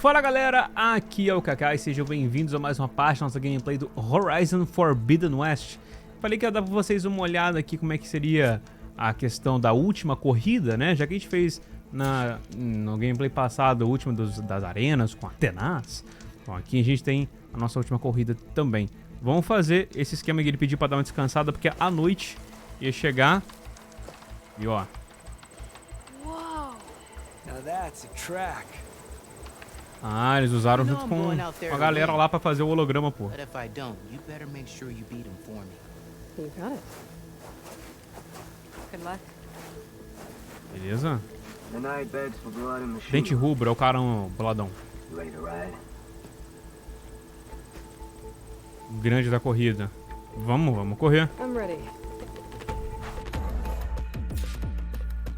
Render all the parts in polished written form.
Fala galera, aqui é o Kaká e sejam bem-vindos a mais uma parte da nossa gameplay do Horizon Forbidden West. Falei que ia dar pra vocês uma olhada aqui como é que seria a questão da última corrida, né? Já que a gente fez no gameplay passado o último das arenas com a Tenaz. Bom, aqui a gente tem a nossa última corrida também. Vamos fazer esse esquema que ele pediu pra dar uma descansada, porque à noite ia chegar e ó. Ah, eles usaram junto com a galera lá pra fazer o holograma, pô. Beleza? Dente rubro, é o cara boladão. O grande da corrida. Vamos correr.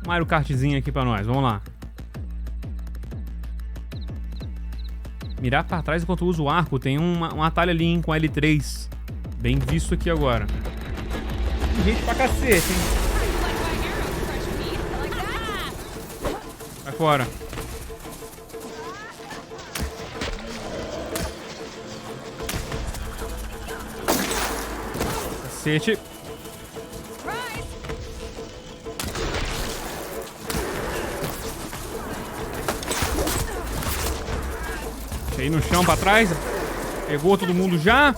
Mario Kartzinho aqui pra nós, vamos lá. Mirar pra trás enquanto usa o arco. Tem um atalho ali, hein, com L3. Bem visto aqui agora. Tem gente pra cacete, hein. Vai fora. Cacete. Aí no chão pra trás. Pegou todo mundo já.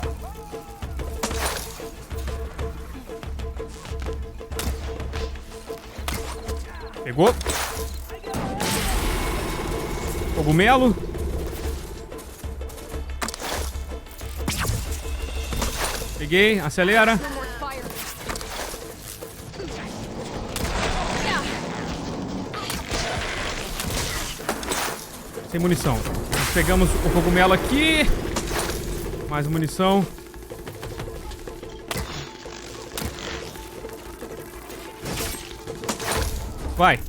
Pegou. Cogumelo. Peguei, acelera. Sem munição. Nós pegamos o cogumelo aqui. Mais munição. Vai.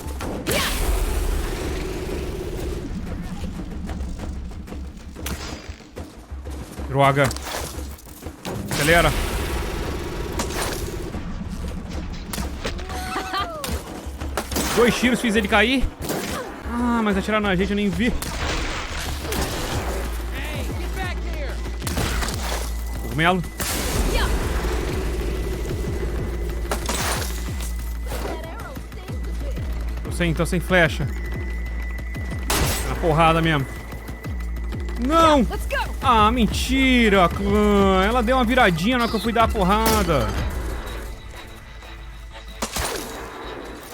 Droga. Acelera. Dois tiros, fiz ele cair. Ah, mas atiraram na gente, eu nem vi. Cogumelo. Tô sem flecha. Na porrada mesmo. Não! Ah, mentira, clã. Ela deu uma viradinha na hora que eu fui dar a porrada.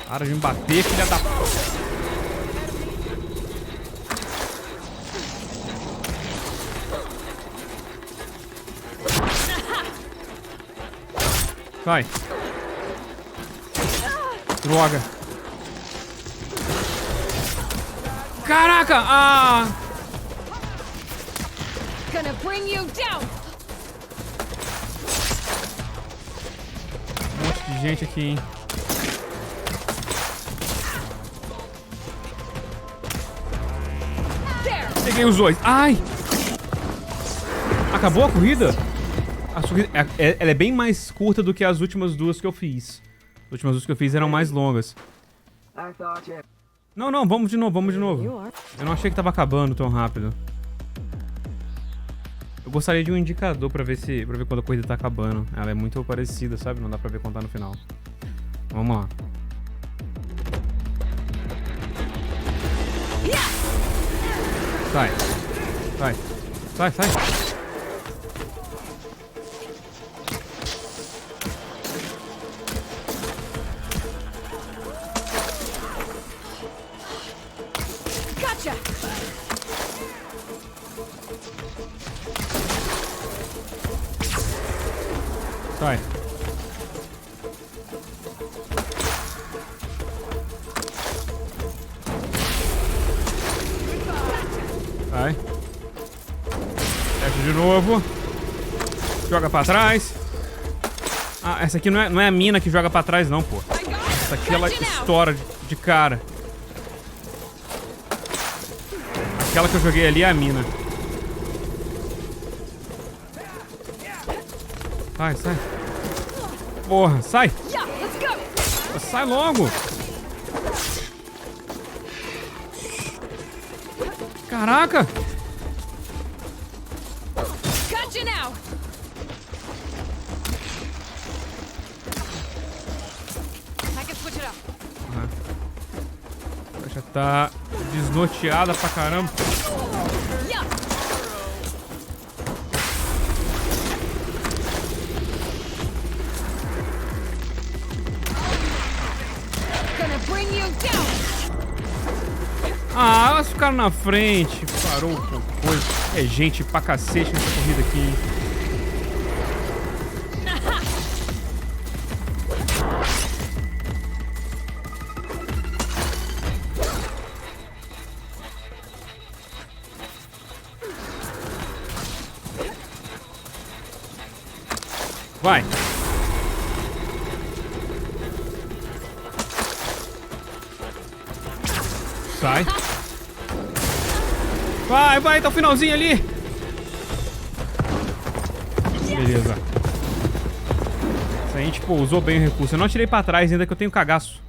Para de me bater, filha da... Sai. Droga. Caraca! Ah! Gonna bring you down. Um monte de gente aqui, hein? Peguei os dois. Ai! Acabou a corrida? Ela é bem mais curta do que as últimas duas que eu fiz. As últimas duas que eu fiz eram mais longas. Não, vamos de novo. Eu não achei que tava acabando tão rápido. Eu gostaria de um indicador pra ver quando a corrida tá acabando. Ela é muito parecida, sabe? Não dá pra ver quando tá no final. Vamos lá. Sai. Sai. Sai. Desce de novo. Joga pra trás. Ah, essa aqui não é a mina que joga pra trás não, pô. Essa aqui ela estoura de cara. Aquela que eu joguei ali é a mina. Sai. Porra, sai. Sai logo. Caraca. tá desnorteada pra caramba. Gonna bring you down. Ah, elas ficaram na frente. Parou com coisa. É gente pra cacete nessa corrida aqui, hein? Vai. Sai. Vai, vai, tá o finalzinho ali. Beleza. Isso aí a gente, pô, usou bem o recurso. Eu não atirei pra trás ainda que eu tenho cagaço.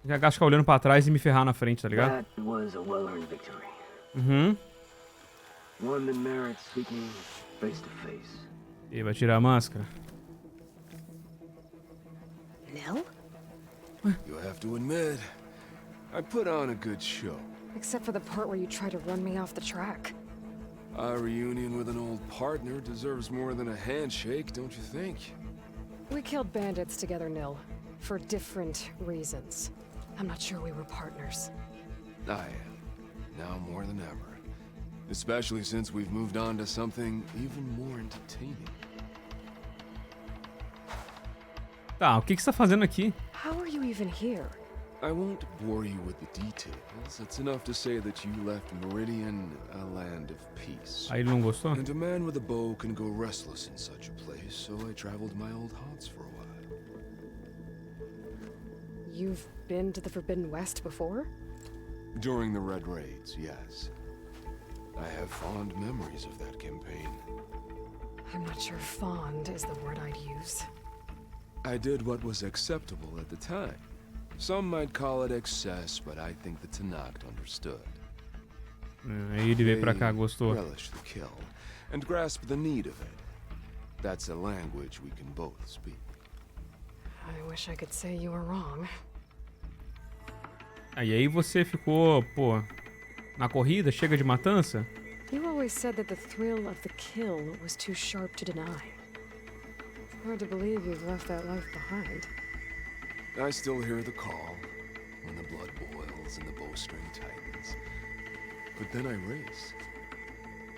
Cagaço ficar olhando pra trás e me ferrar na frente, tá ligado? Uhum. E vai tirar a máscara. Nell? You have to admit, I put on a good show. Except for the part where you try to run me off the track. A reunion with an old partner deserves more than a handshake, don't you think? We killed bandits together, Nil. For different reasons. I'm not sure we were partners. I am. Now more than ever. Especially since we've moved on to something even more entertaining. Tá, o que você tá fazendo aqui? How are you even here? I won't bore you with the details. It's enough to say that you left Meridian a land of peace. Aí ele não gostou? And a man with a bow can go restless in such a place, so I traveled my old haunts for a while. You've been to the Forbidden West before? During the Red Raids, yes. I have fond memories of that campaign. I'm not sure fond is the word I'd use. I did what was acceptable at the time. Some might call it excess, but I think the Tanakh understood. Aí ele veio pra cá, gostou. Relish the kill and grasp the need of it. That's a language we can both speak. I wish I could say you were wrong. Aí você ficou, pô, na corrida, chega de matança? You always said that the thrill of the kill was too sharp to deny. Hard to believe you've left that life behind. I still hear the call when the blood boils and the bowstring tightens. But then I race.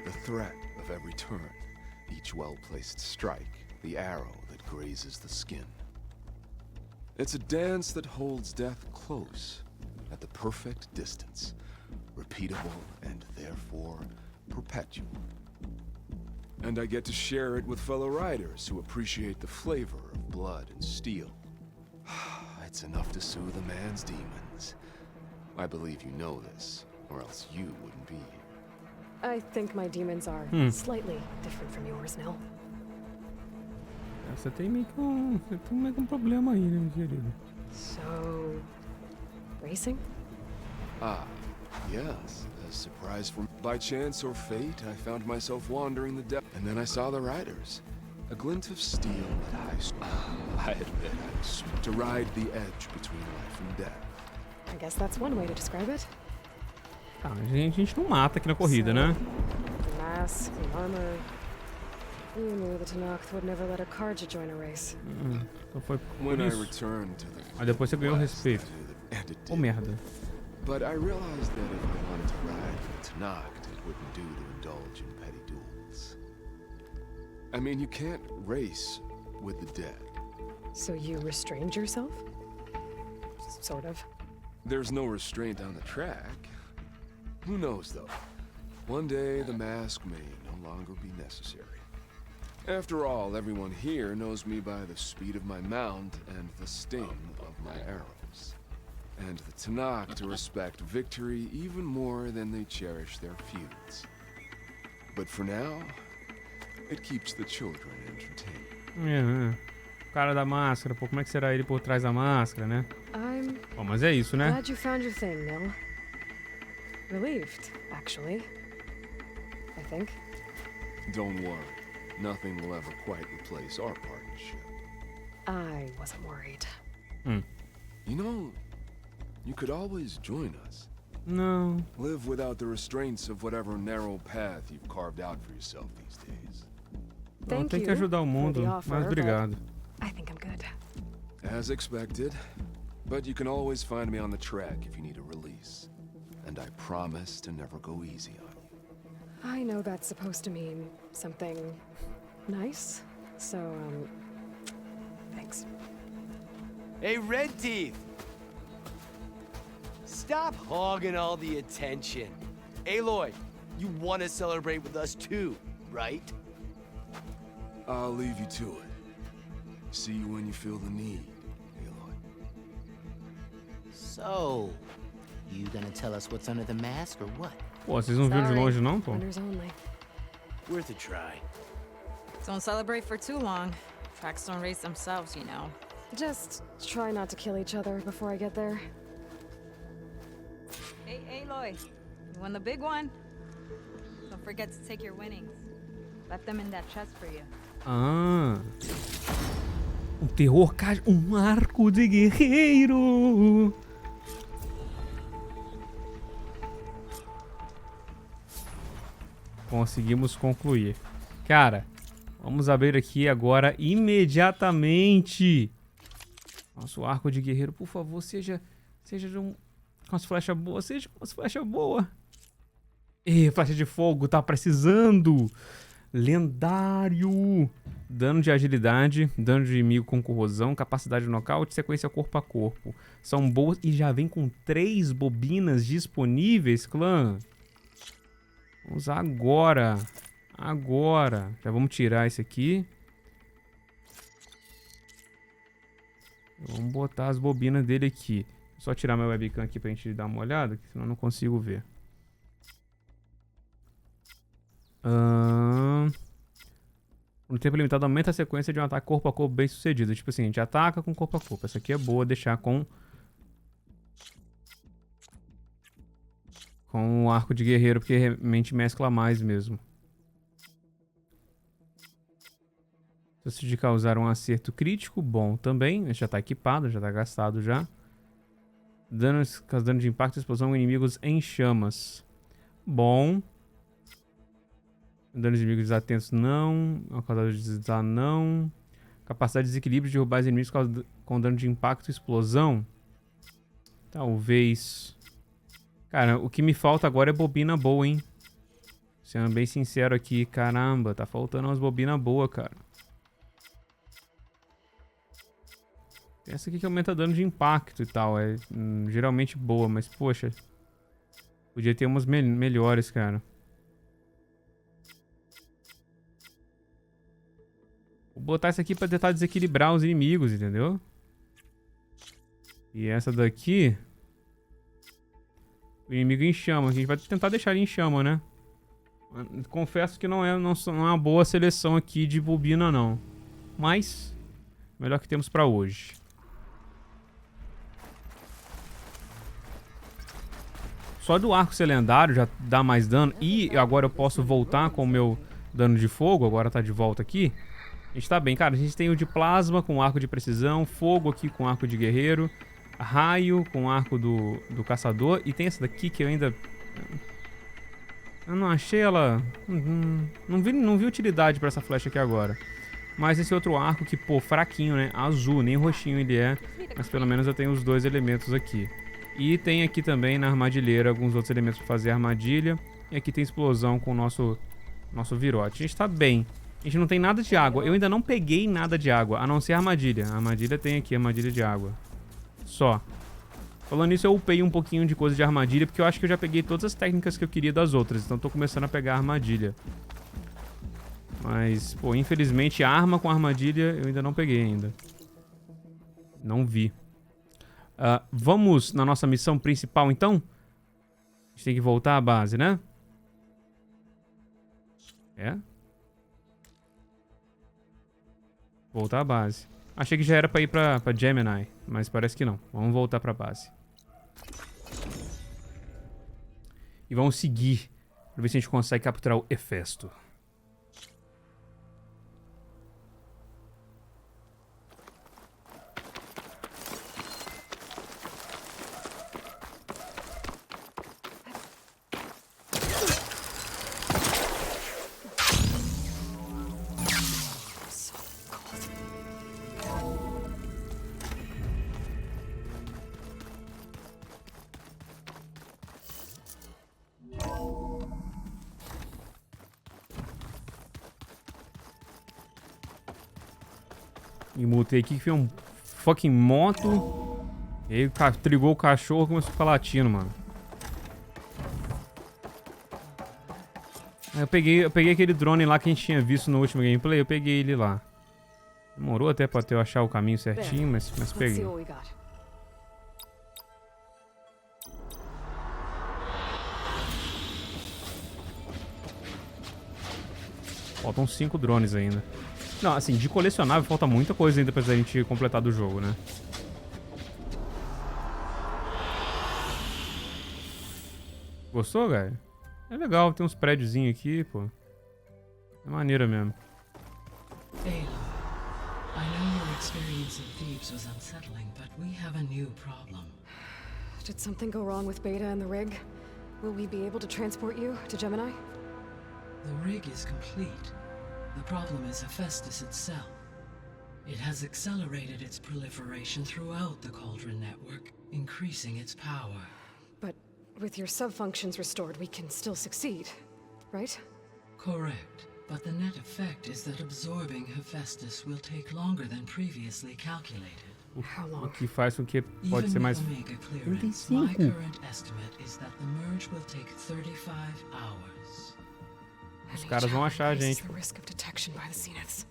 The threat of every turn, each well-placed strike, the arrow that grazes the skin. It's a dance that holds death close, at the perfect distance, repeatable and therefore perpetual. And I get to share it with fellow riders who appreciate the flavor of blood and steel. It's enough to soothe a man's demons. I believe you know this, or else you wouldn't be here. I think my demons are slightly different from yours, Nil. Você tem meio que um problema aí, né, meu querido? So, racing? Ah, yes. A surprise from... By chance or fate, I found myself wandering the depth, and then I saw the riders. A glint of steel at high speed. I admit I was to ride the edge between life and death. I guess that's one way to describe it. Tá, a gente não mata aqui na corrida, né? The mask, the armor. You knew the Tanakh would never let a Karja join a race. Então foi por When I isso. returned to the Aí depois você ganhou respeito. and it Ô did. merda. But I realized that if I wanted to ride for Tanakh, it wouldn't do to indulge in petty duels. I mean, you can't race with the dead. So you restrained yourself? Sort of. There's no restraint on the track. Who knows, though? One day, the mask may no longer be necessary. After all, everyone here knows me by the speed of my mount and the sting of my arrows. And the Tanakh to respect victory even more than they cherish their feuds. But for now, it keeps the children entertained. O cara da máscara, pô, como é que será ele por trás da máscara, né? I'm Bom, mas é isso, né? glad you found your thing, Nil. Relieved, actually. I think. Don't worry. Nothing will ever quite replace our partnership. I wasn't worried. You know, You could always join us. Não. Live without the restraints of whatever narrow path you've carved out for yourself these days. Não, tem que ajudar o mundo, mas obrigado. I think I'm good. As expected. But you can always find me on the track if you need a release. And I promise to never go easy on you. I know that's supposed to mean something nice, so, thanks. Hey, Red Teeth! Stop hogging all the attention. Aloy, you want to celebrate with us too, right? I'll leave you to it. See you when you feel the need, Aloy. So, you gonna tell us what's under the mask or what? Pô, vocês não viram de longe não, pô? Winners only. Worth a try. Don't celebrate for too long. Tracks don't race themselves, you know. Just try not to kill each other before I get there. Hey, Aloy. You won the big one? Don't forget to take your winnings. Left them in that chest for you. Ah. Um terror casual. Um arco de guerreiro. Conseguimos concluir. Cara, vamos abrir aqui agora imediatamente. Nosso arco de guerreiro, por favor, seja com as flechas boas. Seja com as flechas boas. E flecha de fogo, tá precisando. Lendário. Dano de agilidade, dano de inimigo com corrosão, capacidade de nocaute, sequência corpo a corpo. São boas e já vem com 3 bobinas disponíveis, clã. Vamos usar agora. Agora. Já vamos tirar esse aqui. Vamos botar as bobinas dele aqui. Só tirar meu webcam aqui pra gente dar uma olhada, senão eu não consigo ver. No tempo limitado aumenta a sequência de um ataque corpo a corpo bem sucedido. Tipo assim, a gente ataca com corpo a corpo. Essa aqui é boa deixar com o arco de guerreiro, porque realmente mescla mais mesmo. Se de causar um acerto crítico, bom também. Já tá equipado, já tá gastado já. Causando de impacto e explosão inimigos em chamas. Bom. Danos de inimigos desatentos não. Causado de deslizar não. Capacidade de desequilíbrio de derrubar os inimigos com dano de impacto e explosão. Talvez. Cara, o que me falta agora é bobina boa, hein? Sendo bem sincero aqui, caramba, tá faltando umas bobinas boas, cara. Essa aqui que aumenta dano de impacto e tal, é geralmente boa, mas poxa, podia ter umas melhores, cara. Vou botar essa aqui pra tentar desequilibrar os inimigos, entendeu? E essa daqui, o inimigo em chama, a gente vai tentar deixar ele em chama, né? Confesso que não é uma boa seleção aqui de bobina não, mas melhor que temos pra hoje. Só do arco ser lendário já dá mais dano. E agora eu posso voltar com o meu dano de fogo. Agora tá de volta aqui. A gente tá bem, cara. A gente tem o de plasma com arco de precisão. Fogo aqui com arco de guerreiro. Raio com arco do caçador. E tem essa daqui que eu ainda... Eu não achei ela... Não vi utilidade pra essa flecha aqui agora. Mas esse outro arco que, pô, fraquinho, né? Azul, nem roxinho ele é. Mas pelo menos eu tenho os 2 elementos aqui. E tem aqui também na armadilheira alguns outros elementos para fazer armadilha. E aqui tem explosão com o nosso virote. A gente tá bem. A gente não tem nada de água. Eu ainda não peguei nada de água, a não ser a armadilha. A armadilha tem aqui, armadilha de água. Só. Falando nisso, eu upei um pouquinho de coisa de armadilha, porque eu acho que eu já peguei todas as técnicas que eu queria das outras. Então tô começando a pegar a armadilha. Mas, pô, infelizmente a arma com armadilha eu ainda não peguei ainda. Não vi. Vamos na nossa missão principal, então? A gente tem que voltar à base, né? É? Voltar à base. Achei que já era pra ir pra Gemini, mas parece que não. Vamos voltar pra base. E vamos seguir pra ver se a gente consegue capturar o Hefesto. E mutei aqui que foi um fucking moto. E aí trigou o cachorro e começou a ficar latindo, mano. Aí eu peguei aquele drone lá que a gente tinha visto no último gameplay, eu peguei ele lá. Demorou até pra eu achar o caminho certinho, mas peguei. Faltam 5 drones ainda. Não, assim, de colecionável falta muita coisa ainda pra gente completar do jogo, né? Gostou, velho? É legal, tem uns prédiozinhos aqui, pô. É maneira mesmo. Ayla, I know your experience of Thebes was unsettling, but we have a new problem. Did something go wrong with Beta and the rig? Will we be able to transport you to Gemini? The rig is complete. The problem is Hephaestus itself. It has accelerated its proliferation throughout the Cauldron network, increasing its power. But with your sub-functions restored, we can still succeed, right? Correct. But the net effect is that absorbing Hephaestus will take longer than previously calculated. How long? O que faz com que pode ser Even mais... with Omega clearance, my current estimate is that the merge will take 35 hours. Os caras vão achar a gente. The risk of detection by the Zeniths.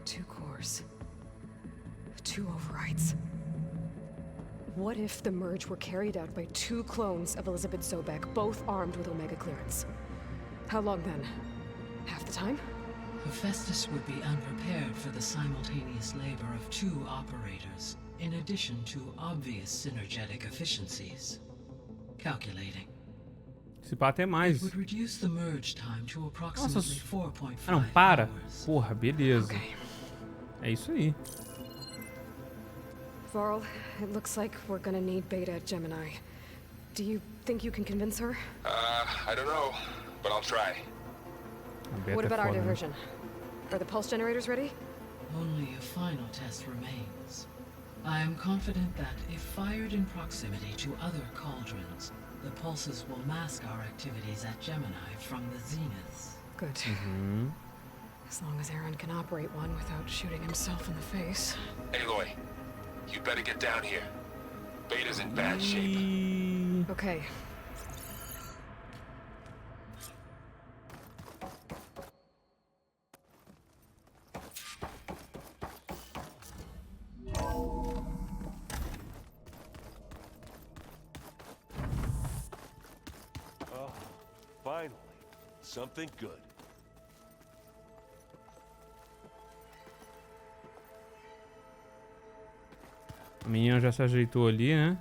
Two cores. Two overrides. What if the merge were carried out by 2 clones of Elizabeth Sobek, both armed with Omega clearance? How long then? Half the time? Hephaestus would be unprepared for the simultaneous labor of 2 operators, in addition to obvious synergetic efficiencies. Calculating. Se pá até mais. Would reduce the merge time to approximately 4.5 Ah, não, para. hours. Porra, beleza. Okay. É isso aí. Varl, it looks like we're gonna need Beta at Gemini. Do you think you can convince her? I don't know, but I'll try. A beta What é about our foda, né? diversion? Are the pulse generators ready? Only a final test remains. I am confident that if fired in proximity to other cauldrons, the pulses will mask our activities at Gemini from the Zeniths. Good. Uhum. As long as Aaron can operate one without shooting himself in the face. Aloy, you better get down here. Beta's in bad shape. E... Okay. Finally, something good. A menina já se ajeitou ali, né?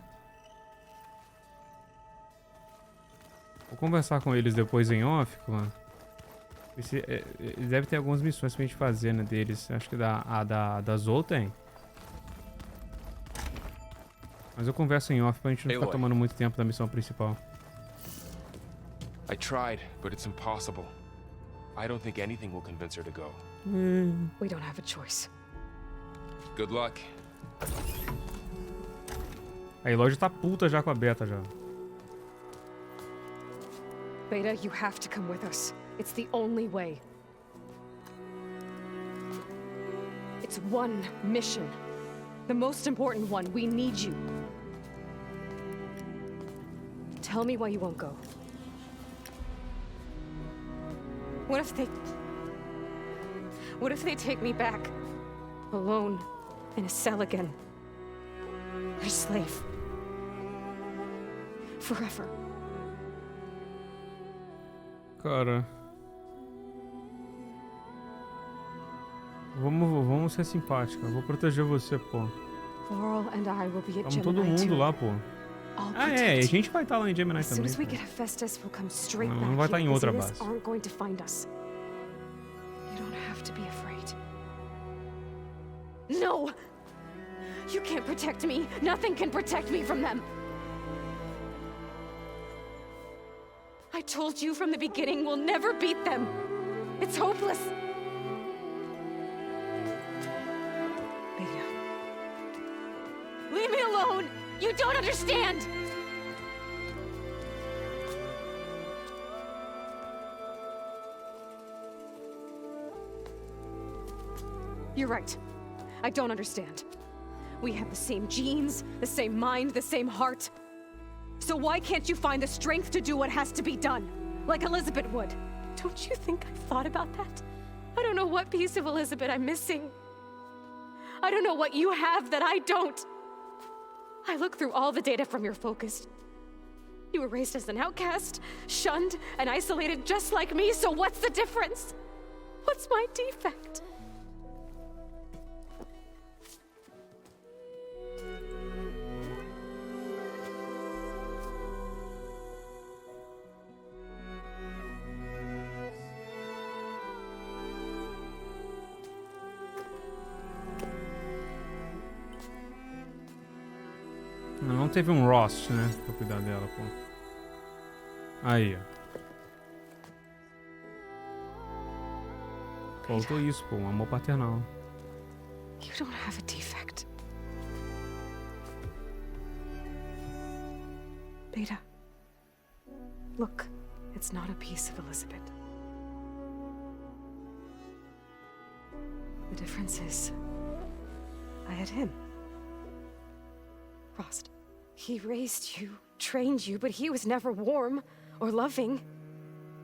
Vou conversar com eles depois em off, mano. Deve ter algumas missões pra gente fazer, né, deles. Acho que da Zou tem. Mas eu converso em off pra gente não ficar tomando muito tempo da missão principal. I tried, but it's impossible. I don't think anything will convince her to go. We don't have a choice. Good luck. A Aloy já tá puta já com a beta já. Beta, you have to come with us. It's the only way. It's one mission. The most important one. We need you. Tell me why you won't go. What if they take me back? Alone, in a cell again. A slave. Forever. Cara... Vamos ser simpática. Eu vou proteger você, pô. Varl and I will be at Vamos todo Gemini mundo too. lá, pô. I'll Ah, protect é. A you. gente vai estar lá em Gemini As soon também. as we pô. get Hephaestus, we'll come straight Não, back não vai estar here. em outra The Zeniths base. aren't going to find us. You don't have to be afraid. No! You can't protect me. Nothing can protect me from them. I told you from the beginning we'll never beat them. It's hopeless. Beta. Leave me alone! You don't understand! You're right. I don't understand. We have the same genes, the same mind, the same heart. So why can't you find the strength to do what has to be done? Like Elizabeth would. Don't you think I've thought about that? I don't know what piece of Elizabeth I'm missing. I don't know what you have that I don't. I look through all the data from your focus. You were raised as an outcast, shunned, and isolated just like me, so what's the difference? What's my defect? Não teve um Rost, né? Pra cuidar dela, pô. Aí, ó. Faltou isso, pô. Um amor paternal. You don't have a defect. Beta. Look, it's not a piece of Elizabeth. The difference is, I had him. Frost. He raised you, trained you, but he was never warm or loving.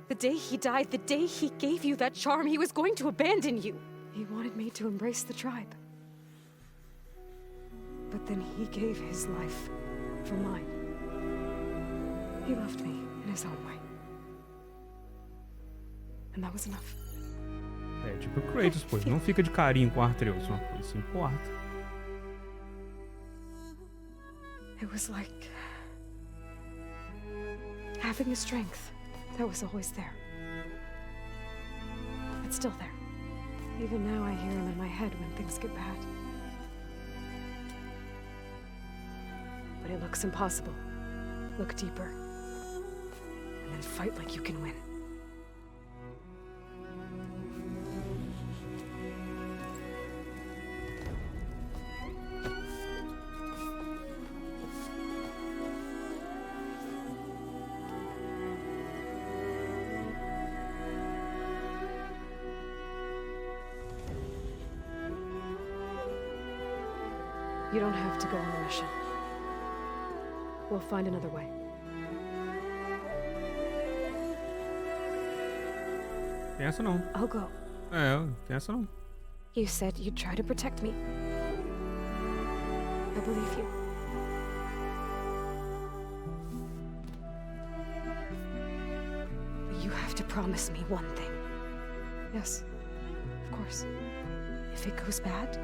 The day he died, the day he gave you that charm, he was going to abandon you. He wanted me to embrace the tribe. But then he gave his life for mine. He loved me in his own way. And that was enough. É, tipo Kratos, pô. Não fica de carinho com Atreus, uma coisa se importa. It was like having a strength that was always there. It's still there. Even now I hear him in my head when things get bad. But it looks impossible. Look deeper. And then fight like you can win. You don't have to go on the mission. We'll find another way. Tem essa não. I'll go. É, tem essa não. You said you'd try to protect me. I believe you. But you have to promise me one thing. Yes, of course. If it goes bad,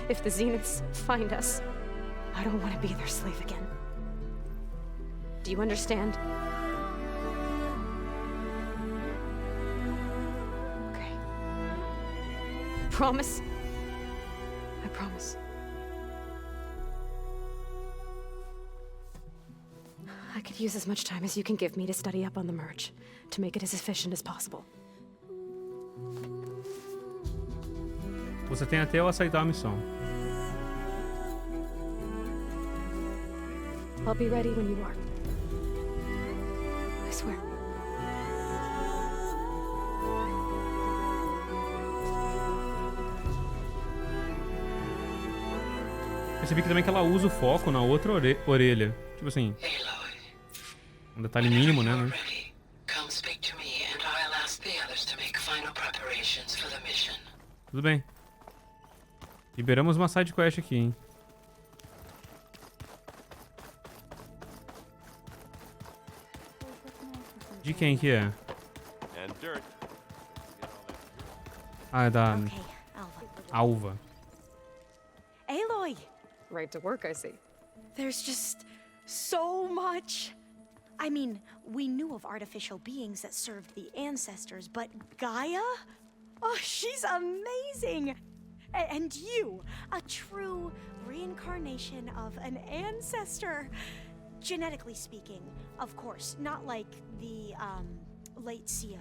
if the Zeniths find us, I don't want to be their slave again. Do you understand? Okay. Promise? I promise. I could use as much time as you can give me to study up on the merge, to make it as efficient as possible. Você tem até eu aceitar a missão. I'll be ready when you are. I swear. Percebi que também que ela usa o foco na outra orelha. Tipo assim. Um detalhe mínimo, né? Tudo bem. Liberamos uma side quest aqui, hein? De quem que é? Ah, é da Alva. Aloy! Right to work, I see. There's just so much. I mean, we knew of artificial beings that served the ancestors, but Gaia? Oh, she's amazing! And you, a true reincarnation of an ancestor. Genetically speaking, of course, not like the, late CO.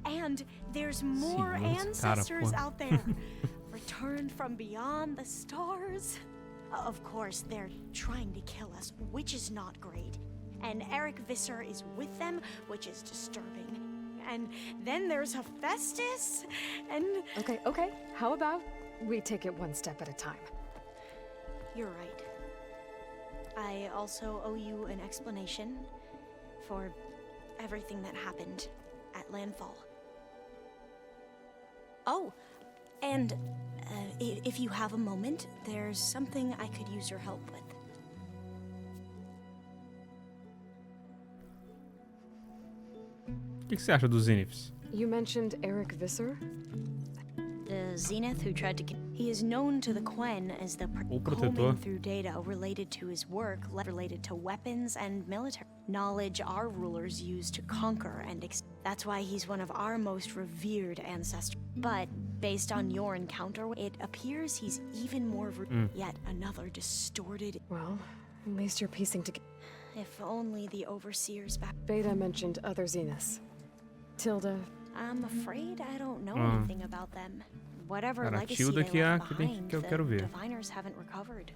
And there's more ancestors out there, returned from beyond the stars. Of course, they're trying to kill us, which is not great. And Eric Visser is with them, which is disturbing. and then there's Hephaestus, and... Okay. How about we take it one step at a time? You're right. I also owe you an explanation for everything that happened at Landfall. Oh, and if you have a moment, there's something I could use your help with. O que você acha dos Zeniths? You mentioned Eric Visser? The Zenith who tried to... He is known to the Quen as the protetor. combing through data related to his work, related to weapons and military knowledge our rulers use to conquer and... That's why he's one of our most revered ancestors. But based on your encounter, it appears he's even more... Yet another distorted... Well, at least you're piecing together. If only the overseers back... Beta mentioned other Zeniths. Tilda... I'm afraid I don't know anything about them. Whatever Cara, legacy Tilda they que é a left que behind, eu the quero ver. diviners haven't recovered.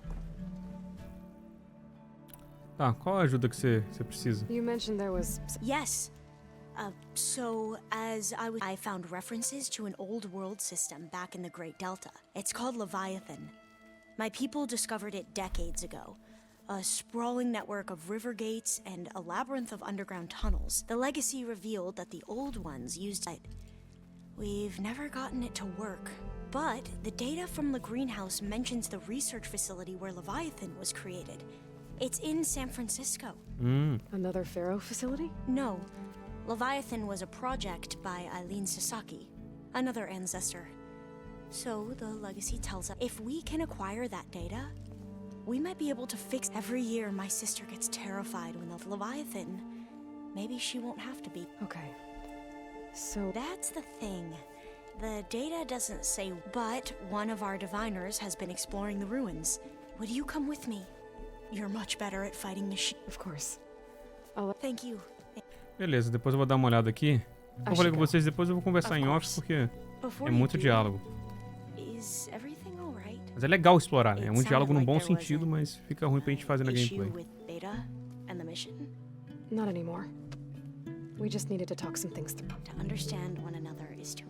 Tá, qual a ajuda que você precisa? You mentioned there was... Yes. So as I found references to an old world system back in the Great Delta. It's called Leviathan. My people discovered it decades ago. A sprawling network of river gates and a labyrinth of underground tunnels. The legacy revealed that the old ones used it. We've never gotten it to work. But the data from the greenhouse mentions the research facility where Leviathan was created. It's in San Francisco. Another Pharaoh facility? No. Leviathan was a project by Eileen Sasaki, another ancestor. So the legacy tells us if we can acquire that data, we might be able to fix... Every year my sister gets terrified when the Leviathan... Maybe she won't have to be. Okay. So... That's the thing. The data doesn't say, but one of our diviners has been exploring the ruins. Would you come with me? You're much better at fighting machines. Of course. Thank you. Beleza, depois eu vou dar uma olhada aqui. Como eu falei com vocês, depois eu vou conversar em off porque é muito diálogo. Is everything all right? Mas é legal explorar, né? É um diálogo num bom sentido, mas fica ruim pra gente fazer na Issue gameplay. with Beta and the mission? Not anymore. We just needed to talk some things through. To understand one another is to...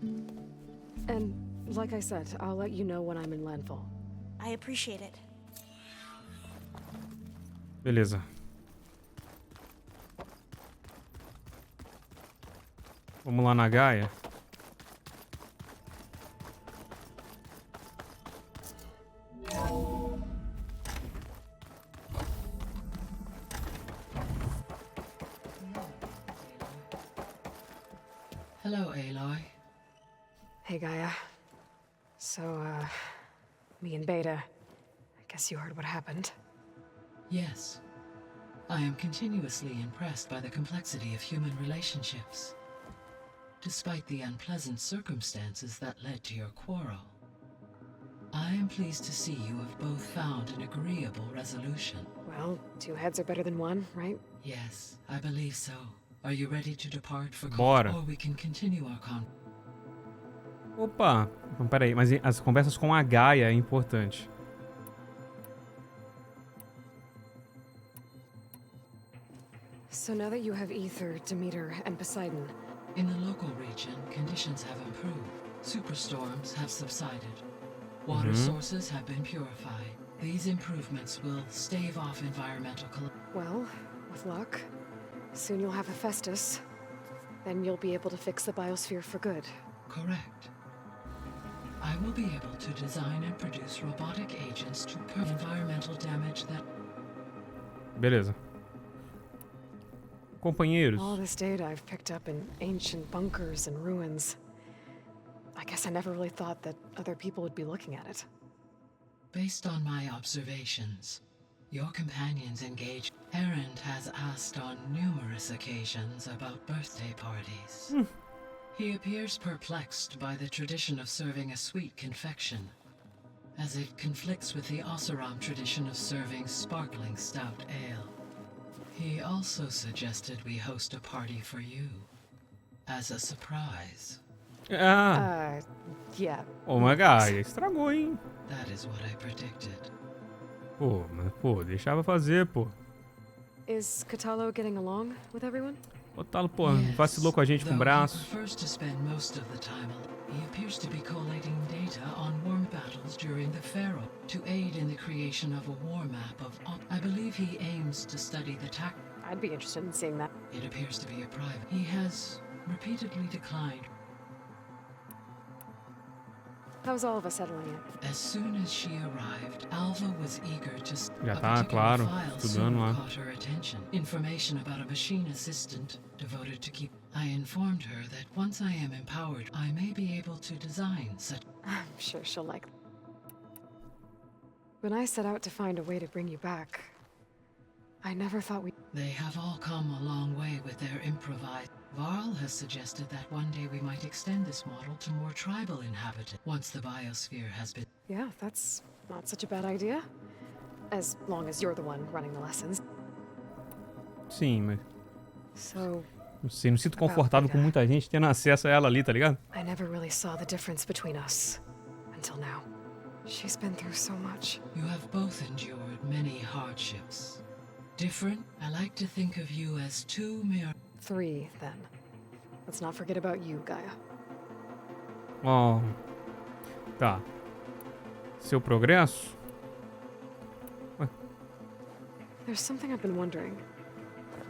And, like I said, I'll let you know when I'm in landfall. I appreciate it. Beleza. Vamos lá na Gaia. Hello, Aloy. Hey, Gaia. So, me and Beta, I guess you heard what happened. Yes. I am continuously impressed by the complexity of human relationships. Despite the unpleasant circumstances that led to your quarrel, I am pleased to see you have both found an agreeable resolution. Well, two heads are better than one, right? Yes, I believe so. Are you ready to depart for Bora. or we can continue our Opa! Então, peraí, mas as conversas com a Gaia é importante. So now that you have Ether, Demeter, and Poseidon... In the local region, conditions have improved. Superstorms have subsided. Water sources have been purified. These improvements will stave off environmental Well, with luck, soon you'll have Hephaestus. Then you'll be able to fix the biosphere for good. Correct. I will be able to design and produce robotic agents to prevent environmental damage that... Beleza. Companheiros. All this data I've picked up in ancient bunkers and ruins. I guess I never really thought that other people would be looking at it. Based on my observations, your companions engage. Erend has asked on numerous occasions about birthday parties. He appears perplexed by the tradition of serving a sweet confection, as it conflicts with the Oseram tradition of serving sparkling stout ale. He also suggested we host a party for you, as a surprise. Ah, Yeah. ô, mas Gaia, estragou, hein? That is what I predicted. Pô, mas pô, deixava fazer, pô. Is Katalo getting along with everyone? Otalo, pô, vacilou com a gente com o braço. First to spend most of the time, he appears to be collating data on war battles during the Pharaoh to aid in the creation of a war map of. I believe he aims to study the tactics. I'd be interested in seeing that. It appears to be a private. He has repeatedly declined. How's all of us settling in? As soon as she arrived, Alva was eager to. Já tá, claro, estudando lá. Caught her attention. Information about a machine assistant devoted to keep. I informed her that once I am empowered, I may be able to design such. I'm sure she'll like that. When I set out to find a way to bring you back, I never thought we. They have all come a long way with their improvised. Varl has suggested that one day we might extend this model to more tribal inhabitants once the biosphere has been. Yeah, that's not such a bad idea. As long as you're the one running the lessons. Sim, mas So, não sei, não sinto confortável com muita gente tendo acesso a ela ali, tá ligado? I never really saw the difference between us until now. She's been through so much. You have both endured many hardships. Different, I like to think of you as two mere. 3, then. Let's not forget about you, Gaia. Ó. Tá. Seu progresso? Ué. There's something I've been wondering.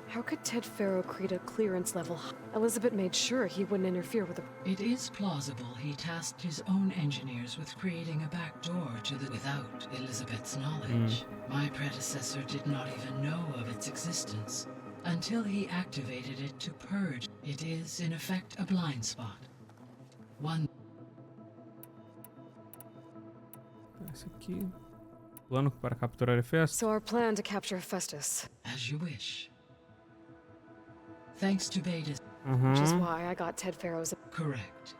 How could Ted Farrow create a clearance level? Elizabeth made sure he wouldn't interfere with the. It is plausible he tasked his own engineers with creating a back door to the without Elizabeth's knowledge. My predecessor did not even know of its existence until he activated it to purge. It is, in effect, a blind spot. One. Esse aqui. Plano para capturar Hefesto. So our plan to capture Hephaestus. As you wish. Thanks to Beta. Which is why I got Ted Farrow's. Correct.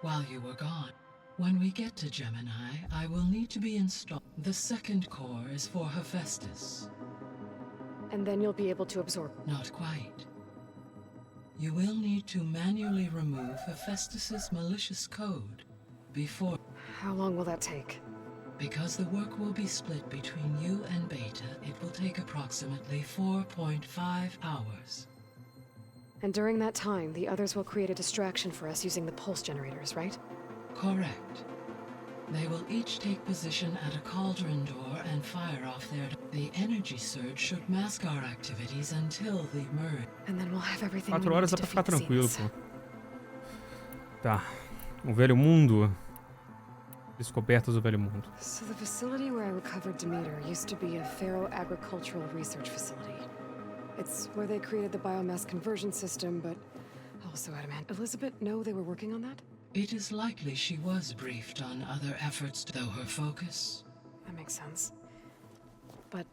While you were gone, when we get to Gemini, I will need to be installed. The second core is for Hephaestus. And then you'll be able to absorb. Not quite. You will need to manually remove Hephaestus's malicious code before. How long will that take? Because the work will be split between you and Beta, it will take approximately 4.5 hours. And during that time, the others will create a distraction for us using the pulse generators, right? Correct. They will each take position at a cauldron door and fire off their. The energy surge should mask our activities until the merge. And then we'll have everything. 4 horas dá pra ficar tranquilo, pô. Tá. O Velho Mundo. Descobertas do Velho Mundo. So the facility where I recovered Demeter used to be a Pharaoh agricultural research facility. It's where they created the biomass conversion system, but also adamant. Elizabeth know they were working on that? It is likely she was briefed on other efforts, though her focus. That makes sense. But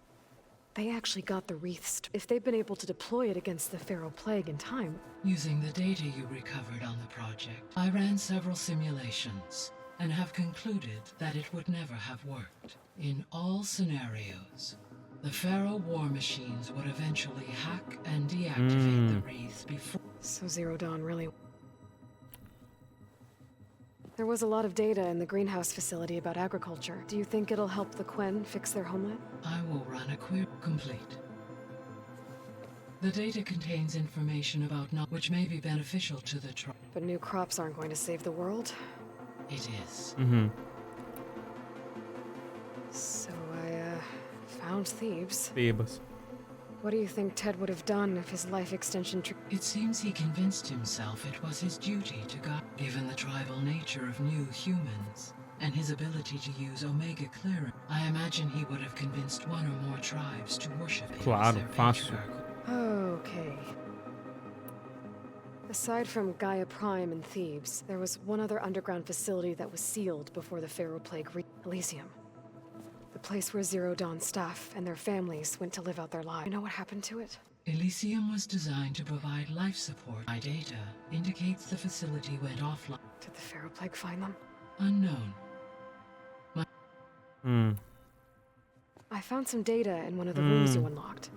they actually got the wreaths. If they've been able to deploy it against the Pharaoh plague in time. Using the data you recovered on the project, I ran several simulations and have concluded that it would never have worked. In all scenarios, the Pharaoh war machines would eventually hack and deactivate the wreath before. So Zero Dawn really. There was a lot of data in the greenhouse facility about agriculture. Do you think it'll help the Quen fix their homeland? I will run a query. Complete. The data contains information about which may be beneficial to the tribe. But new crops aren't going to save the world. It is. So I, found thieves. Bebas. What do you think Ted would have done if his life extension It seems he convinced himself it was his duty to guide, given the tribal nature of new humans, and his ability to use Omega clearance. I imagine he would have convinced one or more tribes to worship him as their patriarch. Okay. Aside from Gaia Prime and Thebes, there was one other underground facility that was sealed before the Pharaoh Plague Elysium. The place where Zero Dawn staff and their families went to live out their lives. You know what happened to it? Elysium was designed to provide life support. My data indicates the facility went offline. Did the Pharaoh Plague find them? Unknown. I found some data in one of the rooms you unlocked.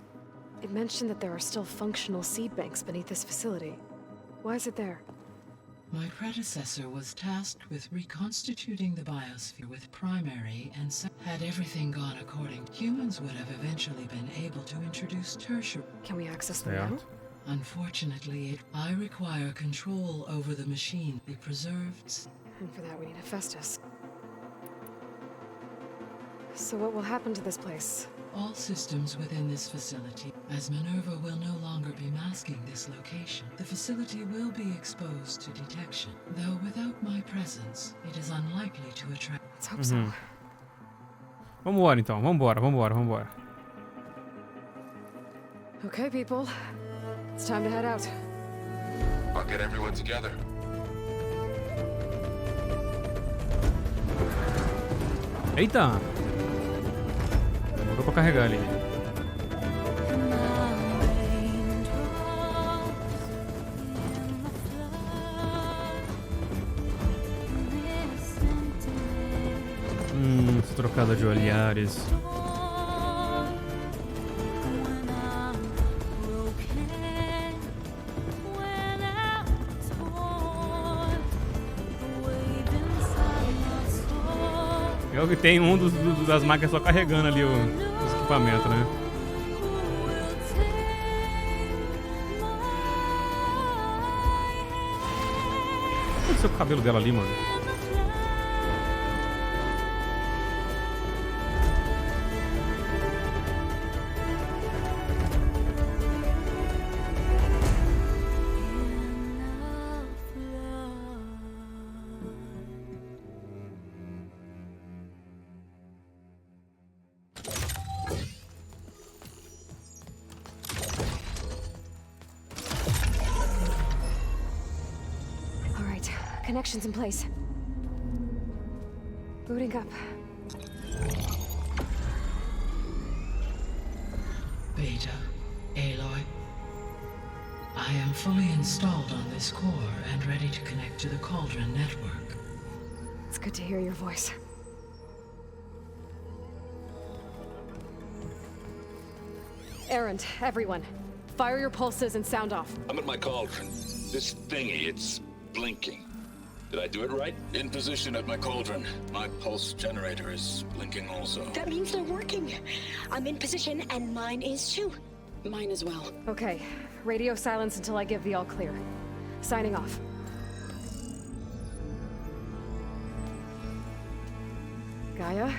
It mentioned that there are still functional seed banks beneath this facility. Why is it there? My predecessor was tasked with reconstituting the biosphere with primary and had everything gone according, humans would have eventually been able to introduce tertiary. Can we access them now? Unfortunately, I require control over the machine to be preserved. And for that we need Hephaestus. So what will happen to this place? All systems within this facility, as Minerva will no longer be masking this location, the facility will be exposed to detection. Though without my presence, it is unlikely to attract. Let's hope so. Vambora então, vambora. Okay, people. It's time to head out. I'll get everyone together. Eita! Demorou pra carregar ali. Trocada de olhares. É o que tem das máquinas só carregando ali os equipamentos, né? O que aconteceu com o cabelo dela ali, mano? Connections in place. Booting up. Beta, Aloy. I am fully installed on this core and ready to connect to the Cauldron network. It's good to hear your voice. Errand, everyone. Fire your pulses and sound off. I'm at my cauldron. This thingy, it's blinking. Did I do it right? In position at my cauldron. My pulse generator is blinking also. That means they're working. I'm in position, and mine is too. Mine as well. Okay. Radio silence until I give the all clear. Signing off. Gaia,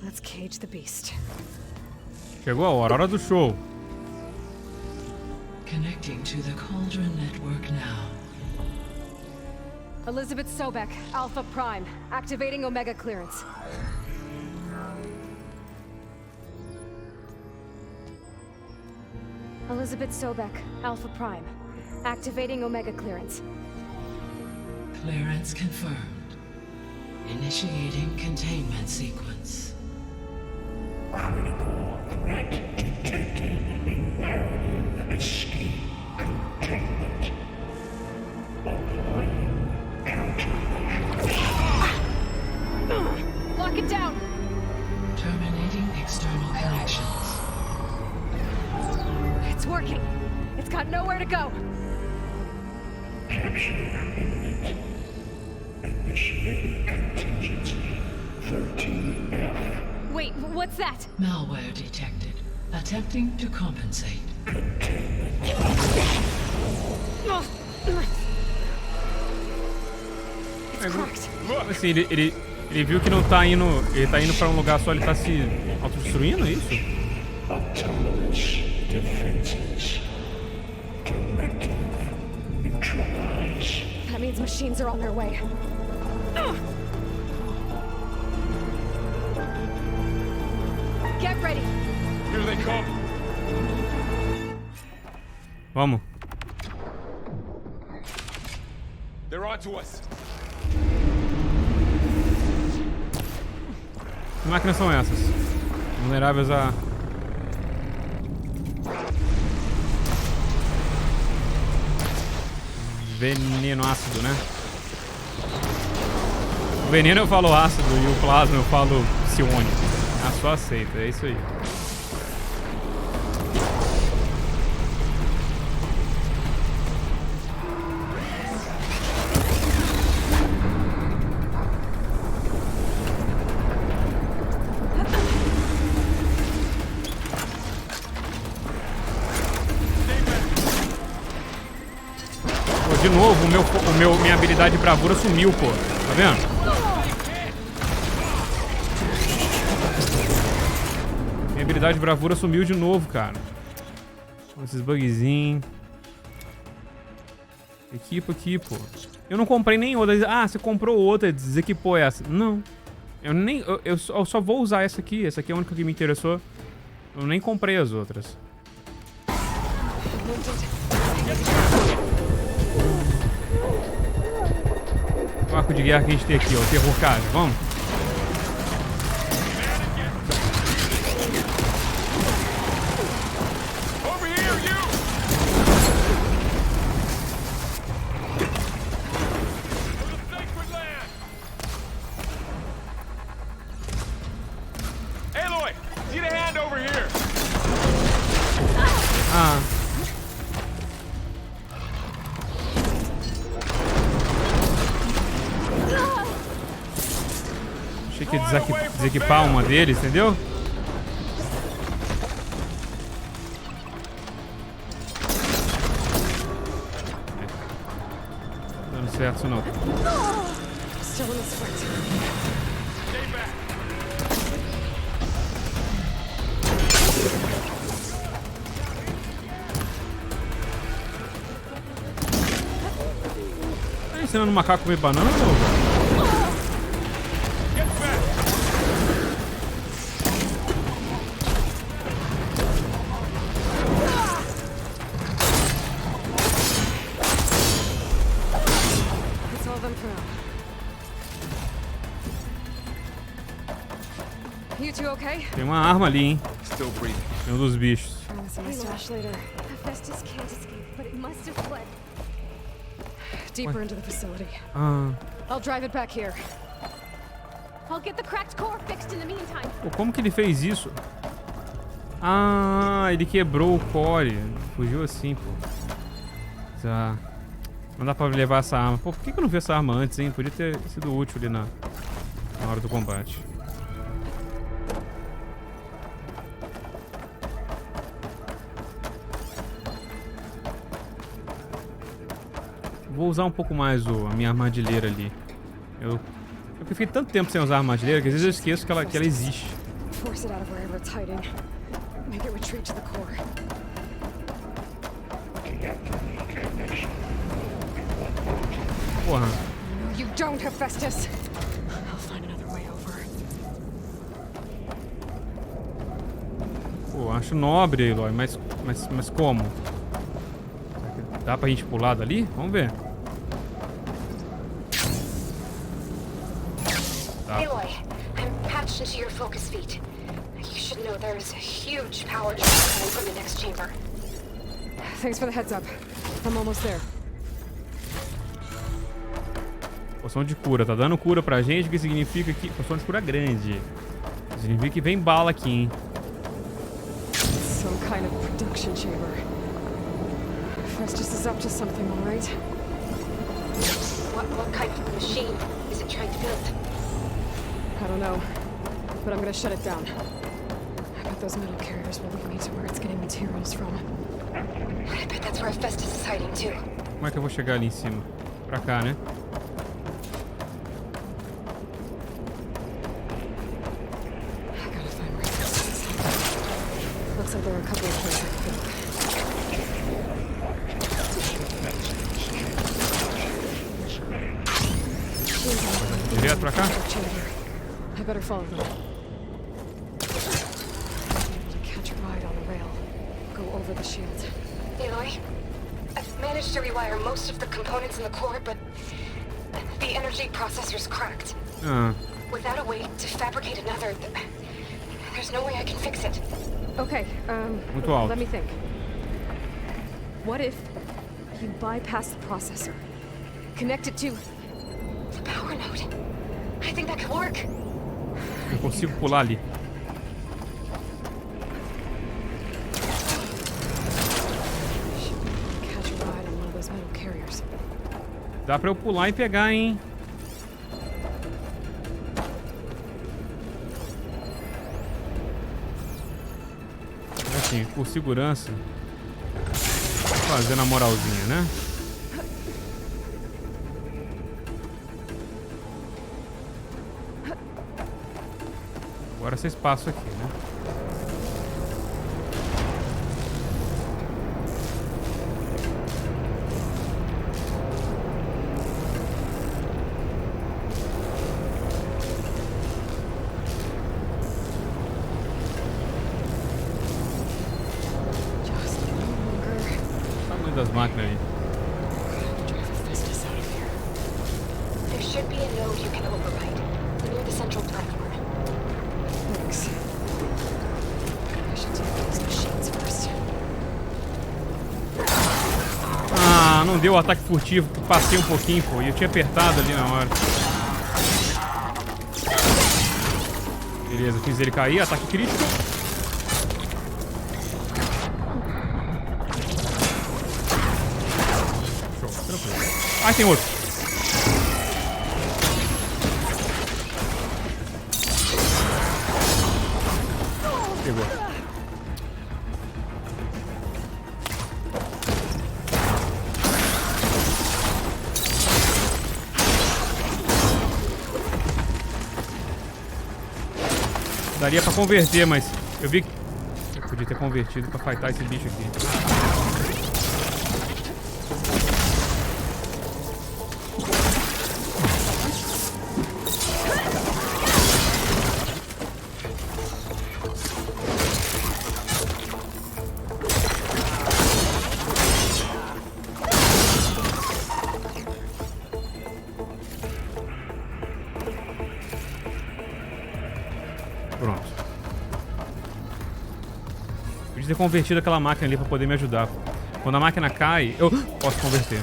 let's cage the beast. Chegou a hora do show. Connecting to the Cauldron network now. Elizabeth Sobek, Alpha Prime, activating Omega clearance. Elizabeth Sobek, Alpha Prime, activating Omega clearance. Clearance confirmed. Initiating containment sequence. Critical threat detected. Imperative escape containment. Applying countermeasures. Lock it down! Terminating external connections. It's working. It's got nowhere to go. Capture imminent. Initiating contingency 13F. Wait, what's that? Malware detected. Attempting to compensate. It's cracked. Assim, ele viu que não tá indo. Ele tá indo pra um lugar só, ele tá se autodestruindo, é isso? Autonomous defenses. Directive neutralize. That means machines are on their way. Get ready. Here they come. Vamos. They're onto us. Que máquinas são essas? Vulneráveis a... veneno ácido, né? O veneno eu falo ácido e o plasma eu falo psiônico. Ah, só aceita, é isso aí. de novo, minha habilidade de bravura sumiu, pô. Tá vendo? Minha habilidade de bravura sumiu de novo, cara. Esses bugzinhos. Equipa aqui, pô. Eu não comprei nem outra. Ah, você comprou outra, desequipou essa. Não. Eu só vou usar essa aqui. Essa aqui é a única que me interessou. Eu nem comprei as outras. O arco de guerra que a gente tem aqui, ó. O terror casa. Vamos. Ah. Achei que ia desequipar uma deles, entendeu? Não dando certo isso não. Tá ensinando o macaco a comer banana, ou... Tem uma arma ali, hein? Tem um dos bichos. Deeper into the facility. Ah. I'll drive it back here. I'll get the cracked core fixed in the meantime. Pô, como que ele fez isso? Ah, ele quebrou o core. Fugiu assim, pô. Tá. Não dá pra levar essa arma. Pô, por que eu não vi essa arma antes, hein? Podia ter sido útil ali na hora do combate. Vou usar um pouco mais a minha armadilheira ali. Eu fiquei tanto tempo sem usar a armadilheira que às vezes eu esqueço que ela existe. Porra. Pô, acho nobre, Eloy, mas como? Dá pra gente pular dali? Vamos ver. Tá. Aloy, I'm patched into your focus feed. You should know there's a huge power draw coming from the next chamber. Thanks for the heads up. I'm almost there. Poção de cura, tá dando cura pra gente, o que significa que... Poção de cura grande. Significa que vem bala aqui, hein? Some kind of production chamber. Festus is up to something, all right? What kind of machine is it trying to build? I don't know, but I'm gonna shut it down. I bet those metal carriers will lead me to where it's getting materials from. I bet that's where Festus is hiding too. Como é que eu vou chegar ali em cima? Pra cá, né? I gotta find where Festus is hiding. Looks like there are a couple of places I can build. Direto pra cá? I better follow them. Catch a ride on the rail. Go over the shield. Aloy, I've managed to rewire most of the components in the core, but the energy processor's cracked. Without a way to fabricate another, there's no way I can fix it. Okay, Muito alto. let me think. What if you bypass the processor? Connect it to the power node. I think that could work. Eu consigo pular ali. Catch a ride on one of those metal carriers. Dá pra eu pular e pegar, hein? Assim, por segurança. Fazendo a moralzinha, né? Agora esse espaço aqui, né? O tamanho das máquinas aí. There should be a node you can override near the central platform. Thanks. I should take these machines first. Ah, não deu o ataque furtivo, passei um pouquinho, pô, e eu tinha apertado ali na hora. Beleza, fiz ele cair, ataque crítico. Show, tranquilo. Ah, tem outro. Pegou. Daria pra converter, mas eu vi que eu podia ter convertido pra fightar esse bicho aqui. Pronto. Podia ter convertido aquela máquina ali pra poder me ajudar. Quando a máquina cai, eu posso converter.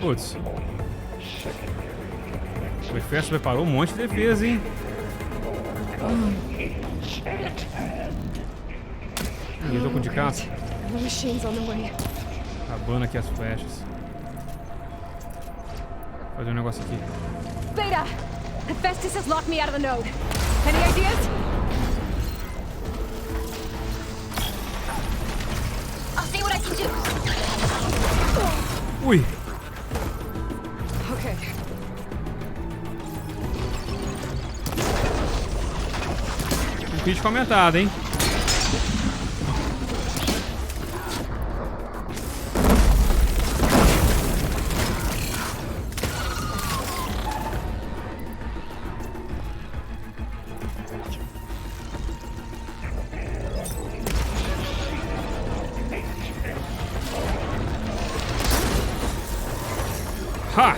Putz. O exército preparou um monte de defesa, hein? Eu tô com de caça. Acabando aqui as flechas. Vou fazer um negócio aqui. Beta! Hephaestus has locked me out of the node. Any ideas? I'll see what I can do. Ui! Okay. Um crítico aumentado, hein? Ha!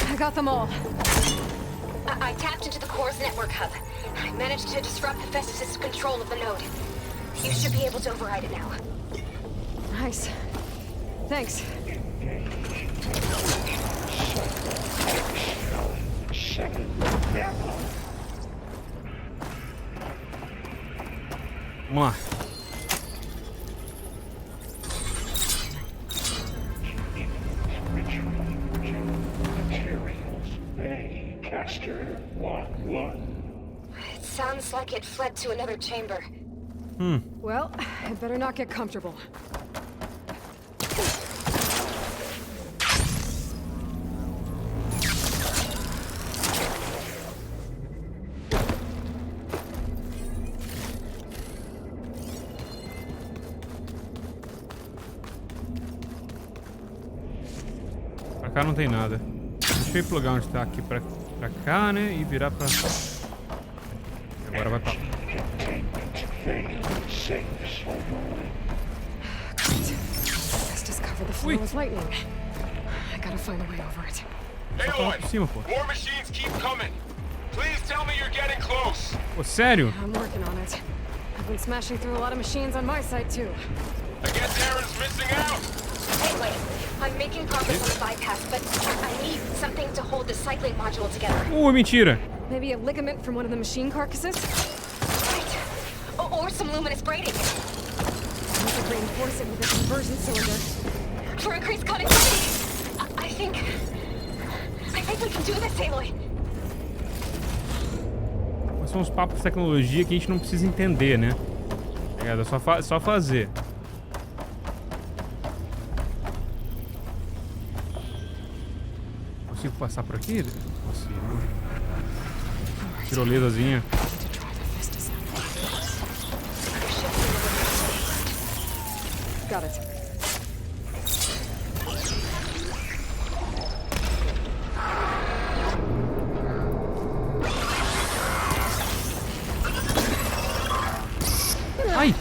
I got them all. I tapped into the core's network hub. I managed to disrupt Hephaestus' control of the node. You should be able to override it now. Nice. Thanks. Vamos lá. It sounds like it fled to another chamber. Well, I better not get comfortable. Pra cá não tem nada. Deixa eu plugar onde tá aqui pra cá, né? E virar pra... Agora vai pra... Ui! I gotta find a way over it. Só falar por cima, pô. More machines keep coming. Please tell me you're getting close. Pô, sério? I'm working on it. I've been smashing through a lot of machines on my side too. I guess Aaron's missing out. Anyway, I'm making progress on the bypass, but I need something to hold the cycling module together. Mentira. Maybe a ligament from one of the machine carcasses? Right. Or some luminous braiding. We could reinforce it with a conversion cylinder. For increased connectivity. I think I think we can do this, Aloy. São uns papos de tecnologia que a gente não precisa entender, né? É só fazer. Consigo passar por aqui? Consigo. Tiroledazinha. Got it. Ai!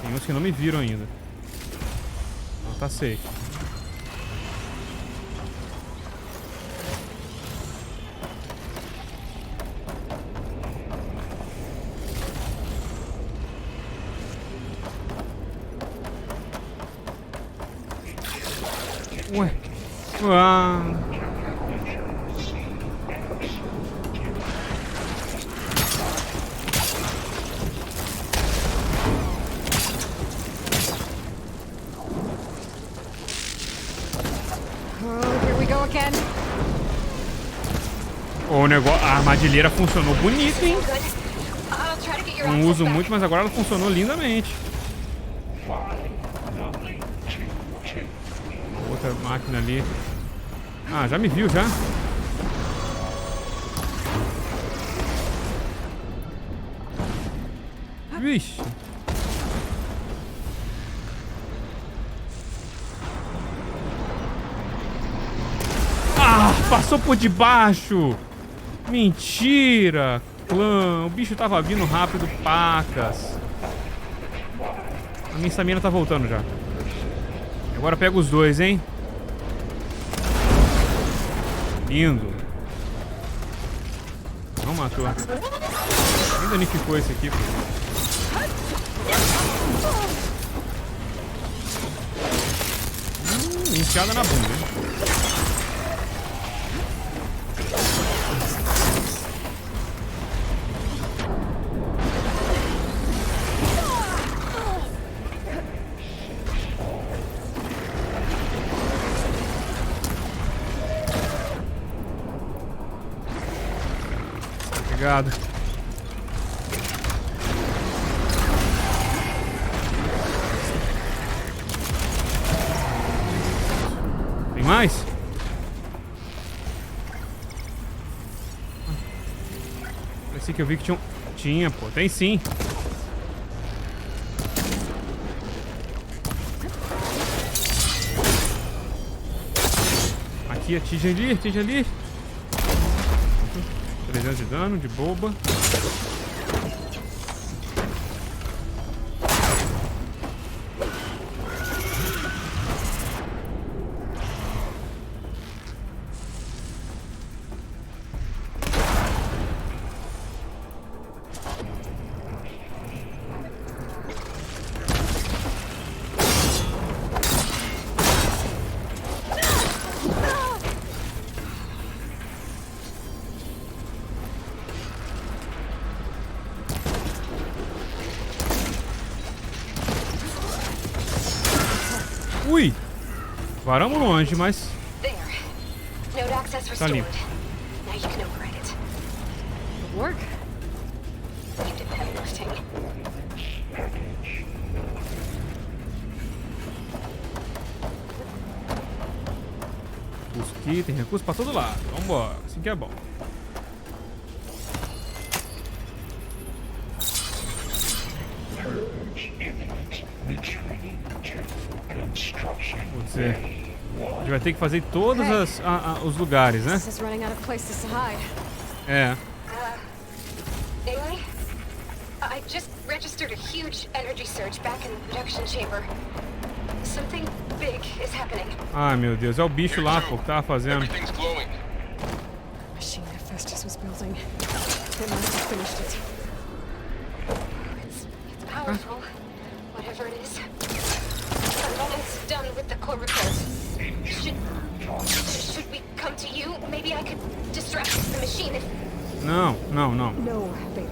Tem uns que não me viram ainda. Não, tá safe. Ué. Uau. Here we go again. O negócio, a armadilheira funcionou bonito, hein? Não uso muito, mas agora ela funcionou lindamente. Outra máquina ali. Ah, já me viu já. Vixe. Ah, passou por debaixo. Mentira. Clã, o bicho tava vindo rápido, pacas. A minha estamina tá voltando já. Agora pega os dois, hein? Lindo. Não matou. Nem danificou esse aqui, pô. Enfiada na bunda, hein? Obrigado. Tem mais? Parecia que eu vi que tinha um... Tinha, pô. Tem sim. Aqui, atinge ali, atinge ali. 300 de dano, de boba. Ui! Varamos longe, mas... Tá limpo. Aqui tem recurso pra todo lado. Vambora, assim que é bom. Vou dizer, a gente vai ter que fazer todos os lugares, né? É. Aloy, I just registered a huge energy surge back in the production chamber. Something big is happening. Ai, meu Deus, é o bicho lá, pô, que tava fazendo. Machine Hephaestus was building. They must have finished it. It's powerful, whatever it is. I'm almost done with the core repairs. Should we come to you? Maybe I could distract the machine if... Não, não, não. No, Beta.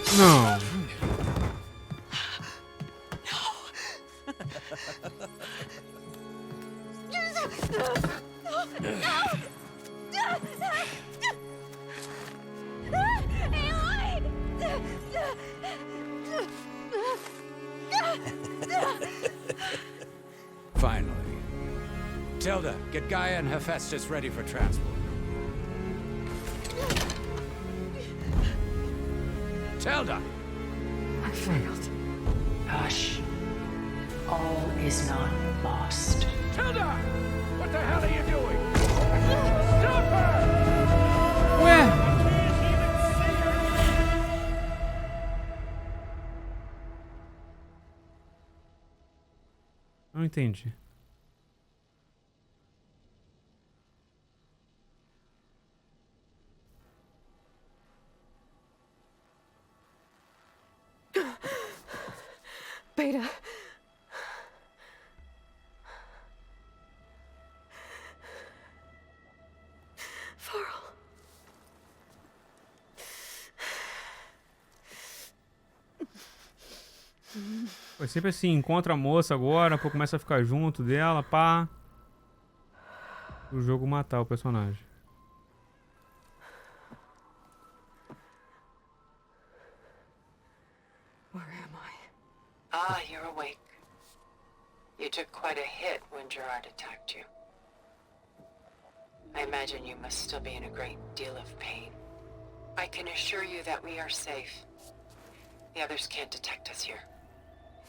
Não. Finally. Tilda, get Gaia and Hephaestus ready for transport. Tilda! I failed. Hush. All is not lost. Tilda! What the hell are you doing? Stop her! Ué? Não entendi. Beta. Farrell. Foi sempre assim, encontra a moça agora, pô, começa a ficar junto dela, pá. O jogo matar o personagem. Where am I? Ah, you're awake. You took quite a hit when Gerard attacked you. I imagine you must still be in a great deal of pain. I can assure you that we are safe. The others can't detect us here.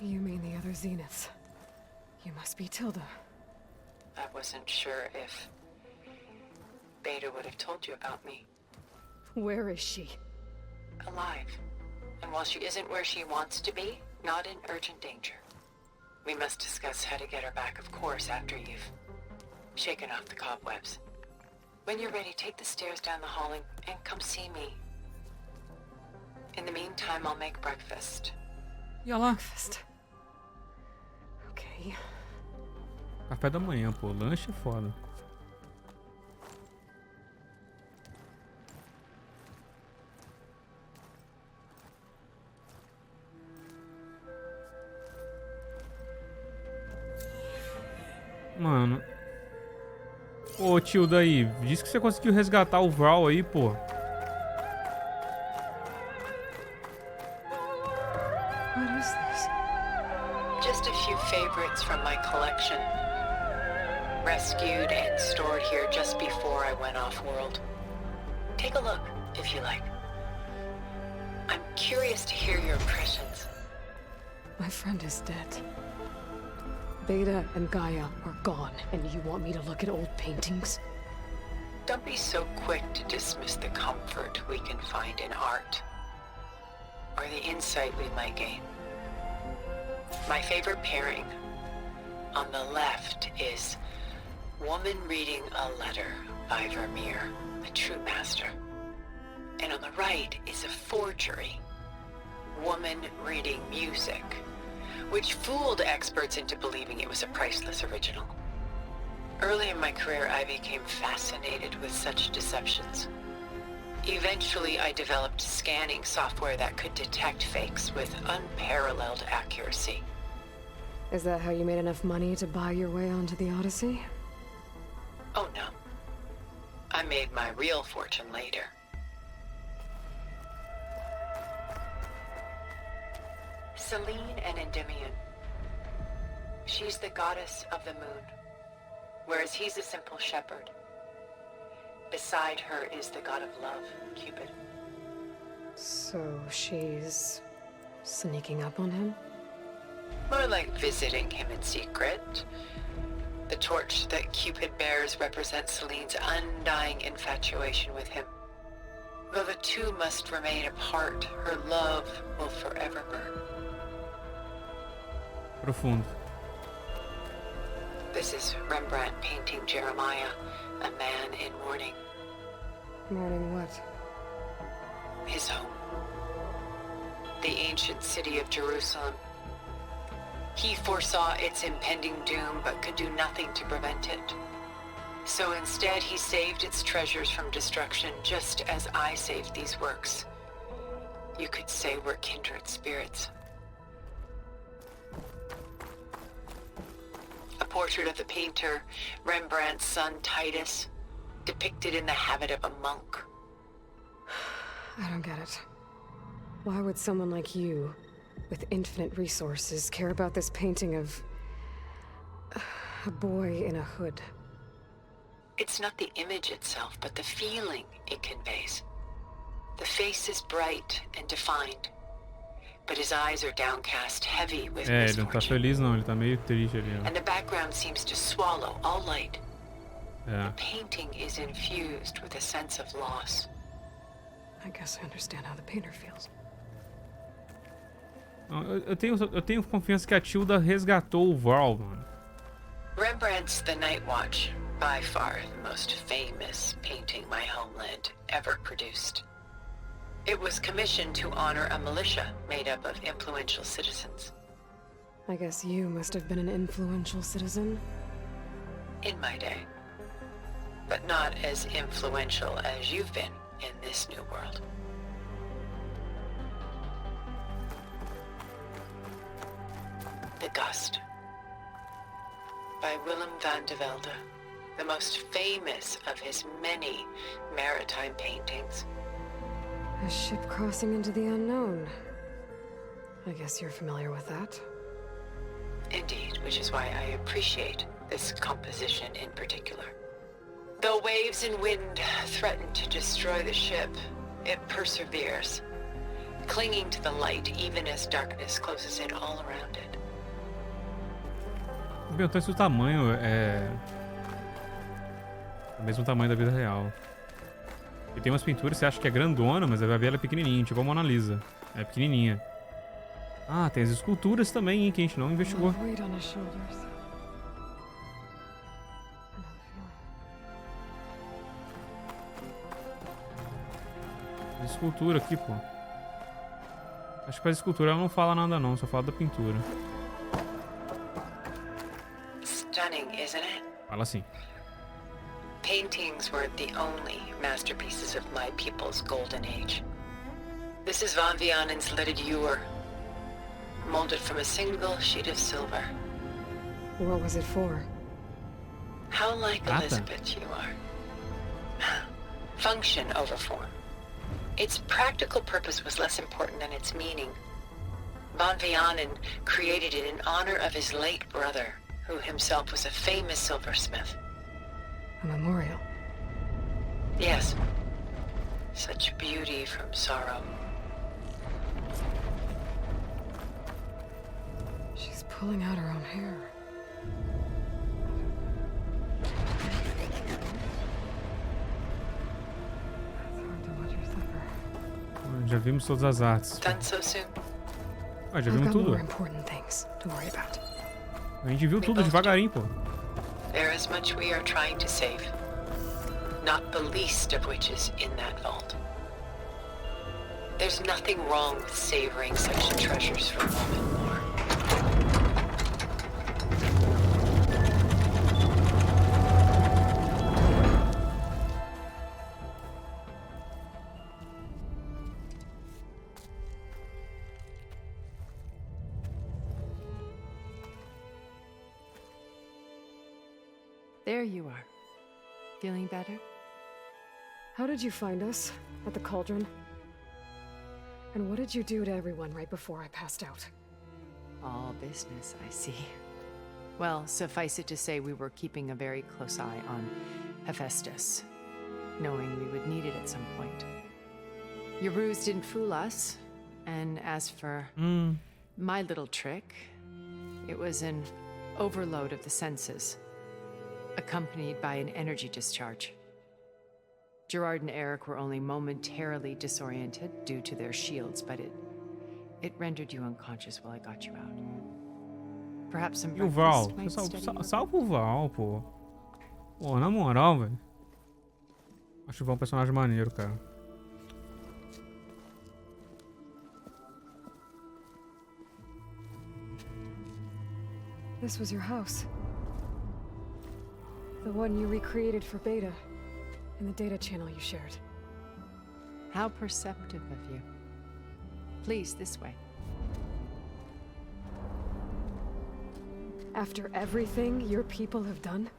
You mean the other Zeniths? You must be Tilda. I wasn't sure if Beta would have told you about me. Where is she? Alive. And while she isn't where she wants to be, not in urgent danger. We must discuss how to get her back, of course, after you've shaken off the cobwebs. When you're ready, take the stairs down the hall and come see me. In the meantime, I'll make breakfast. Breakfast. Okay. Café da manhã, pô. Lanche é foda. Mano. Ô, tio, daí. Diz que você conseguiu resgatar o Val aí, pô. What is this? Just a few favorites from my collection. Rescued and stored here just before I went off-world. Take a look, if you like. I'm curious to hear your impressions. My friend is dead. Beta and Gaia are gone, and you want me to look at old paintings? Don't be so quick to dismiss the comfort we can find in art, or the insight we might gain. My favorite pairing on the left is Woman Reading a Letter by Vermeer, a true master. And on the right is a forgery, Woman Reading Music, which fooled experts into believing it was a priceless original. Early in my career, I became fascinated with such deceptions. Eventually, I developed scanning software that could detect fakes with unparalleled accuracy. Is that how you made enough money to buy your way onto the Odyssey? Oh no. I made my real fortune later. Selene and Endymion. She's the goddess of the moon, whereas he's a simple shepherd. Beside her is the god of love, Cupid. So she's sneaking up on him? More like visiting him in secret. The torch that Cupid bears represents Selene's undying infatuation with him. Though the two must remain apart, her love will forever burn. Profundo. This is Rembrandt painting Jeremiah, a man in mourning. Mourning what? His home. The ancient city of Jerusalem. He foresaw its impending doom, but could do nothing to prevent it. So instead, he saved its treasures from destruction, just as I saved these works. You could say we're kindred spirits. A portrait of the painter, Rembrandt's son Titus, depicted in the habit of a monk. I don't get it. Why would someone like you, with infinite resources, care about this painting of a boy in a hood? It's not the image itself, but the feeling it conveys. The face is bright and defined, but his eyes are downcast, heavy with ele não tá feliz não, ele tá meio triste ali, ó. And the background seems to swallow all light. É. The painting is infused with a sense of loss. I guess I understand how the painter feels. Eu tenho confiança que a Tilda resgatou o Varl, mano. Rembrandt's The Night Watch, by far the most famous painting my homeland ever produced. It was commissioned to honor a militia made up of influential citizens. I guess you must have been an influential citizen. In my day. But not as influential as you've been in this new world. The Gust. By Willem van de Velde, the most famous of his many maritime paintings. A ship crossing into the unknown. I guess you're familiar with that. Indeed, which is why I appreciate this composition in particular. Though waves and wind threaten to destroy the ship, it perseveres, clinging to the light even as darkness closes in all around it. Me perguntou se o tamanho é o mesmo tamanho da vida real. E tem umas pinturas que você acha que é grandona, mas vai ver ela é pequenininha, tipo a Mona Lisa. É pequenininha. Ah, tem as esculturas também, hein, que a gente não investigou. Escultura aqui, pô. Acho que a escultura ela não fala nada não, só fala da pintura. Stunning, isn't it? Fala assim. Paintings weren't the only masterpieces of my people's golden age. This is Van Vianen's lidded ewer, molded from a single sheet of silver. What was it for? How like Elizabeth you are. Function over form. Its practical purpose was less important than its meaning. Van Vianen created it in honor of his late brother, who himself was a famous silversmith. A memorial? Yes. Such beauty from sorrow. She's pulling out her own hair. Já vimos todas as artes. Done so soon? Ah, já vimos tudo. A gente viu tudo devagarinho, pô. There is much we are trying to save. Not the least of which is in that vault. There's nothing wrong with savoring such treasures for a moment more. There you are. Feeling better? How did you find us? At the cauldron? And what did you do to everyone right before I passed out? All business, I see. Well, suffice it to say we were keeping a very close eye on Hephaestus, knowing we would need it at some point. Your ruse didn't fool us, and as for my little trick, it was an overload of the senses, accompanied by an energy discharge. Gerard and Eric were only momentarily disoriented due to their shields, but it rendered you unconscious while I got you out. Perhaps some E o Val? breakfast might steady you. Salva o Val, pô. Pô, na moral, velho. Acho o Val um personagem maneiro, cara. This was your house. The one you recreated for Beta, in the data channel you shared. How perceptive of you. Please, this way. After everything your people have done,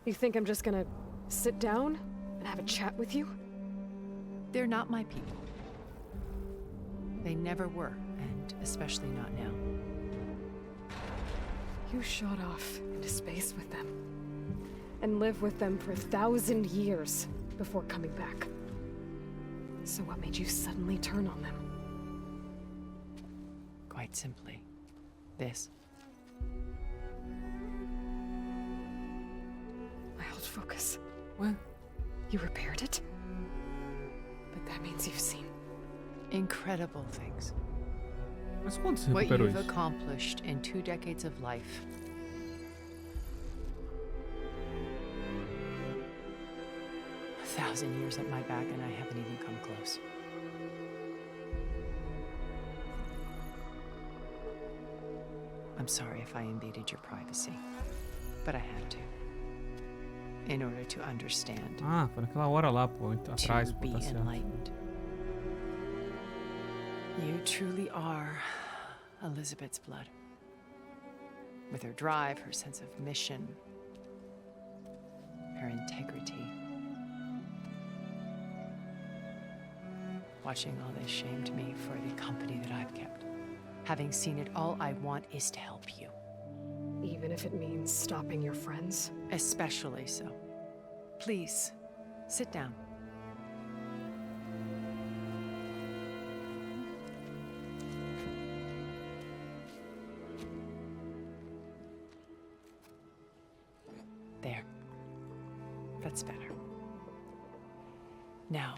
you think I'm just gonna sit down and have a chat with you? They're not my people. They never were, and especially not now. You shot off into space with them, and lived with them for 1,000 years before coming back. So what made you suddenly turn on them? Quite simply, this. My old focus. What? You repaired it? But that means you've seen incredible things. Mas quando você What recuperou you've isso? accomplished in 2 decades of life. A 1,000 years at my back and I haven't even come close. I'm sorry if I invaded your privacy, but I had to. In order to understand. Ah, foi naquela hora lá, pô, atrás, To pô, be tá certo. enlightened. You truly are Elizabeth's blood. With her drive, her sense of mission, her integrity. Watching all this shamed me for the company that I've kept. Having seen it, all I want is to help you. Even if it means stopping your friends? Especially so. Please, sit down. There. That's better. Now,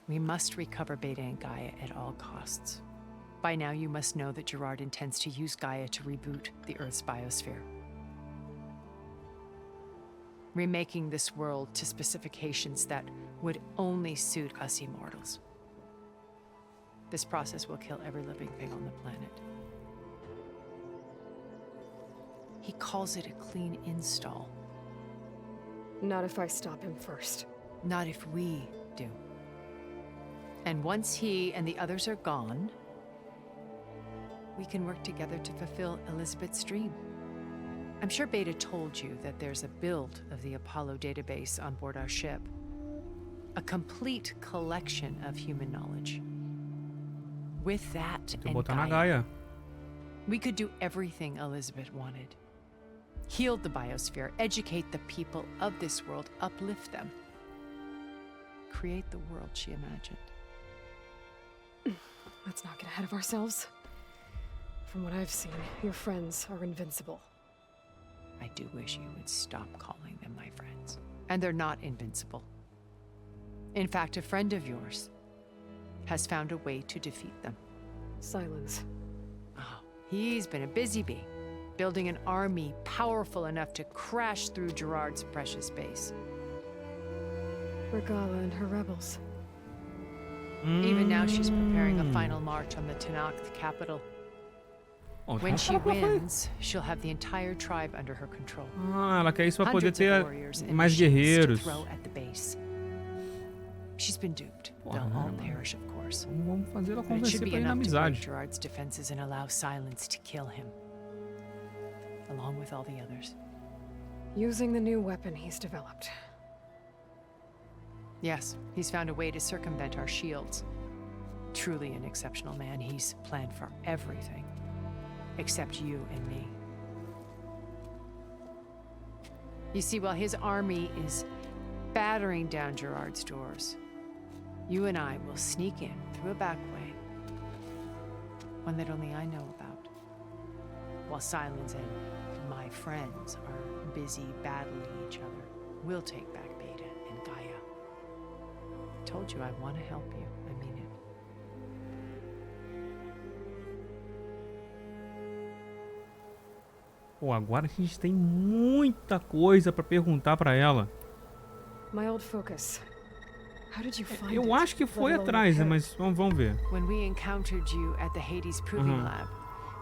we must recover Beta and Gaia at all costs. By now, you must know that Gerard intends to use Gaia to reboot the Earth's biosphere. Remaking this world to specifications that would only suit us immortals. This process will kill every living thing on the planet. He calls it a clean install. Not if I stop him first. Not if we do. And once he and the others are gone, we can work together to fulfill Elizabeth's dream. I'm sure Beta told you that there's a build of the Apollo database on board our ship. A complete collection of human knowledge. With that Tem que and botar na Gaia, Gaia. we could do everything Elizabeth wanted. Heal the biosphere, educate the people of this world, uplift them. Create the world she imagined. Let's not get ahead of ourselves. From what I've seen, your friends are invincible. I do wish you would stop calling them my friends. And they're not invincible. In fact, a friend of yours has found a way to defeat them. Silence. Oh, he's been a busy bee, building an army powerful enough to crash through Gerard's precious base. Regala and her rebels. Even now, she's preparing a final march on the Tanakh capital. Oh, When tá she pra frente. wins, she'll have the entire tribe under her control. Ah, ela quer isso pra poder Hundreds of ter warriors and mais machines to guerreiros. throw at the base. She's been duped. Porra, They'll all mano. perish, of course. Vamos fazer ela But it should convencer be pra ir na enough to break amizade. Gerard's defenses and allow Silence to kill him, along with all the others. Using the new weapon he's developed. Yes, he's found a way to circumvent our shields. Truly an exceptional man. He's planned for everything, except you and me. You see, while his army is battering down Gerard's doors, you and I will sneak in through a back way, one that only I know about, while Silence and my friends are busy battling each other. We'll take back Beta and Gaia. Told you I want to help you. I mean it. Pô, agora a gente tem muita coisa pra perguntar pra ela. My old focus. How did you find Eu it? acho que foi Let alone atrás, né? repair? Mas vamos ver. When we encountered you at the Hades Proving Lab,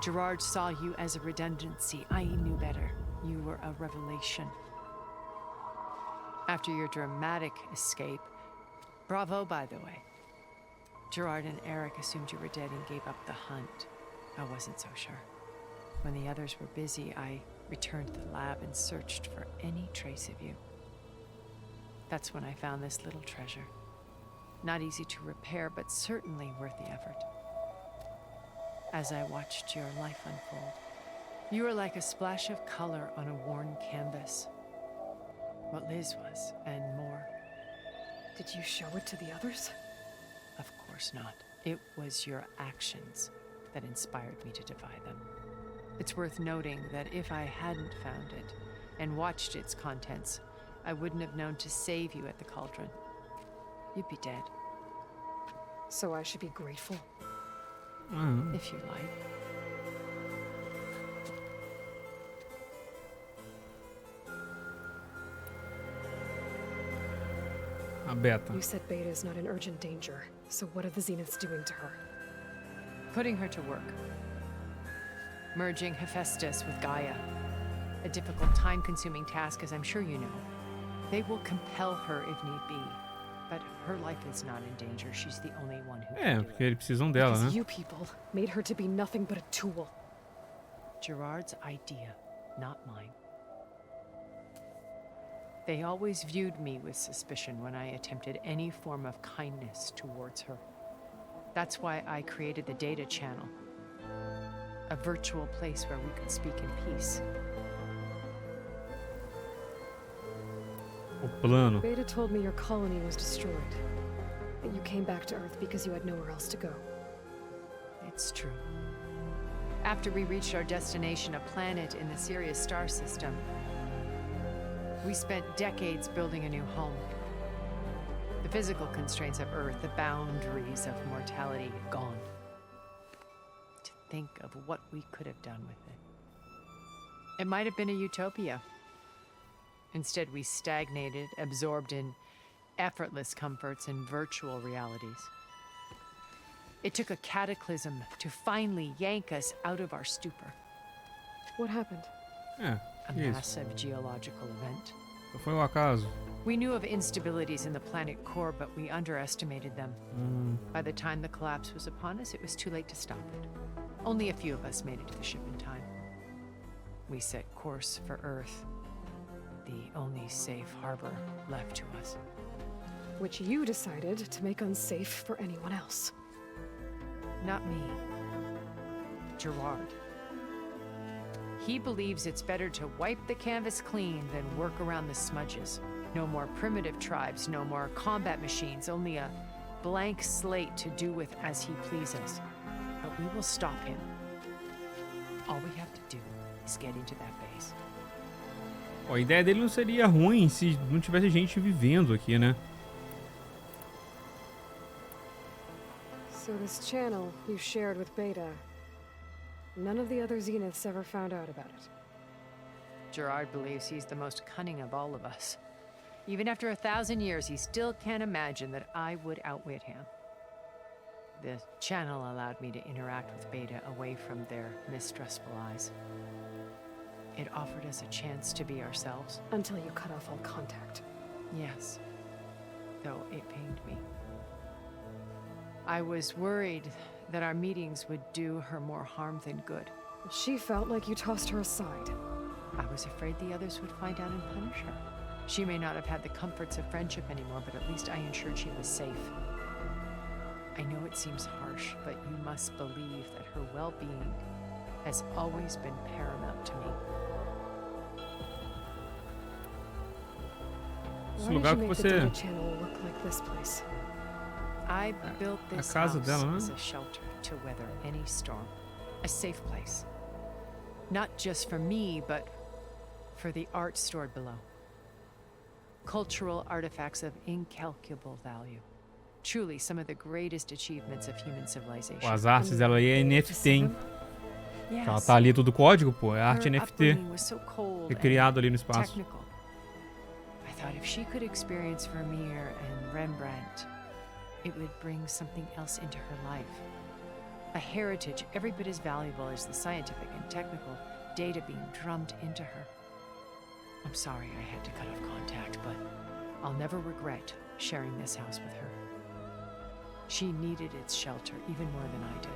Gerard saw you as a redundancy. I knew better. You were a revelation. After your dramatic escape, bravo, by the way. Gerard and Eric assumed you were dead and gave up the hunt. I wasn't so sure. When the others were busy, I returned to the lab and searched for any trace of you. That's when I found this little treasure. Not easy to repair, but certainly worth the effort. As I watched your life unfold, you were like a splash of color on a worn canvas. What Liz was, and more. Did you show it to the others? Of course not. It was your actions that inspired me to defy them. It's worth noting that if I hadn't found it and watched its contents, I wouldn't have known to save you at the cauldron. You'd be dead. So I should be grateful? If you like. A Beta. You said Beta is not in urgent danger, so what are the Zeniths doing to her? Putting her to work. Merging Hephaestus with Gaia. A difficult, time-consuming task, as I'm sure you know. They will compel her if need be. But her life is not in danger. She's the only one who can do it. Porque eles precisam dela, né? Because you people made her to be nothing but a tool. Gerard's idea, not mine. They always viewed me with suspicion when I attempted any form of kindness towards her. That's why I created the data channel. A virtual place where we could speak in peace. O plano. Beta told me your colony was destroyed. That you came back to Earth because you had nowhere else to go. It's true. After we reached our destination, a planet in the Sirius star system, we spent decades building a new home. The physical constraints of Earth, the boundaries of mortality, gone. To think of what we could have done with it. It might have been a utopia. Instead, we stagnated, absorbed in effortless comforts and virtual realities. It took a cataclysm to finally yank us out of our stupor. What happened? A massive geological event. Foi um acaso. We knew of instabilities in the planet core, but we underestimated them. By the time the collapse was upon us, it was too late to stop it. Only a few of us made it to the ship in time. We set course for Earth, the only safe harbor left to us. Which you decided to make unsafe for anyone else. Not me. Gerard. He believes it's better to wipe the canvas clean than work around the smudges. No more primitive tribes, no more combat machines, only a blank slate to do with as he pleases. But we will stop him. All we have to do is get into that base. Ó, a ideia dele não seria ruim se não tivesse gente vivendo aqui, né? So this channel you shared with Beta, none of the other Zeniths ever found out about it. Gerard believes he's the most cunning of all of us. Even after 1,000 years, he still can't imagine that I would outwit him. The channel allowed me to interact with Beta away from their mistrustful eyes. It offered us a chance to be ourselves. Until you cut off all contact. Yes. Though it pained me. I was worried that our meetings would do her more harm than good. She felt like you tossed her aside. I was afraid the others would find out and punish her. She may not have had the comforts of friendship anymore, but at least I ensured she was safe. I know it seems harsh, but you must believe that her well-being has always been paramount to me. Esse lugar que você... I built this casa house dela, né? as a shelter to weather any storm. A safe place. Not just for me, but for the art stored below. Cultural artifacts of incalculable value. Truly some of the greatest achievements of human civilization. Pô, as artes dela aí é NFT, hein? Yes. Ela tá ali tudo código, pô. É arte Her NFT. upbringing was so cold Recriado and ali no espaço. technical. I thought if she could experience Vermeer and Rembrandt, it would bring something else into her life. A heritage every bit as valuable as the scientific and technical data being drummed into her. I'm sorry I had to cut off contact, but I'll never regret sharing this house with her. She needed its shelter even more than I did.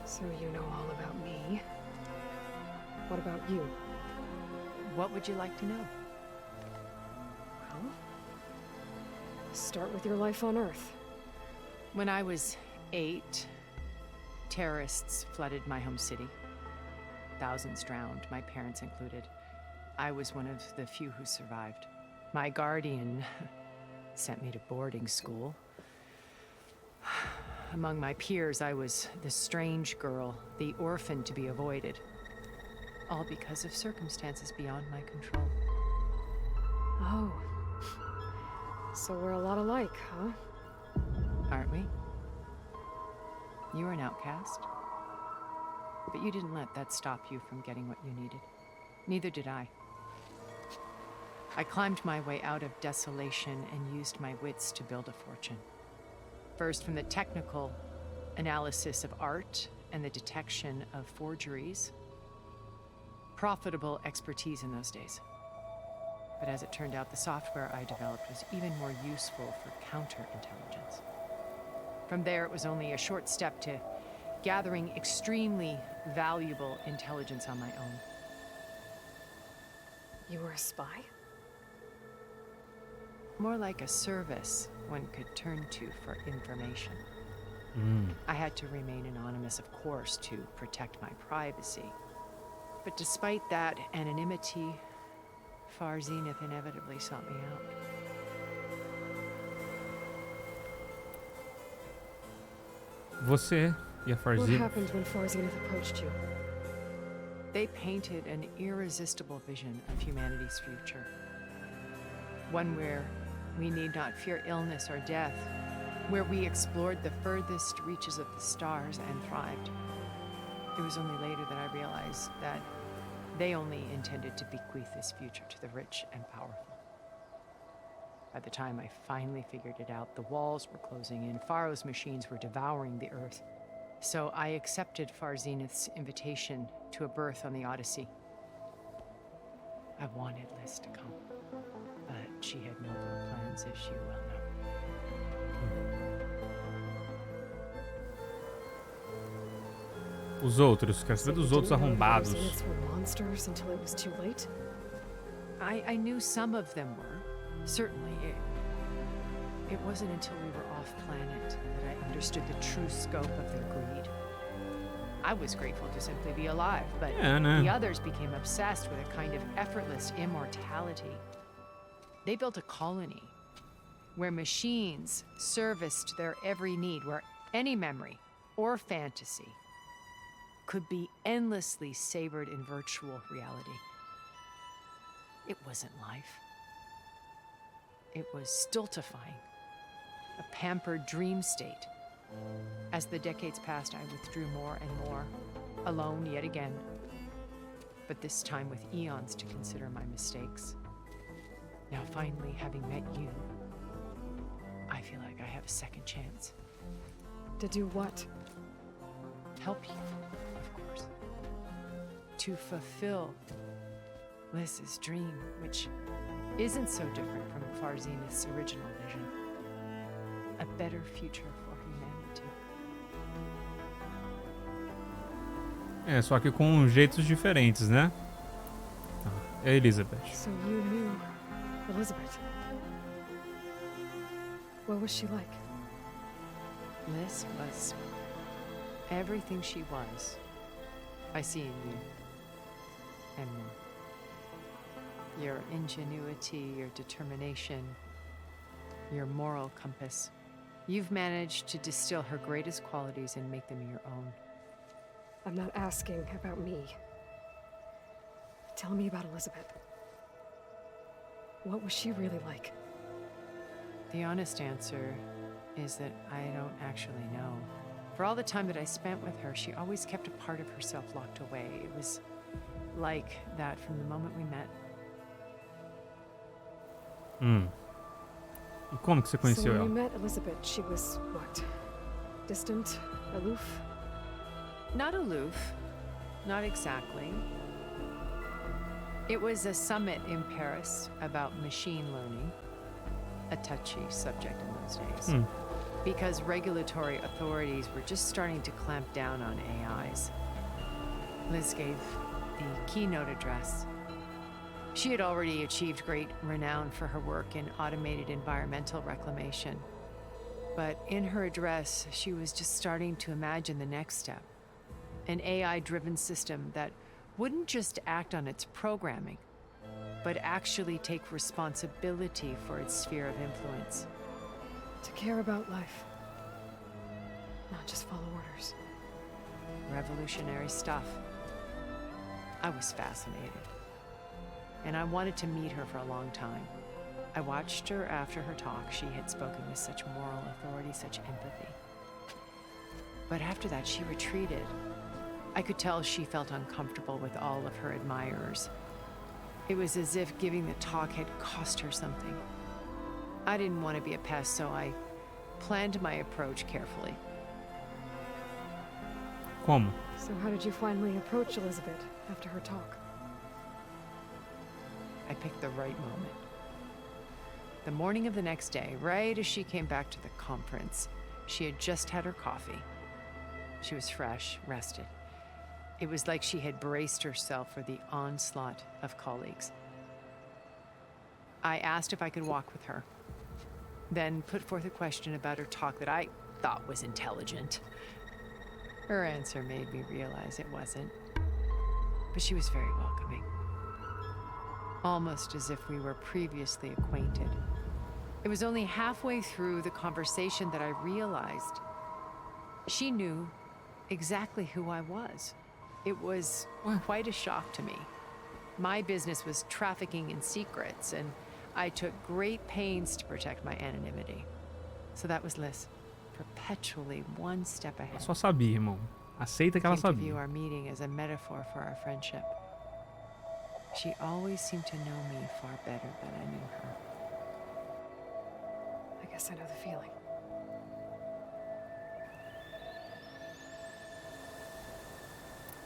So you know all about me. What about you? What would you like to know? Well, start with your life on Earth. When I was 8, terrorists flooded my home city. Thousands drowned, my parents included. I was one of the few who survived. My guardian sent me to boarding school. Among my peers, I was the strange girl, the orphan to be avoided. All because of circumstances beyond my control. Oh. So we're a lot alike, huh? Aren't we? You were an outcast. But you didn't let that stop you from getting what you needed. Neither did I. I climbed my way out of desolation and used my wits to build a fortune. First, from the technical analysis of art and the detection of forgeries. Profitable expertise in those days. But as it turned out, the software I developed was even more useful for counterintelligence. From there, it was only a short step to gathering extremely valuable intelligence on my own. You were a spy? More like a service one could turn to for information. I had to remain anonymous, of course, to protect my privacy. But despite that anonymity, Far Zenith inevitably sought me out. Você e a Far What Zenith. happened when Far Zenith approached you? They painted an irresistible vision of humanity's future. One where we need not fear illness or death, where we explored the furthest reaches of the stars and thrived. It was only later that I realized that they only intended to bequeath this future to the rich and powerful. By the time I finally figured it out, the walls were closing in, Pharaoh's machines were devouring the Earth. So I accepted Far Zenith's invitation to a berth on the Odyssey. I wanted Liz to come, but she had nobler plans, as you well know. Os outros, quer saber dos outros arrombados. Monsters until it was too late? I knew some of them were. Certainly. It wasn't until we were off planet that I understood the true scope of their greed. I was grateful to simply be alive, but the others became obsessed with a kind of effortless immortality. They built a colony where machines serviced their every need, where any memory or fantasy could be endlessly savored in virtual reality. It wasn't life. It was stultifying, a pampered dream state. As the decades passed, I withdrew more and more, alone yet again, but this time with eons to consider my mistakes. Now finally, having met you, I feel like I have a second chance. To do what? Help you, of course. To fulfill Liz's dream, which isn't so different from Far Zenith's original vision. A better future for humanity. É, só que com jeitos diferentes, né? É Elizabeth. So you knew Elizabeth. What was she like? Liz was everything she was. I see in you. And more. Your ingenuity, your determination, your moral compass. You've managed to distill her greatest qualities and make them your own. I'm not asking about me. Tell me about Elizabeth. What was she really like? The honest answer is that I don't actually know. For all the time that I spent with her, she always kept a part of herself locked away. It was like that from the moment we met. E como que você conheceu ela? ela? When you met Elizabeth, she was what? Distant? Aloof? Not aloof. Not exactly. It was a summit in Paris about machine learning. a touchy subject in those days. Because regulatory authorities were just starting to clamp down on AIs. Liz gave the keynote address. She had already achieved great renown for her work in automated environmental reclamation. But in her address, she was just starting to imagine the next step. An AI-driven system that wouldn't just act on its programming, but actually take responsibility for its sphere of influence. To care about life, not just follow orders. Revolutionary stuff. I was fascinated, and I wanted to meet her for a long time. I watched her after her talk. She had spoken with such moral authority, such empathy. But after that, she retreated. I could tell she felt uncomfortable with all of her admirers. It was as if giving the talk had cost her something. I didn't want to be a pest, so I planned my approach carefully. Como? So how did you finally approach Elizabeth after her talk? I picked the right moment. The morning of the next day, right as she came back to the conference, she had just had her coffee. She was fresh, rested. It was like she had braced herself for the onslaught of colleagues. I asked if I could walk with her, then put forth a question about her talk that I thought was intelligent. Her answer made me realize it wasn't, but she was very welcoming. Almost as if we were previously acquainted. It was only halfway through the conversation that I realized she knew exactly who I was. It was quite a shock to me. My business was trafficking in secrets, and I took great pains to protect my anonymity. So that was Liz, perpetually one step ahead. Só sabia, irmão. Aceita que ela Came to view sabia. our meeting as a metaphor for our friendship. She always seemed to know me far better than I knew her. I guess I know the feeling.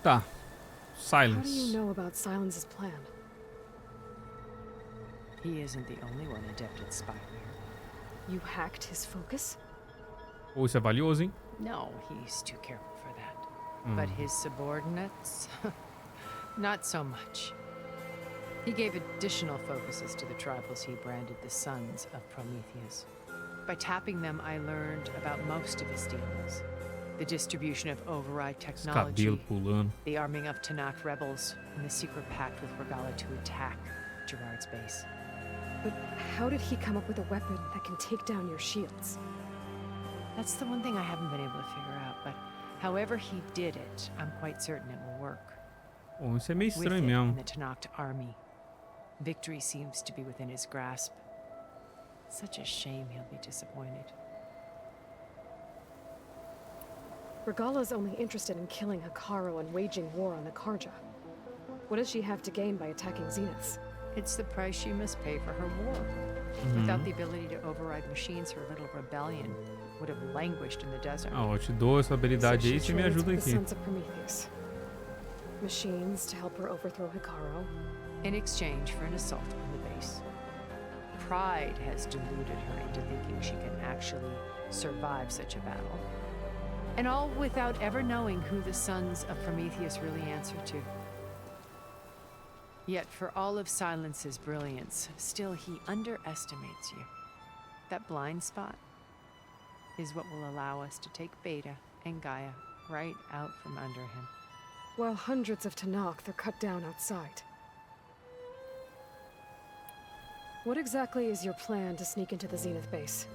Tá. How do Silence. you know about Silence's plan? He isn't the only one adept at spyware. You hacked his focus? Ou isso é valioso, hein? No, he's too careful for that. But his subordinates? Not so much. He gave additional focuses to the tribals he branded the Sons of Prometheus. By tapping them, I learned about most of his dealings. The distribution of override technology, Cabelo pulando. the arming of Tanakh rebels, and the secret pact with Regala to attack Gerard's base. But how did he come up with a weapon that can take down your shields? That's the one thing I haven't been able to figure out, but however he did it, I'm quite certain it will work. Bom, isso é meio With estranho it mesmo. in the Tanakh army, victory seems to be within his grasp. Such a shame he'll be disappointed. Regala's only interested in killing Hikaru and waging war on the Karja. What does she have to gain by attacking Zeniths? It's the price she must pay for her war. Without the ability to override machines, her little rebellion would have languished in the desert. Ah, eu te dou essa habilidade aí, você me trades ajuda with the aqui. Sons of Prometheus. Machines to help her overthrow Hikaru. In exchange for an assault on the base. Pride has deluded her into thinking she can actually survive such a battle. And all without ever knowing who the Sons of Prometheus really answer to. Yet for all of Silence's brilliance, still he underestimates you. That blind spot is what will allow us to take Beta and Gaia right out from under him. While hundreds of Tanakh are cut down outside. What exactly is your plan to sneak into the Zenith base?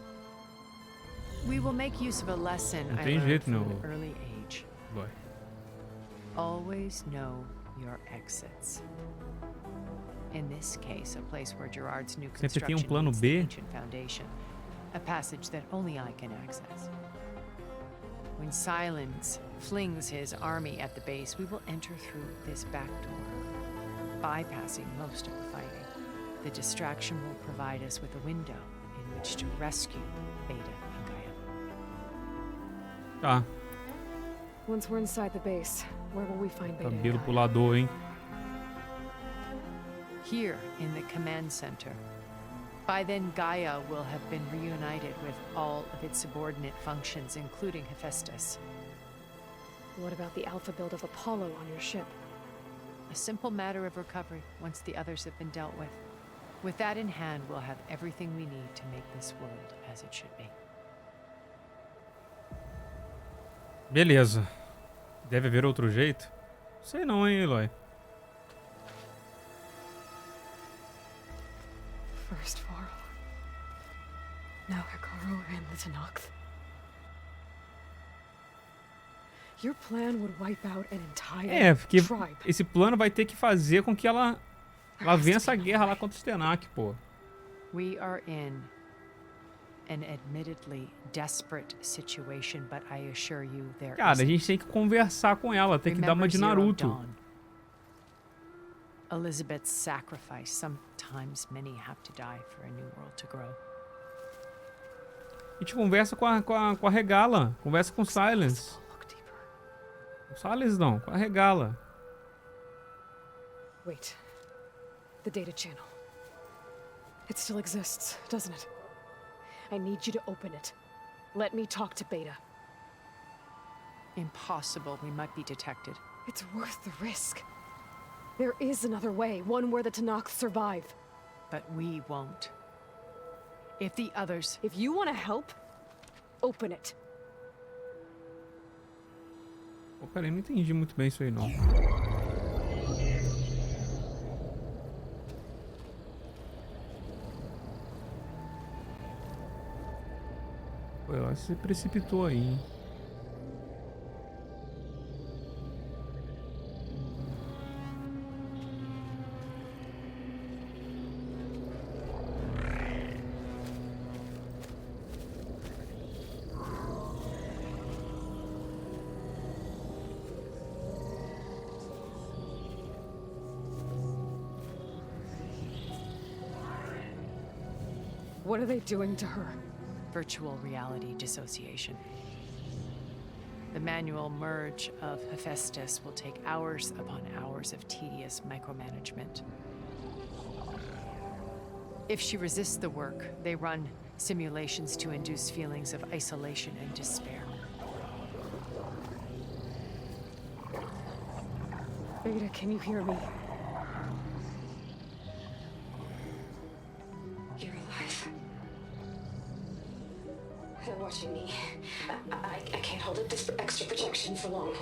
We will make use of a lesson Não I tem learned jeito, from não. an early age. Vai. Always know your exits. In this case, a place where Gerard's new Sempre tem construction plano meets the B. ancient foundation, a passage that only I can access. When Silence flings his army at the base, we will enter through this back door, bypassing most of the fighting. The distraction will provide us with a window in which to rescue Beta and Gaia. Tá. Once we're inside the base, where will we find Beta and Cabelo Gaia? pulador, hein? Here in the command center, By then, Gaia will have been reunited with all of its subordinate functions, including Hephaestus. What about the alpha build of Apollo on your ship? A simple matter of recovery once the others have been dealt with. With that in hand, we'll have everything we need to make this world as it should be. Beleza. Deve haver outro jeito? Sei não, hein, Eloy. First Varl. Now Hikaru and the Tenakth. Your plan would wipe out an entire Porque tribe. esse plano vai ter que fazer com que ela vença a guerra lá contra os Tenakth, pô. We are in an admittedly desperate situation, but I assure you there Cara, a gente tem que conversar com ela, tem que dar uma de Naruto. Elizabeth's sacrifice. Sometimes many have to die for a new world to grow. A gente conversa com a Regala, conversa com o Silence. O Silence não, com a Regala. Wait. The data channel. It still exists, doesn't it? I need you to open it. Let me talk to Beta. Impossible. We might be detected. It's worth the risk. There is another way, one where the Tenakth survive. But we won't. If the others... If you want to help, open it. Pô, peraí, não entendi muito bem isso aí, não. Pô, ela se precipitou aí, hein? What are they doing to her? Virtual reality dissociation. The manual merge of Hephaestus will take hours upon hours of tedious micromanagement. If she resists the work, they run simulations to induce feelings of isolation and despair. Beta, can you hear me? You're alive. They're watching me. I can't hold up this extra protection for long.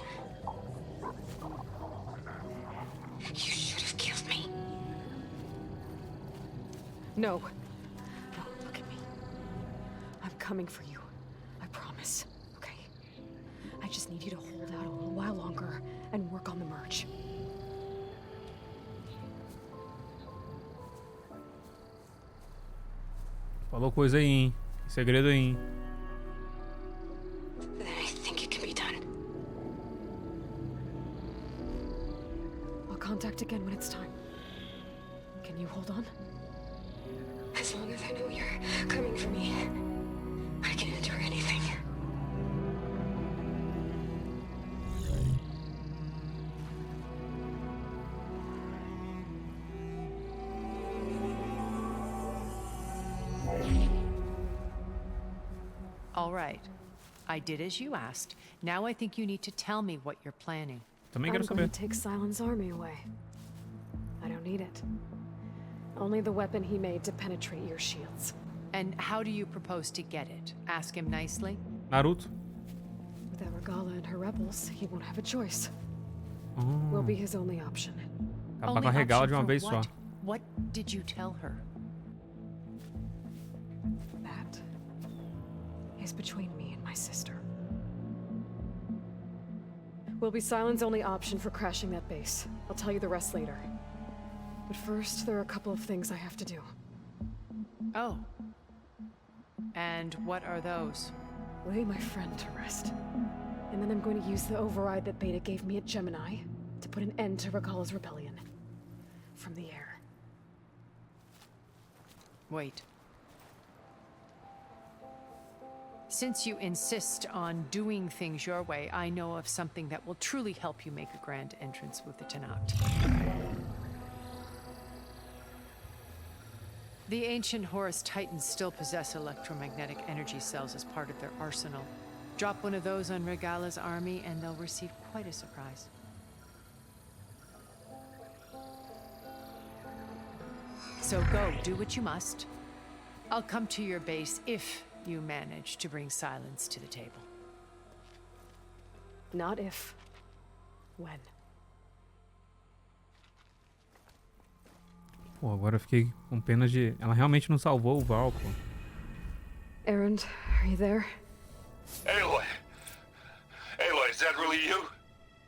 You should have killed me. No. No, look at me. I'm coming for you. I promise. Okay? I just need you to hold out a little while longer and work on the merge. Falou coisa aí, hein? Segredo aí, hein? Then I think it can be done. I'll contact again when it's time. Can you hold on? As long as I know you're coming for me, I can endure anything. All right. I did as you asked. Now I think you need to tell me what you're planning. Também I'm quero going saber. to take Silent's army away. I don't need it. Only the weapon he made to penetrate your shields. And how do you propose to get it? Ask him nicely? Naruto. Without Regala and her rebels, he won't have a choice. We'll be his only option. Acabar com a Regala de uma vez só. What did you tell her? That is between me and my sister. Will be Silent's only option for crashing that base. I'll tell you the rest later. But first, there are a couple of things I have to do. Oh. And what are those? Lay my friend to rest. And then I'm going to use the override that Beta gave me at Gemini to put an end to Regala's rebellion. From the air. Wait. Since you insist on doing things your way, I know of something that will truly help you make a grand entrance with the Tenakth. The ancient Horus Titans still possess electromagnetic energy cells as part of their arsenal. Drop one of those on Regala's army and they'll receive quite a surprise. So go, do what you must. I'll come to your base if you manage to bring silence to the table. Not if. When. Pô, agora eu fiquei com pena de... Ela realmente não salvou o Val, pô. Erend, are you there? Aloy! Aloy, is that really you?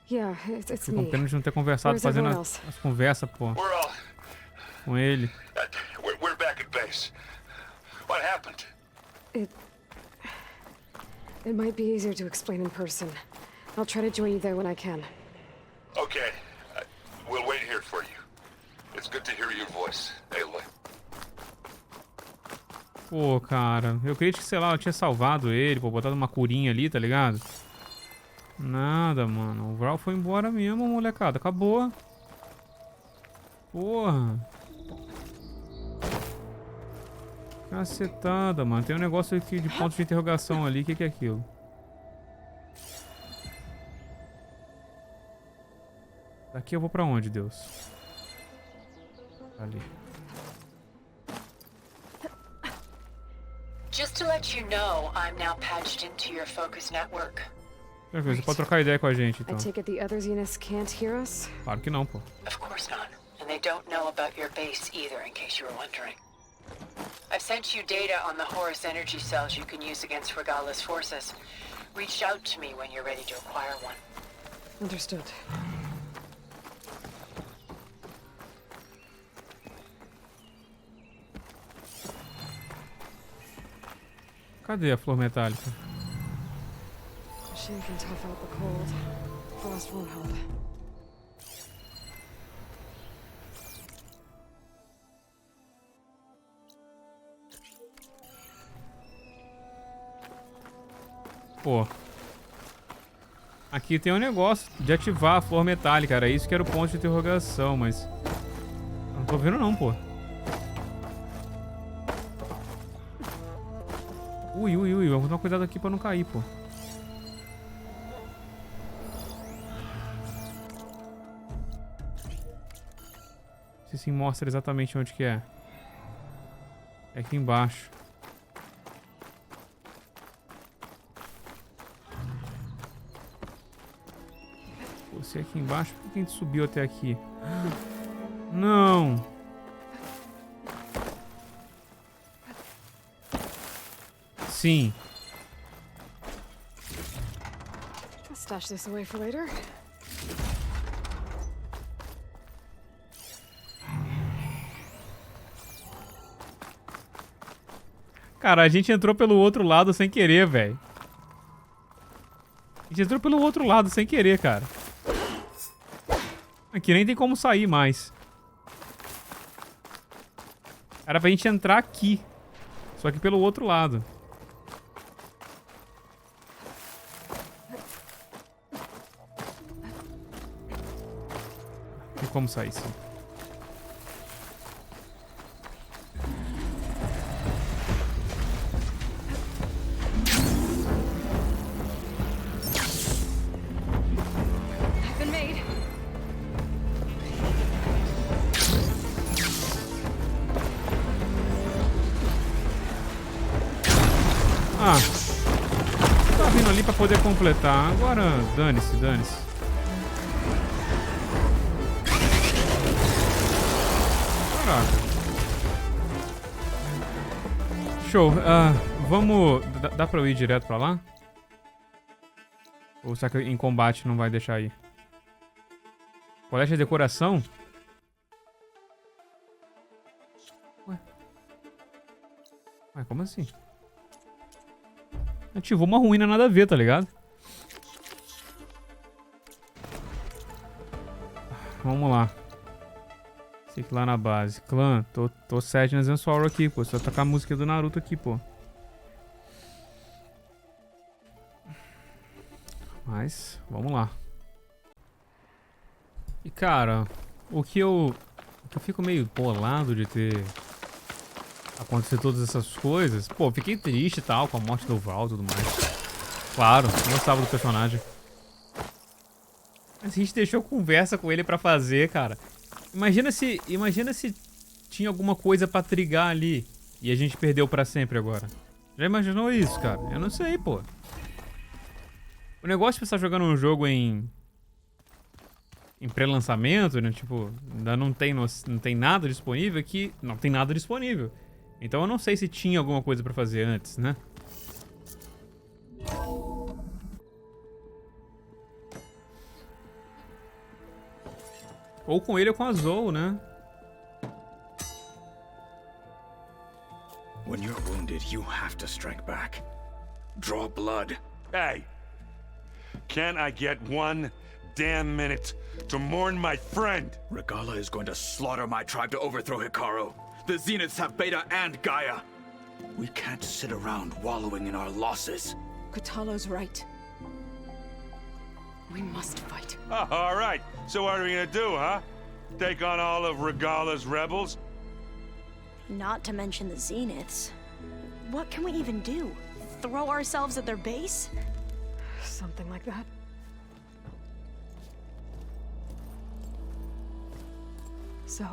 Yeah, it's Fiquei com me. pena de não ter conversado, fazendo as conversas, pô. We're all... Com ele. We're back at base. What happened? It might be easier to explain in person. I'll try to join you there when I can. Okay. We'll wait here for you. It's good to hear your voice, Aloy. Pô, cara, eu queria que, sei lá, eu tinha salvado ele, pô, botado uma curinha ali, tá ligado? Nada, mano. O Val foi embora mesmo, molecada. Acabou. Porra. Cacetada, mano. Tem um negócio aqui de ponto de interrogação ali. O que é aquilo? Daqui eu vou pra onde, Deus? Ali. Just to let you know, I'm now patched into your focus network. Você pode trocar ideia com a gente, então. I take it the other Zeniths can't hear us? Claro que não, pô. Of course not. And they don't know about your base either, in case you were wondering. I've sent you data on the Horus energy cells you can use against Regala's forces. Reach out to me when you're ready to acquire one. Understood. Cadê a flor metálica? She can tough out the cold. Frost won't help. Pô. Aqui tem um negócio de ativar a flor metálica. Era isso que era o ponto de interrogação, mas... Eu não tô vendo não, pô. Ui, vamos tomar cuidado aqui pra não cair, pô. Se sim mostra exatamente onde que é. É aqui embaixo. Pô, se é aqui embaixo, por que a gente subiu até aqui? Não! Sim. I'll stash this away for later. Cara, a gente entrou pelo outro lado sem querer, velho. A gente entrou pelo outro lado sem querer, cara. Aqui nem tem como sair mais. Era pra gente entrar aqui. Só que pelo outro lado. Tem como sair, sim. Ah, tá vindo ali pra poder completar. Agora, dane-se, dane-se. Caraca. Show. Vamos... Dá pra eu ir direto pra lá? Ou será que em combate não vai deixar ir? Colete de decoração? Ué, como assim? Ativou uma ruína nada a ver, tá ligado? Vamos lá. Sei que lá na base. Clã, tô Sadness and Sorrow aqui, pô. Só tocar a música do Naruto aqui, pô. Mas, vamos lá. E cara, o que eu fico meio bolado de ter acontecer todas essas coisas. Pô, fiquei triste e tal, com a morte do Val e tudo mais. Claro, eu gostava do personagem. Mas a gente deixou conversa com ele pra fazer, cara. Imagina se tinha alguma coisa pra trigar ali e a gente perdeu pra sempre agora. Já imaginou isso, cara? Eu não sei, pô. O negócio de você estar jogando um jogo em pré-lançamento, né? Tipo, ainda não tem nada disponível aqui. Não tem nada disponível. Então eu não sei se tinha alguma coisa pra fazer antes, né? Ou com ele ou com a Zou, né? When you're wounded, you have to strike back. Draw blood. Hey! Can I get one damn minute to mourn my friend? Regala is going to slaughter my tribe to overthrow Hikaru. The Zeniths have Beta and Gaia. We can't sit around wallowing in our losses. Kutalo's right. We must fight. Oh, all right. So what are we gonna do, huh? Take on all of Regala's rebels? Not to mention the Zeniths. What can we even do? Throw ourselves at their base? Something like that. So...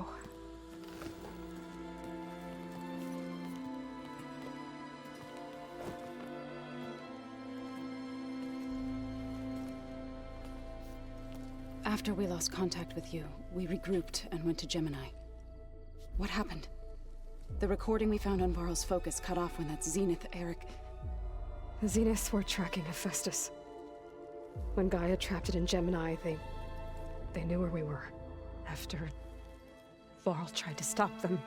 After we lost contact with you, we regrouped and went to Gemini. What happened? The recording we found on Varl's focus cut off when that Zenith Eric... The Zeniths were tracking Hephaestus. When Gaia trapped it in Gemini, they knew where we were. After Varl tried to stop them,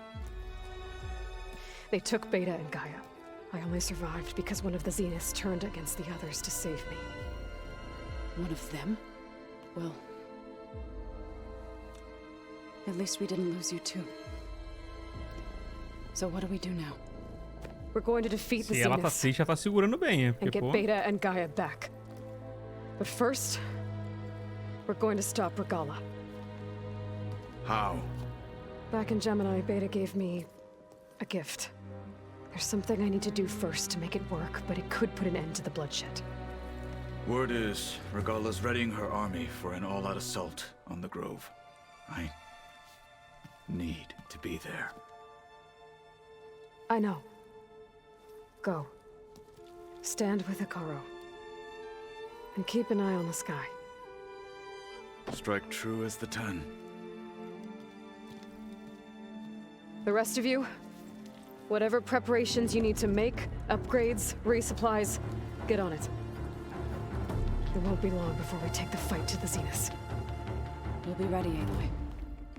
they took Beta and Gaia. I only survived because one of the Zeniths turned against the others to save me. One of them? Well... at least we didn't lose you too. So what do we do now? We're going to defeat the Se ela Zeniths já tá segurando bem, and get Beta and Gaia back. But first, we're going to stop Regala. How? Back in Gemini, Beta gave me a gift. There's something I need to do first to make it work, but it could put an end to the bloodshed. Word is, Regala's readying her army for an all-out assault on the Grove. I need to be there. I know. Go. Stand with Hikaru. And keep an eye on the sky. Strike true as the 10. The rest of you, whatever preparations you need to make, upgrades, resupplies, get on it. It won't be long before we take the fight to the Zeniths. We'll be ready, Aloy.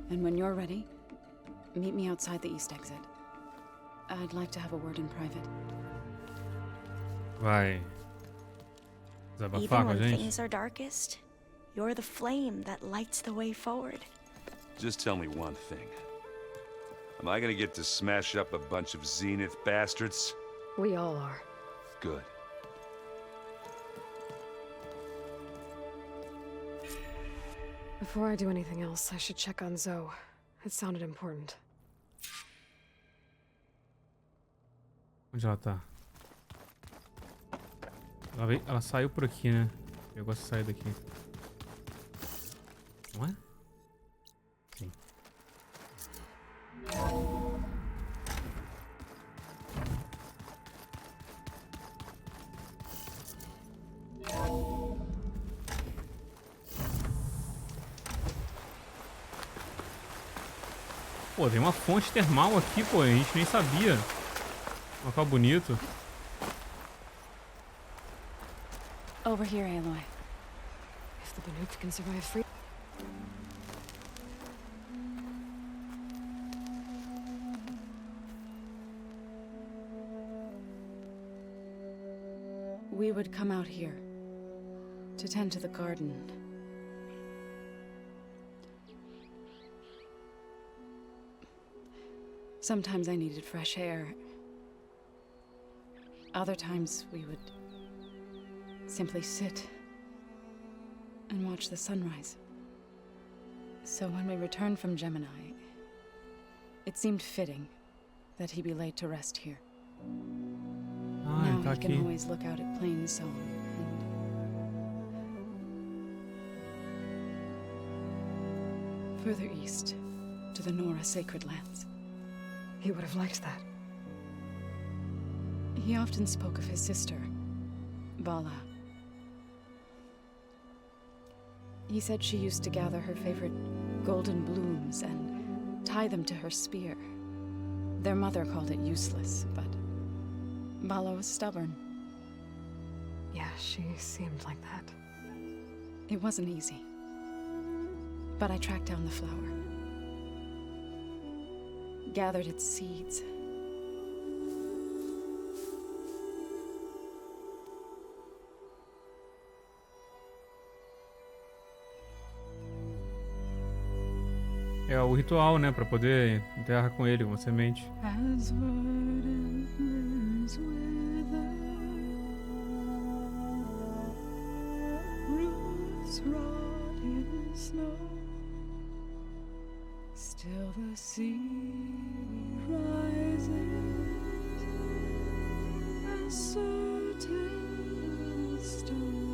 And when you're ready, meet me outside the east exit. I'd like to have a word in private. Vai desabafar Even com a when gente? things are darkest, you're the flame that lights the way forward. Just tell me one thing. Am I gonna get to smash up a bunch of Zenith bastards? We all are. Good. Before I do anything else, I should check on Zoe. It sounded important. Onde ela tá? Ela saiu por aqui, né? Pegou essa saída aqui. Não é? Sim. Pô, tem uma fonte termal aqui, pô. A gente nem sabia. Um local bonito. Over here, Aloy. If the Banuk can survive free... We would come out here to tend to the garden. Sometimes I needed fresh air. Other times we would simply sit and watch the sunrise. So when we returned from Gemini, it seemed fitting that he be laid to rest here. Ah, ele Now tá he can aqui. always look out at Plain Zone and further east to the Nora Sacred Lands. He would have liked that. He often spoke of his sister, Bala. He said she used to gather her favorite golden blooms and tie them to her spear. Their mother called it useless, but Bala was stubborn. Yeah, she seemed like that. It wasn't easy. But I tracked down the flower. Gathered its seeds. É o ritual, né? Pra poder enterrar com ele uma semente. As verdant limbs wither, roots rot in snow, still the sea rises, as certain as stone.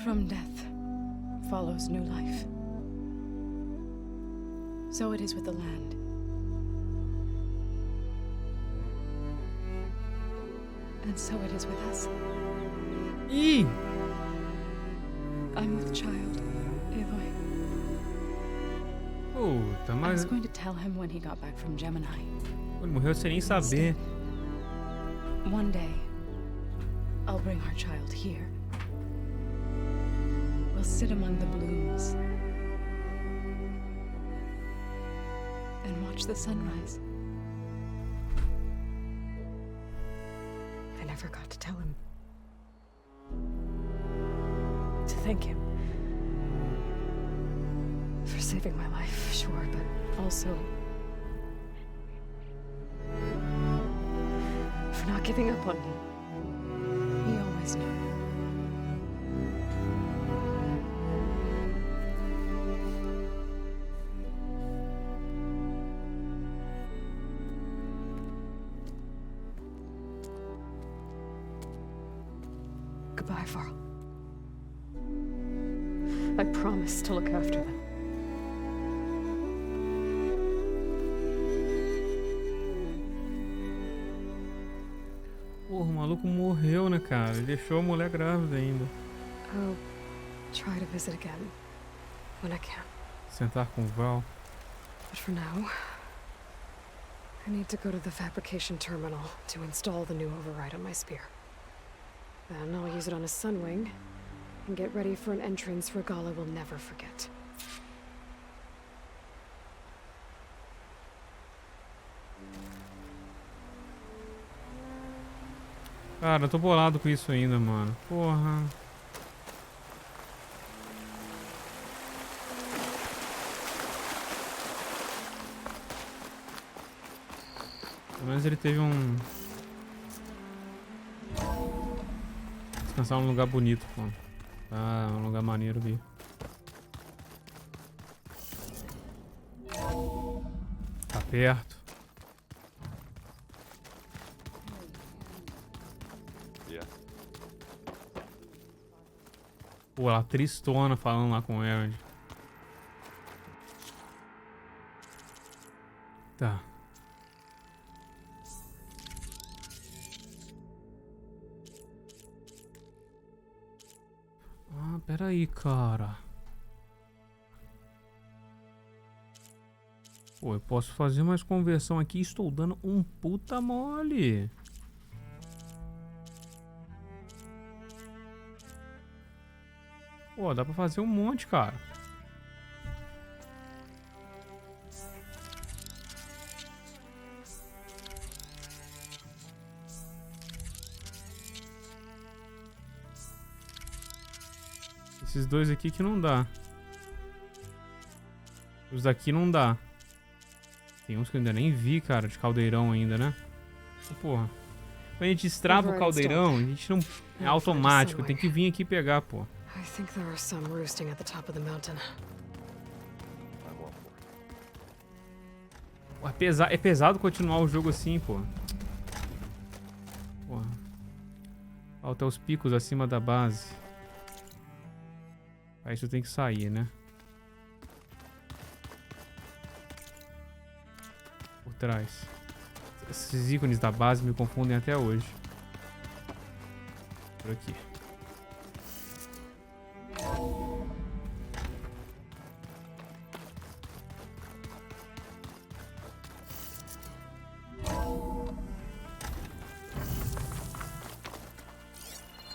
From death follows new life. So it is with the land. And so it is with us. Ih! I'm with child, Aloy. Puta, I was mas going to tell him when he got back from Gemini. ele morreu sem nem saber. One day, I'll bring our child here. We'll sit among the blooms and watch the sunrise. I never got to tell him. To thank him. For saving my life, sure, but also for not giving up on me. He always knew. Goodbye, Varl. I promise to look after them. Porra, o maluco morreu, né, cara? Ele deixou a mulher grávida ainda. I'll try to visit again when I can. Sentar com o Val. But for now, I need to go to the fabrication terminal to install the new override on my spear. Then I'll use it on a sunwing and get ready for an entrance Regala will never forget. Cara, eu tô bolado com isso ainda, mano. Porra. Pelo menos ele teve um... Descansar num lugar bonito, pô. Tá, um lugar maneiro ali. Tá perto. Pô, ela tristona falando lá com o Aaron. Tá. Ah, peraí, cara. Pô, eu posso fazer mais conversão aqui e estou dando um puta mole. Pô, dá pra fazer um monte, cara. Esses dois aqui que não dá. Os daqui não dá. Tem uns que eu ainda nem vi, cara, de caldeirão ainda, né? Porra. Quando a gente destrava o caldeirão, a gente não... É automático, tem que vir aqui e pegar, pô. I think there are some roosting at the top of the mountain. I won't. É pesado continuar o jogo assim, pô. Porra. Falta os picos acima da base. Aí isso tem que sair, né? Por trás. Esses ícones da base me confundem até hoje. Por aqui.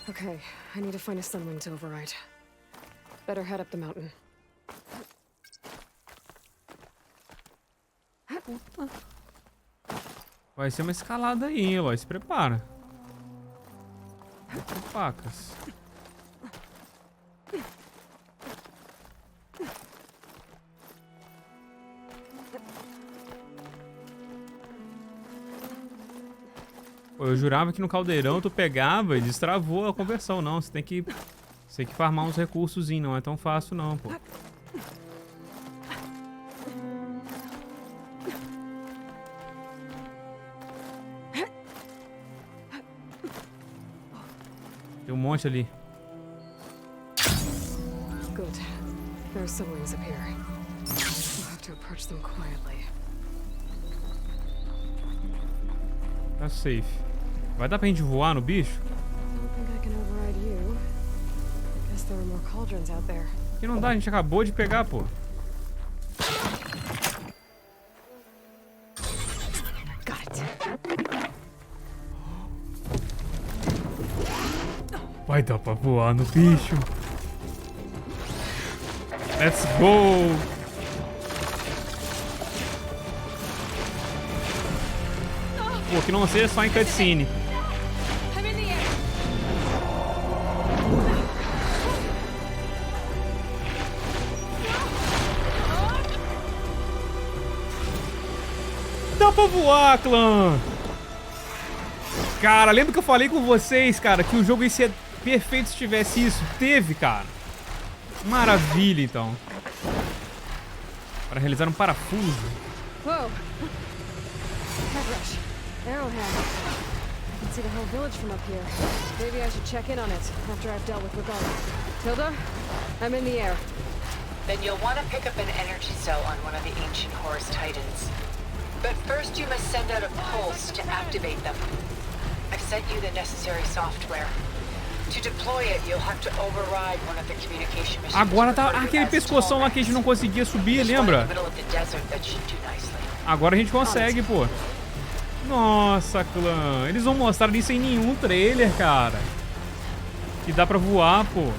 Okay, I need to find a sunwing to override. Better head up the mountain. Vai ser uma escalada aí, Eloy. Se prepara. Facas. Pô, eu jurava que no caldeirão tu pegava e destravou a conversão. Não, você tem que farmar uns recursos, não é tão fácil não, pô. Tem um monte ali. Good. There are sunwings up here. We'll have to approach them quietly. Tá safe. Vai dar pra gente voar no bicho? Que não dá, a gente acabou de pegar, pô. Vai dar pra voar no bicho. Let's go! Pô, que não seja só em cutscene. Dá pra voar, clã! Cara, lembra que eu falei com vocês, cara, que o jogo ia ser perfeito se tivesse isso? Teve, cara. Maravilha, então. Para realizar um parafuso. Whoa. Arrowhead. I can see the whole village from up here. Maybe I should check in on it after I've dealt with Regala. Tilda, I'm in the air. Then you'll want to pick up an energy cell on one of the ancient Horus Titans. But first you must send out a pulse to activate them. I've sent you the necessary software. To deploy it, you'll have to override one of the communication machines. Agora tá aquele pescoção lá que a gente não conseguia subir, lembra? Agora a gente consegue, pô. Nossa, clã. Eles vão mostrar isso em nenhum trailer, cara. Que dá pra voar, pô.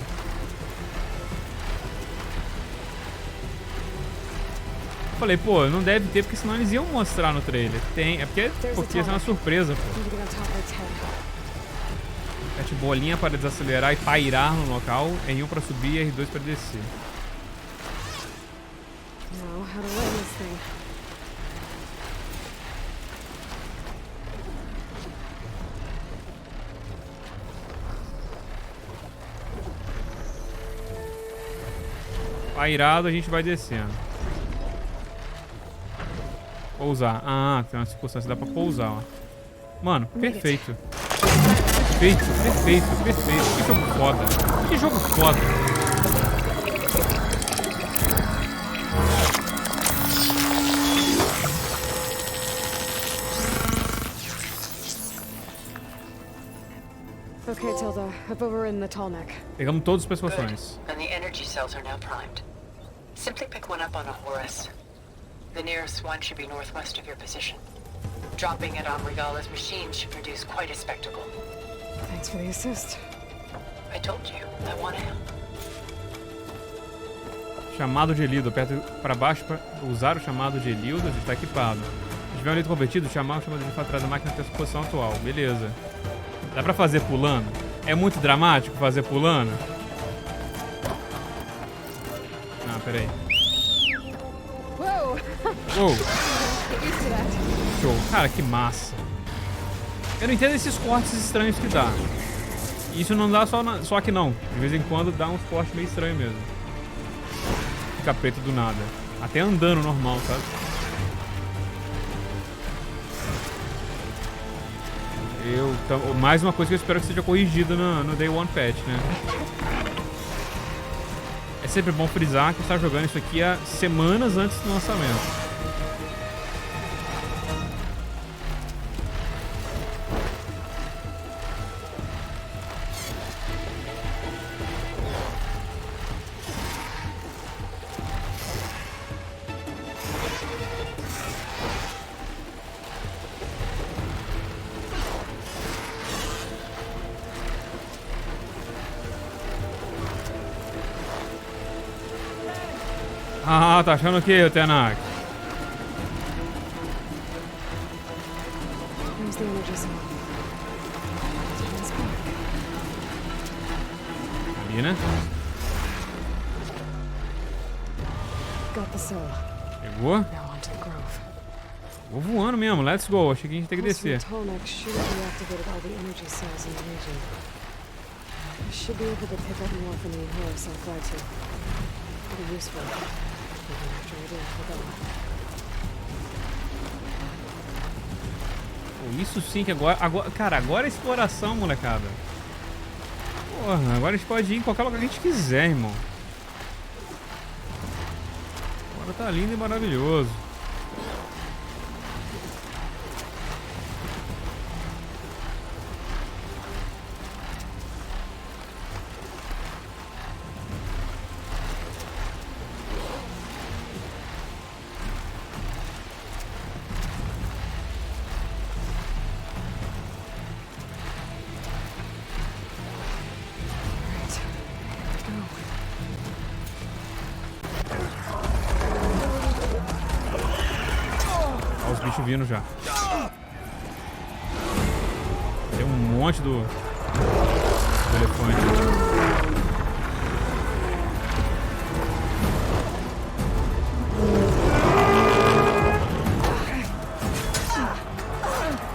Falei, pô, não deve ter, porque senão eles iam mostrar no trailer. Tem, é porque isso é uma surpresa, pô. Aperte bolinha para desacelerar e pairar no local, R1 para subir e R2 para descer. Pairado, a gente vai descendo. Pousar. Ah, tem uma circunstância, dá pra pousar, ó. Mano, perfeito. Perfeito, perfeito, perfeito. Que jogo foda. Que jogo foda. Okay, Tilda. Up over in the tall neck. Pegamos todos os pescoções. And the energy cells are now primed. Simply pick one up on a Horus. The nearest one should be northwest of your position. Dropping it on Regala's machine should produce quite a spectacle. Thanks for the assist. I told you, I want to help. Chamado de Elido. Aperta para baixo para usar o chamado de Elido. A gente está equipado. Se tiver um Elido convertido, chamar o chamado de Elido para trás da máquina até a sua posição atual. Beleza. Dá pra fazer pulando? É muito dramático fazer pulando? Ah, peraí. Uou. Show. Cara, que massa. Eu não entendo esses cortes estranhos que dá. Isso não dá só aqui não. De vez em quando dá uns cortes meio estranhos mesmo. Fica preto do nada. Até andando normal, sabe? Mais uma coisa que eu espero que seja corrigida no Day One Patch, né? É sempre bom frisar que eu estava jogando isso aqui há semanas antes do lançamento. Ah, tá achando o que, Tenak? Ali, né? Pegou? Vou voando mesmo, let's go. Achei que a gente tem que descer. Pô, isso sim que agora... Cara, agora é exploração, molecada. Porra, agora a gente pode ir em qualquer lugar que a gente quiser, irmão. Agora tá lindo e maravilhoso. Olha os bichos vindo já. Tem um monte do elefante.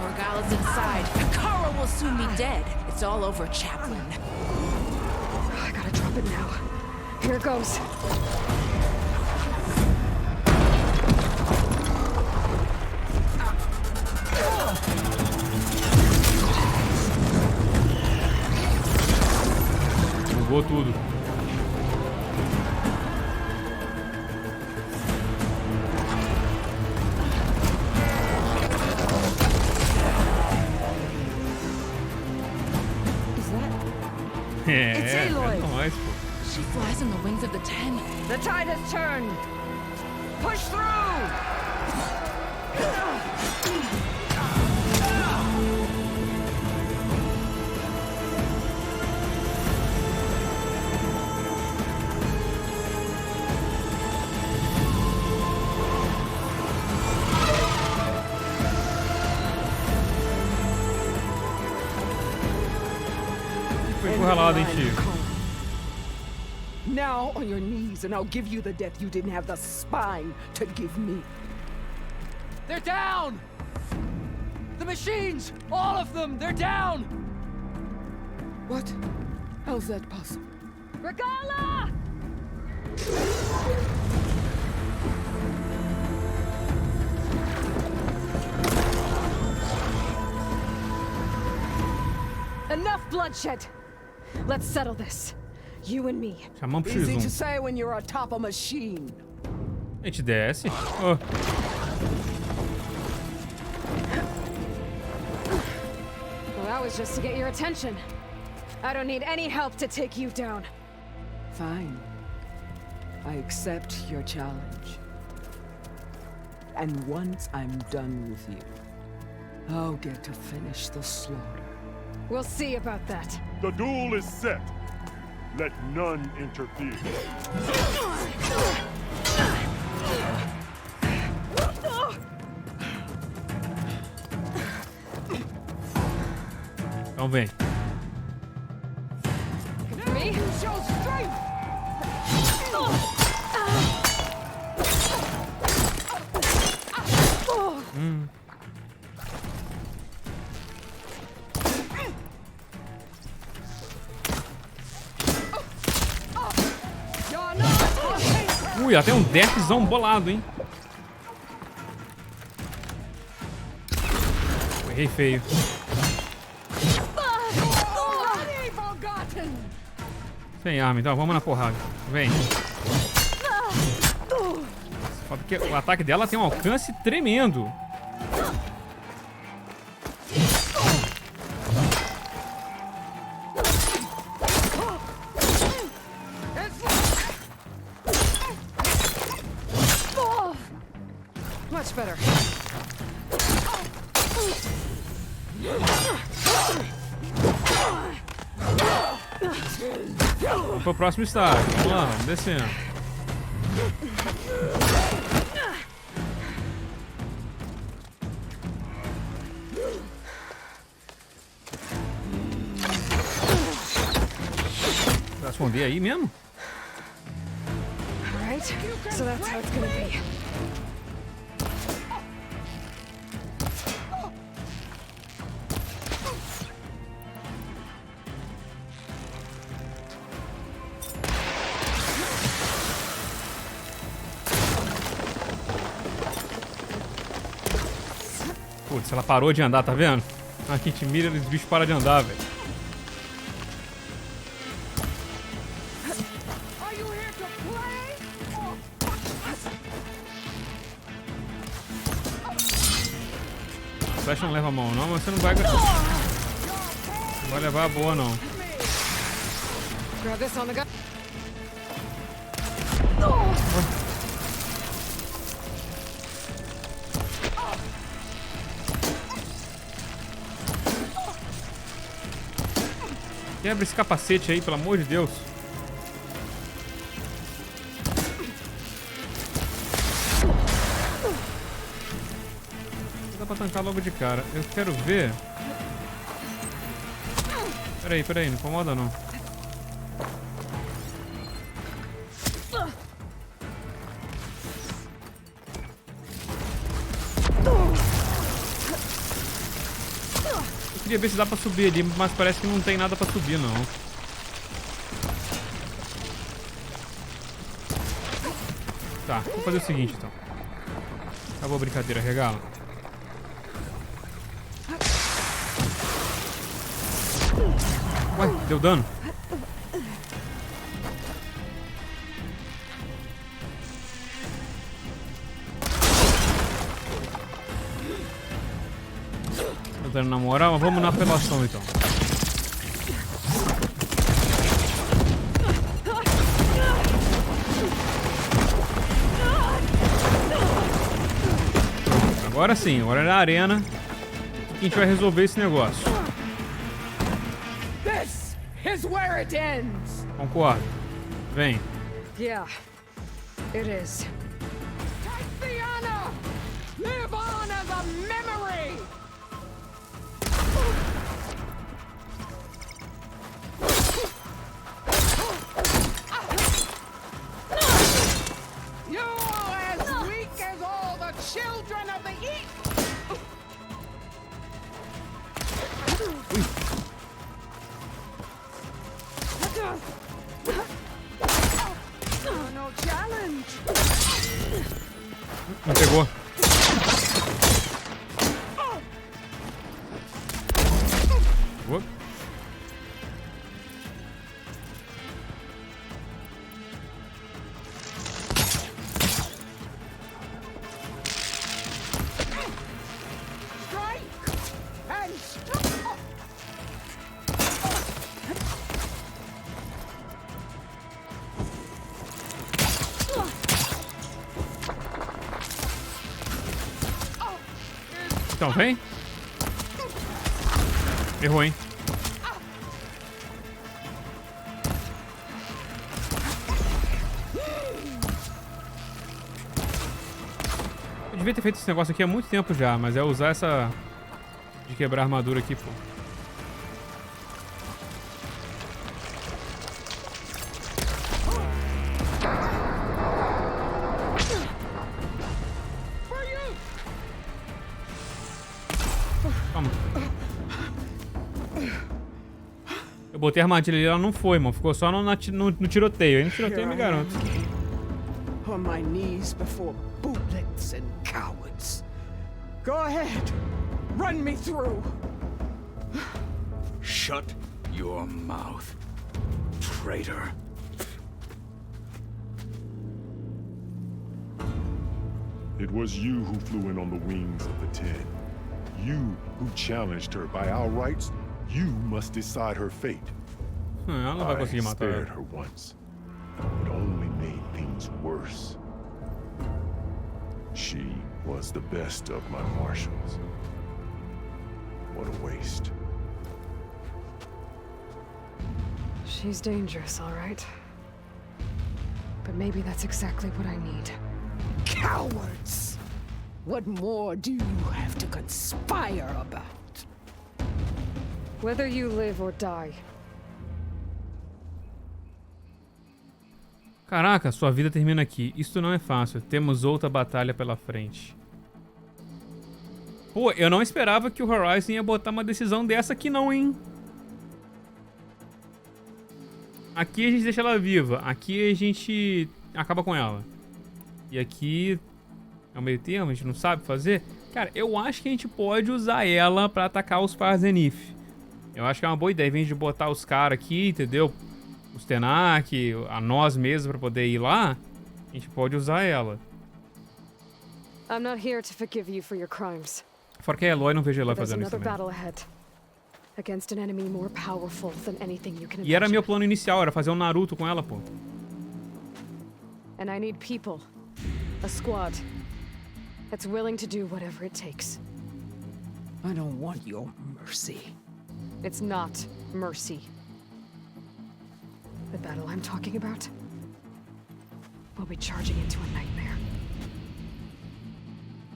Morgala's inside. Kara will soon be dead. It's all over, Chaplain. I gotta drop it now. Here it goes. Bugou tudo. It's Aloy. Nóis, pô. She flies on the wings of the Ten. The tide has turned. Push through. Foi encurralado, hein, tio? Now on your knees, and I'll give you the death you didn't have the spine to give me. They're down! The machines! All of them! They're down! What? How's that possible? Regala! Enough bloodshed. Let's settle this. You and me. Chamamos pro Easy to X1. say when you're atop a machine. A gente desce. Oh. Well, that was just to get your attention. I don't need any help to take you down. Fine. I accept your challenge. And once I'm done with you, I'll get to finish the slaughter. We'll see about that. The duel is set. Let none interfere. Então vem. Me? Show strength! Ui, até um deathzão bolado, hein? Errei feio. Sem arma, então vamos na porrada. Vem. Só porque o ataque dela tem um alcance tremendo. Much better. Vamos pro próximo estágio. Vamos lá, vamos descendo. Vai esconder aí mesmo? All right, so that's how it's gonna be. Putz, ela parou de andar, tá vendo? Aqui a gente mira e os bichos param de andar, velho. A flecha não leva a mão não, mas você não vai... Não vai levar a boa não. Grab this on the gun. Quebra esse capacete aí, pelo amor de Deus. Dá pra tancar logo de cara. Eu quero ver... Peraí, não incomoda não. Queria ver se dá pra subir ali, mas parece que não tem nada pra subir, não. Tá, vou fazer o seguinte, então. Acabou a brincadeira, regala. Ué, deu dano? Na moral, vamos na apelação então. Agora sim, agora é na arena que a gente vai resolver esse negócio. This is where it ends. Concordo. Vem. Yeah, it is. Take the honor. Live on as a memory. Children of the East! No challenge. Não pegou. Uop. Então, vem. Errou, hein? Eu devia ter feito esse negócio aqui há muito tempo já, mas é usar essa... de quebrar a armadura aqui, pô. Eu botei a armadilha ali, ela não foi, mano. Ficou só no tiroteio. Aí no tiroteio me garanto. On my knees before bootlets and cowards. Go ahead. Run me through. Shut your mouth. Traitor. It was you who flew in on the wings of the 10. You who challenged her by our rights. You must decide her fate. Ela não vai conseguir I matar spared ela. her once. It only made things worse. She was the best of my marshals. What a waste. She's dangerous, all right. But maybe that's exactly what I need. Cowards! What more do you have to conspire about? Whether you live or die. Caraca, sua vida termina aqui. Isso não é fácil. Temos outra batalha pela frente. Pô, eu não esperava que o Horizon ia botar uma decisão dessa aqui não, hein? Aqui a gente deixa ela viva. Aqui a gente acaba com ela. E aqui é o meio termo, a gente não sabe fazer. Cara, eu acho que a gente pode usar ela pra atacar os par Zenith. Eu acho que é uma boa ideia. Em vez de botar os caras aqui, entendeu? Os Tenak, a nós mesmos pra poder ir lá, a gente pode usar ela. I'm not here to forgive you for your crimes. Fora que a Eloy, não vejo a Eloy There's fazendo isso another também. battle ahead. Against an enemy more powerful than anything you can imagine. E era meu plano inicial, era fazer um Naruto com ela, pô. And I need people. A squad. That's willing to do whatever it takes. I don't want your mercy. It's not mercy. The battle I'm talking about will be charging into a nightmare.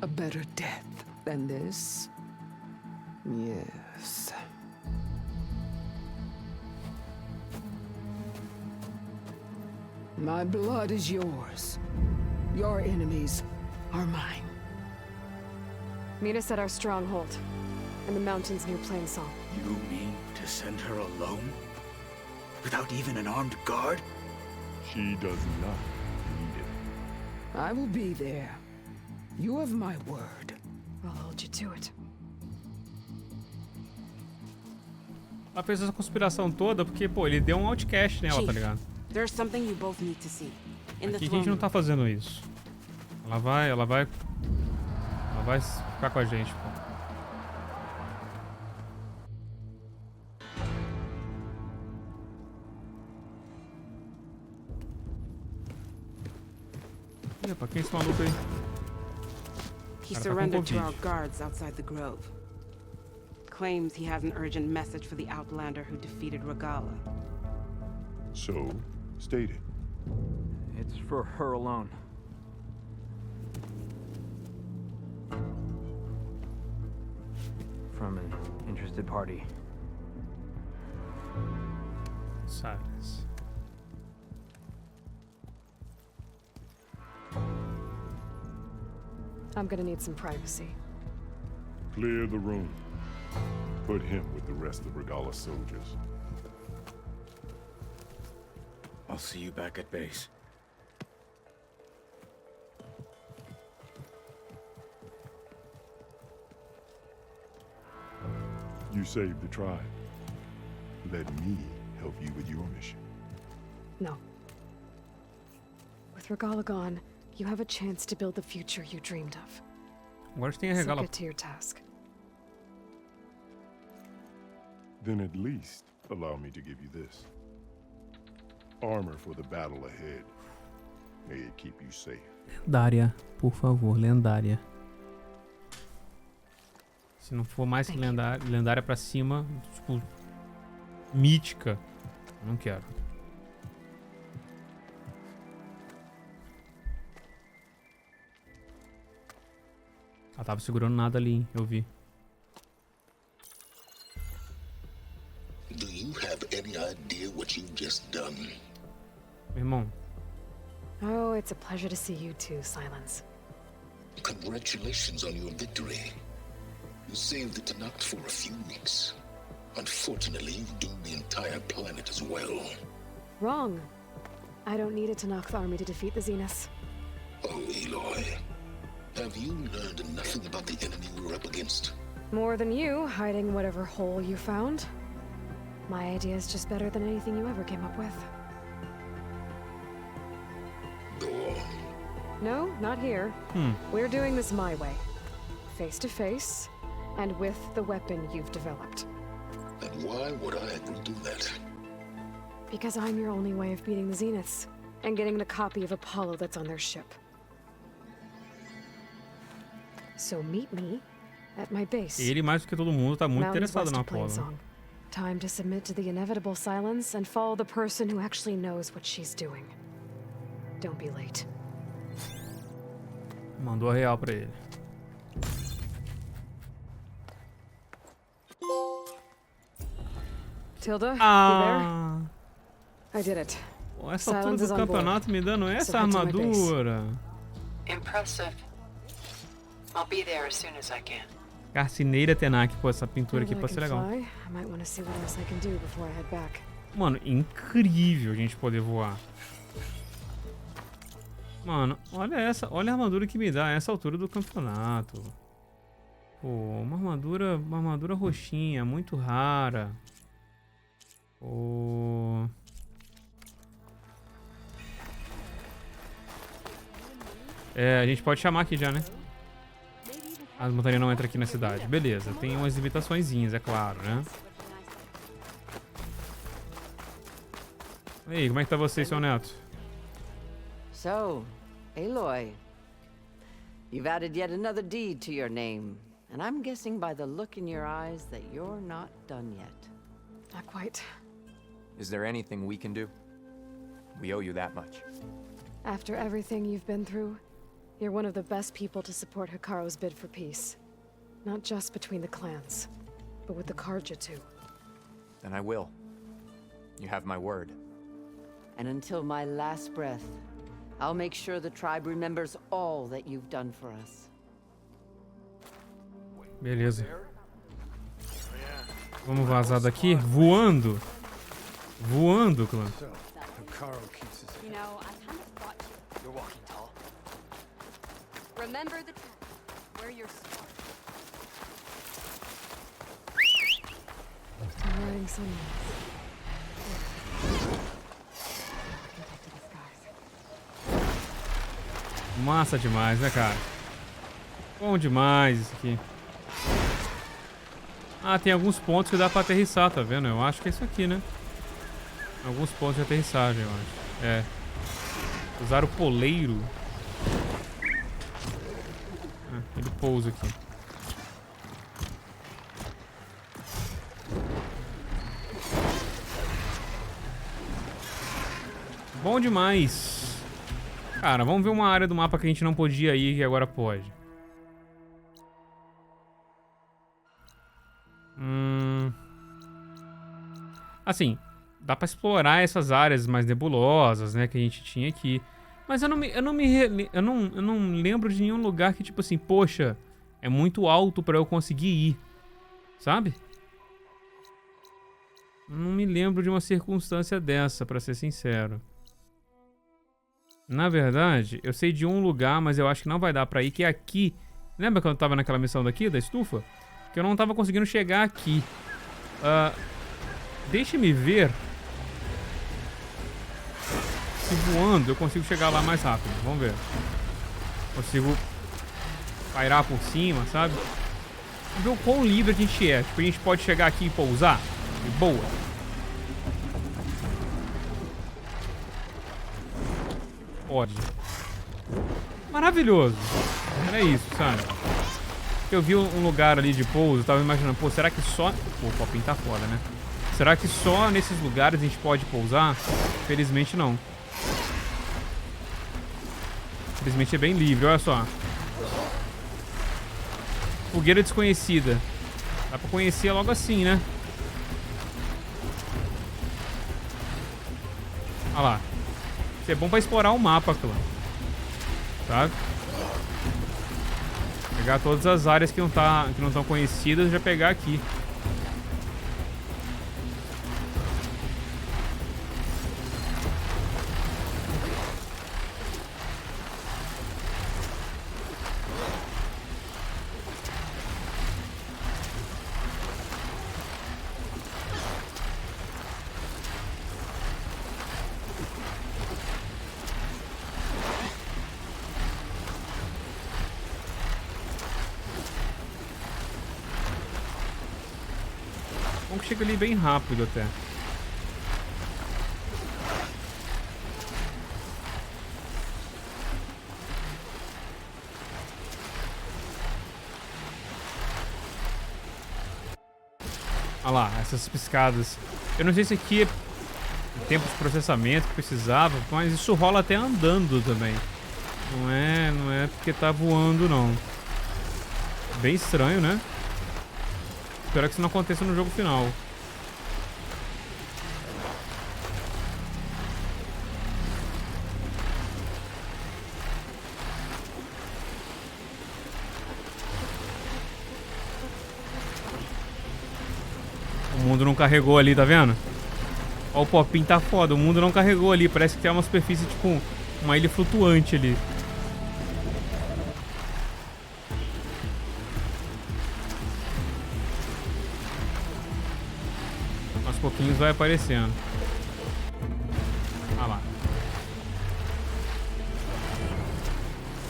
A better death than this? Yes. My blood is yours. Your enemies are mine. Meet us at our stronghold, in the mountains near Plainsong. You mean to send her alone? Without even an armed guard? She does not need it. I will be there. You have my word. I'll hold you to it. Ela fez essa conspiração toda porque, pô, ele deu um outcast nela, tá ligado? There's something you both need to see. In the Aqui a throne gente não tá fazendo isso. Ela vai ficar com a gente, pô. Epa, quem é esse maluco aí? He Cara, tá com surrendered to Covid. our guards outside the grove. Claims he has an urgent message for the Outlander who defeated Regala. So, state it. It's for her alone. From an interested party. Silence. I'm gonna need some privacy. Clear the room. Put him with the rest of Regala's soldiers. I'll see you back at base. You saved the tribe. Let me help you with your mission. No. With Regala gone, you have a chance to build the future you dreamed of. Agora tem a So Regala. get to your task. Then at least allow me to give you this. Armor for the battle ahead. May it keep you safe. Lendária, por favor, lendária. Se não for mais que lendária pra cima, tipo, mítica, eu não quero. Ela tava segurando nada ali, hein? Eu vi. Do you have any idea what you've just done? Meu irmão. Oh, it's a pleasure to see you too, Silence. Congratulations on your victory. You saved the Tanakh for a few weeks. Unfortunately, you've doomed the entire planet as well. Wrong. I don't need a Tanakh army to defeat the Zenith. Oh, Eloy. Have you learned nothing about the enemy we're up against? More than you, hiding whatever hole you found. My idea is just better than anything you ever came up with. Go on. No, not here. We're doing this my way. Face to face, and with the weapon you've developed. And why would I agree to that? Because I'm your only way of beating the Zeniths, and getting a copy of Apollo that's on their ship. So meet me at my base. Ele, mais do que todo mundo, tá muito interessado na Apollo. Time to submit to the inevitable silence and follow the person who actually knows what she's doing. Don't be late. Mandou a real pra ele. Tilda, you there? I did it. Essa altura do campeonato me dando essa armadura. Impressive. I'll be there as soon as I can. Carcineira Tenak, pô, essa pintura aqui pode ser legal. Mano, incrível a gente poder voar. Mano, olha a armadura que me dá a essa altura do campeonato. Pô, uma armadura roxinha, muito rara. Pô. É, a gente pode chamar aqui já, né? As montanhas não entram aqui na cidade. Beleza, tem umas limitaçõezinhas, é claro, né? E aí, como é que tá você, seu neto? So, Aloy, you've added yet another deed to your name, and I'm guessing by the look in your eyes that you're not done yet. Not quite. Is there anything we can do? We owe you that much. After everything you've been through, you're one of the best people to support Hikaru's bid for peace. Not just between the clans, but with the Karja too. Then I will. You have my word. And until my last breath, I'll make sure the tribe remembers all that you've done for us. Beleza. Vamos vazar daqui voando. Voando, clã. You know, I kind of thought You're walking tall. remember the track where you're smart. Towering sunrise. Massa demais, né, cara? Bom demais isso aqui. Ah, tem alguns pontos que dá pra aterrissar, tá vendo? Eu acho que é isso aqui, né? Alguns pontos de aterrissagem, eu acho. É. Usar o poleiro. Ah, ele pousa aqui. Bom demais. Cara, vamos ver uma área do mapa que a gente não podia ir e agora pode. Assim, dá pra explorar essas áreas mais nebulosas, né, que a gente tinha aqui. Mas eu não lembro de nenhum lugar que, tipo assim, poxa, é muito alto pra eu conseguir ir. Sabe? Não me lembro de uma circunstância dessa, pra ser sincero. Na verdade, eu sei de um lugar, mas eu acho que não vai dar pra ir, que é aqui. Lembra quando eu tava naquela missão daqui, da estufa? Que eu não tava conseguindo chegar aqui. Deixe-me ver se voando eu consigo chegar lá mais rápido. Vamos ver. Consigo pairar por cima, sabe? Vamos ver o quão livre a gente é. Tipo, a gente pode chegar aqui e pousar de boa. Pode. Maravilhoso. Era isso, sabe? Eu vi um lugar ali de pouso, tava imaginando, pô, será que só... Pô, o copinho tá foda, né? Será que só nesses lugares a gente pode pousar? Felizmente não. Felizmente é bem livre, olha só. Fogueira desconhecida. Dá pra conhecer logo assim, né? Olha lá. Isso é bom pra explorar o mapa, clã. Sabe? Pegar todas as áreas que não estão conhecidas e já pegar aqui. Bom que chega ali bem rápido até. Olha lá, essas piscadas. Eu não sei se aqui é o tempo de processamento que precisava, mas isso rola até andando também. Não é porque tá voando, não. Bem estranho, né? Espero que isso não aconteça no jogo final. O mundo não carregou ali, tá vendo? Ó, o popinho tá foda. O mundo não carregou ali. Parece que tem uma superfície, tipo, uma ilha flutuante ali. Aos pouquinhos vai aparecendo. Ah lá.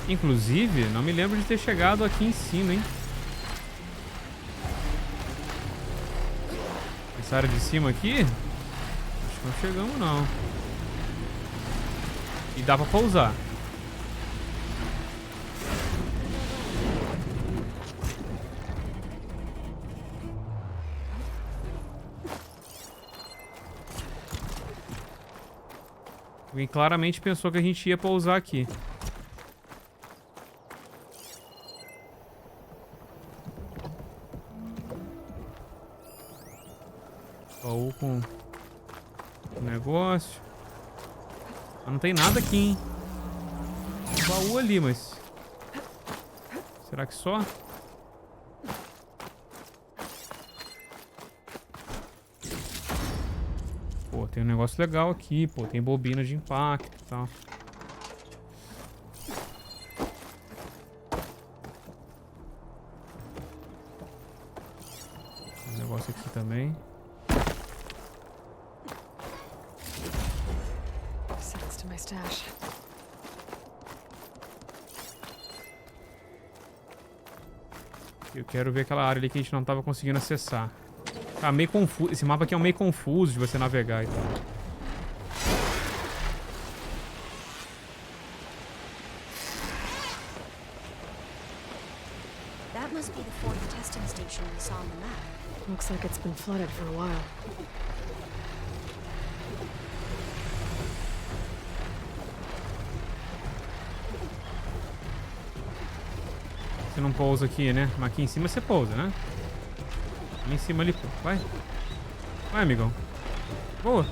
Inclusive, não me lembro de ter chegado aqui em cima, hein? Essa área de cima aqui? Acho que não chegamos, não. E dá pra pousar. Alguém claramente pensou que a gente ia pousar aqui. Baú com negócio. Ah, não tem nada aqui, hein? Tem um baú ali, mas... será que só? Pô, tem um negócio legal aqui, pô. Tem bobina de impacto e tal. Tem um negócio aqui também. To my stash. Eu quero ver aquela área ali que a gente não tava conseguindo acessar. Tá meio confuso. Esse mapa aqui é meio confuso de você navegar e tal. That must be the fourth testing station we saw on the map. Looks like it's been flooded for a while. Você não pousa aqui, né? Mas aqui em cima você pousa, né? Ali em cima ali, pô. Vai. Vai, amigão. Boa.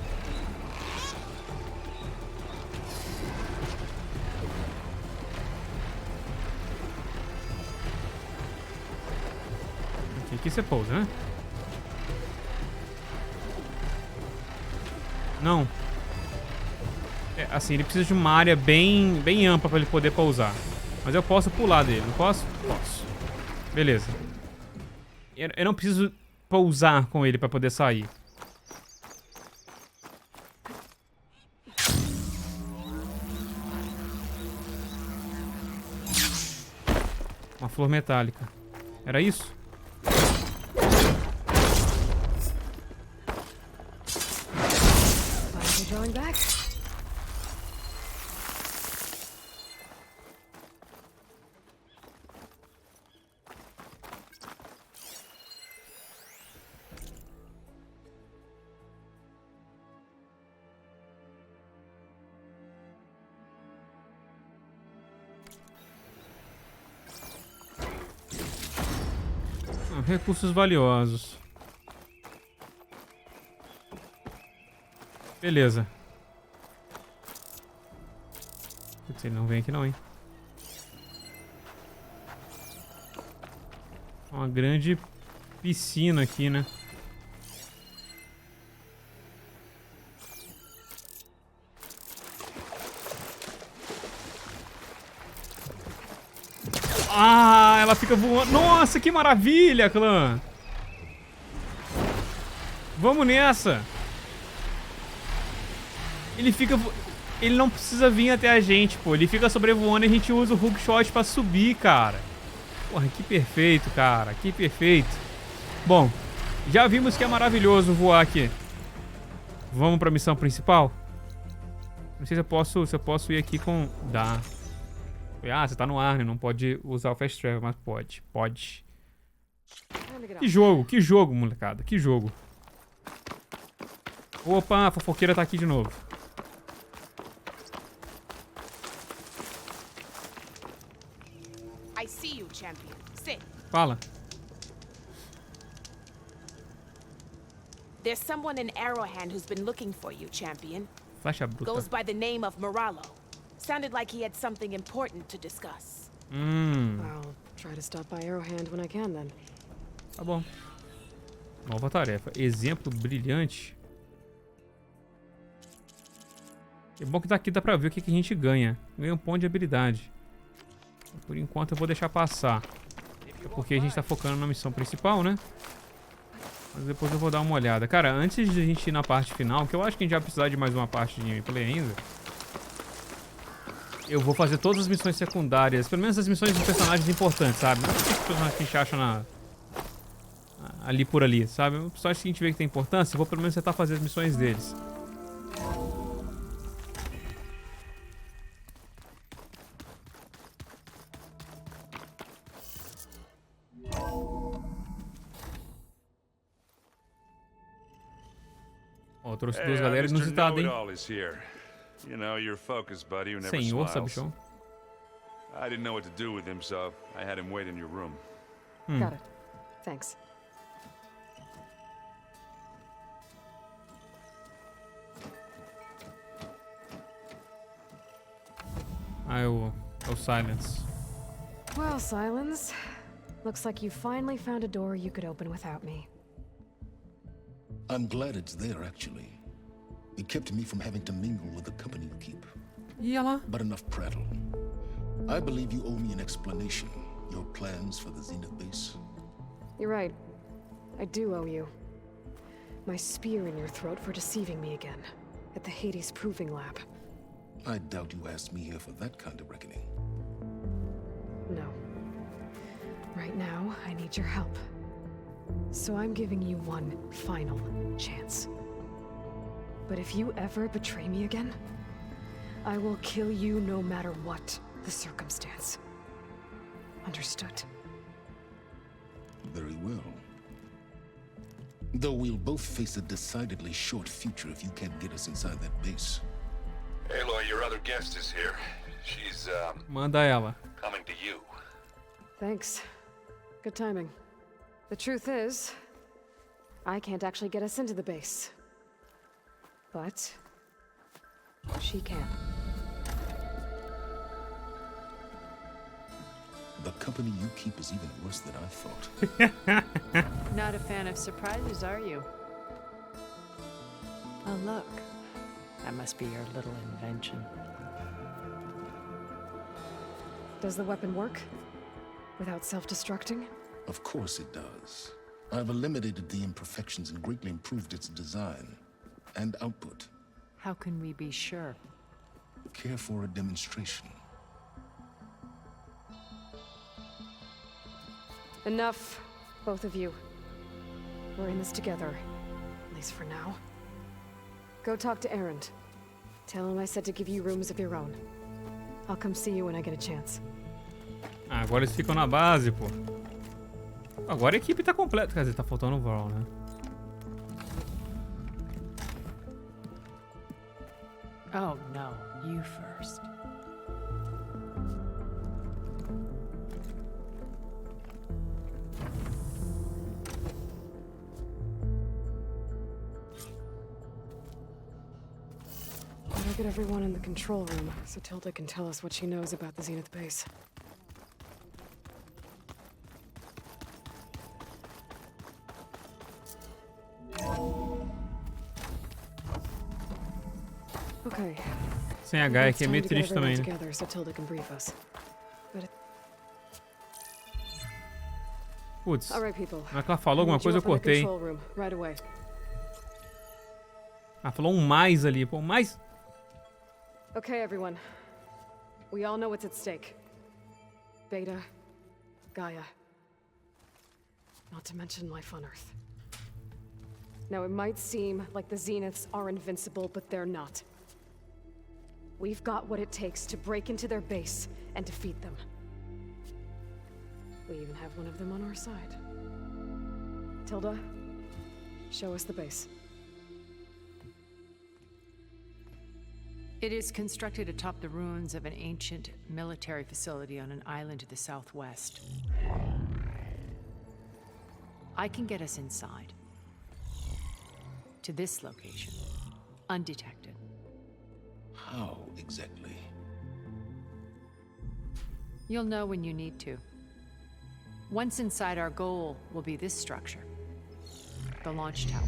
Aqui você pousa, né? Não. É, assim, ele precisa de uma área bem ampla pra ele poder pousar. Mas eu posso pular dele, não posso? Posso. Beleza. Eu não preciso pousar com ele pra poder sair. Uma flor metálica. Era isso? Drawing back. Recursos valiosos. Beleza. Putz, ele não vem aqui não, hein? Uma grande piscina aqui, né? Ah, ela fica voando. Nossa, que maravilha, clã. Vamos nessa. Ele fica... Ele não precisa vir até a gente, pô. Ele fica sobrevoando e a gente usa o hookshot pra subir, cara. Porra, que perfeito, cara. Que perfeito. Bom, Já vimos que é maravilhoso voar aqui. Vamos pra missão principal? Não sei se eu posso ir aqui com... Dá. Ah, você tá no ar, né? Não pode usar o Fast Travel, mas pode. Pode. Que jogo, molecada. Que jogo. Opa, a fofoqueira tá aqui de novo. I see you, champion. Sit. Fala. There's someone in Arrowhand who's been looking for you, champion. Flecha bruta. Goes by the name of Moralo. Sounded like he had something important to discuss. I'll try to stop by Arrowhand when I can, then. Tá bom. Nova tarefa. Exemplo brilhante. É bom que daqui dá pra ver o que a gente ganha. Ganha um ponto de habilidade. Por enquanto eu vou deixar passar. É porque a gente tá focando na missão principal, né? Mas depois eu vou dar uma olhada. Cara, antes de a gente ir na parte final, que eu acho que a gente vai precisar de mais uma parte de gameplay ainda, eu vou fazer todas as missões secundárias, pelo menos as missões dos personagens importantes, sabe? Não os personagens que a gente acha ali por ali, sabe? Os personagens que a gente vê que tem importância, eu vou pelo menos tentar fazer as missões deles. Ó, trouxe duas galera inusitadas, hein? You know, your focus buddy who never Senhor, smiles. sabichão. I didn't know what to do with him, so I had him wait in your room. Got it. Thanks. Ah, é o Silence. Well, Silence. Looks like you finally found a door you could open without me. I'm glad it's there, actually. It kept me from having to mingle with the company you keep. But enough prattle. I believe you owe me an explanation. Your plans for the Zenith base. You're right. I do owe you. My spear in your throat for deceiving me again. At the Hades Proving Lab. I doubt you asked me here for that kind of reckoning. No. Right now, I need your help. So I'm giving you one final chance. But if you ever betray me again, I will kill you no matter what the circumstance. Understood? Very well. Though we'll both face a decidedly short future if you can't get us inside that base. Aloy, your other guest is here. She's, Manda ela. coming to you. Thanks. Good timing. The truth is, I can't actually get us into the base. But she can. The company you keep is even worse than I thought. Not a fan of surprises, are you? Oh, look. That must be your little invention. Does the weapon work? Without self-destructing? Of course it does. I've eliminated the imperfections and greatly improved its design and output. How can we be sure? Care for a demonstration? Enough, both of you. We're in this together, at least for now. Go talk to Erend. Tell him I said to give you rooms of your own. I'll come see you when I get a chance. Ah, agora eles ficam na base, pô. Agora a equipe tá completa. Quer dizer, tá faltando o Varl, né? Oh, no. You first. Better get everyone in the control room so Tilda can tell us what she knows about the Zenith base. Okay. Sem H aqui é meio triste também, né? Together so Tilda can brief us. Putz, All right, people. na hora que ela falou alguma coisa eu cortei. Right away. Ah, falou um mais ali, pô, mais. Okay, everyone. We all know what's at stake. Beta, Gaia. Not to mention life on Earth. Now, it might seem like the Zeniths are invincible, but they're not. We've got what it takes to break into their base and defeat them. We even have one of them on our side. Tilda, show us the base. It is constructed atop the ruins of an ancient military facility on an island to the southwest. I can get us inside. To this location, undetected. How exactly? You'll know when you need to. Once inside, our goal will be this structure. The launch tower.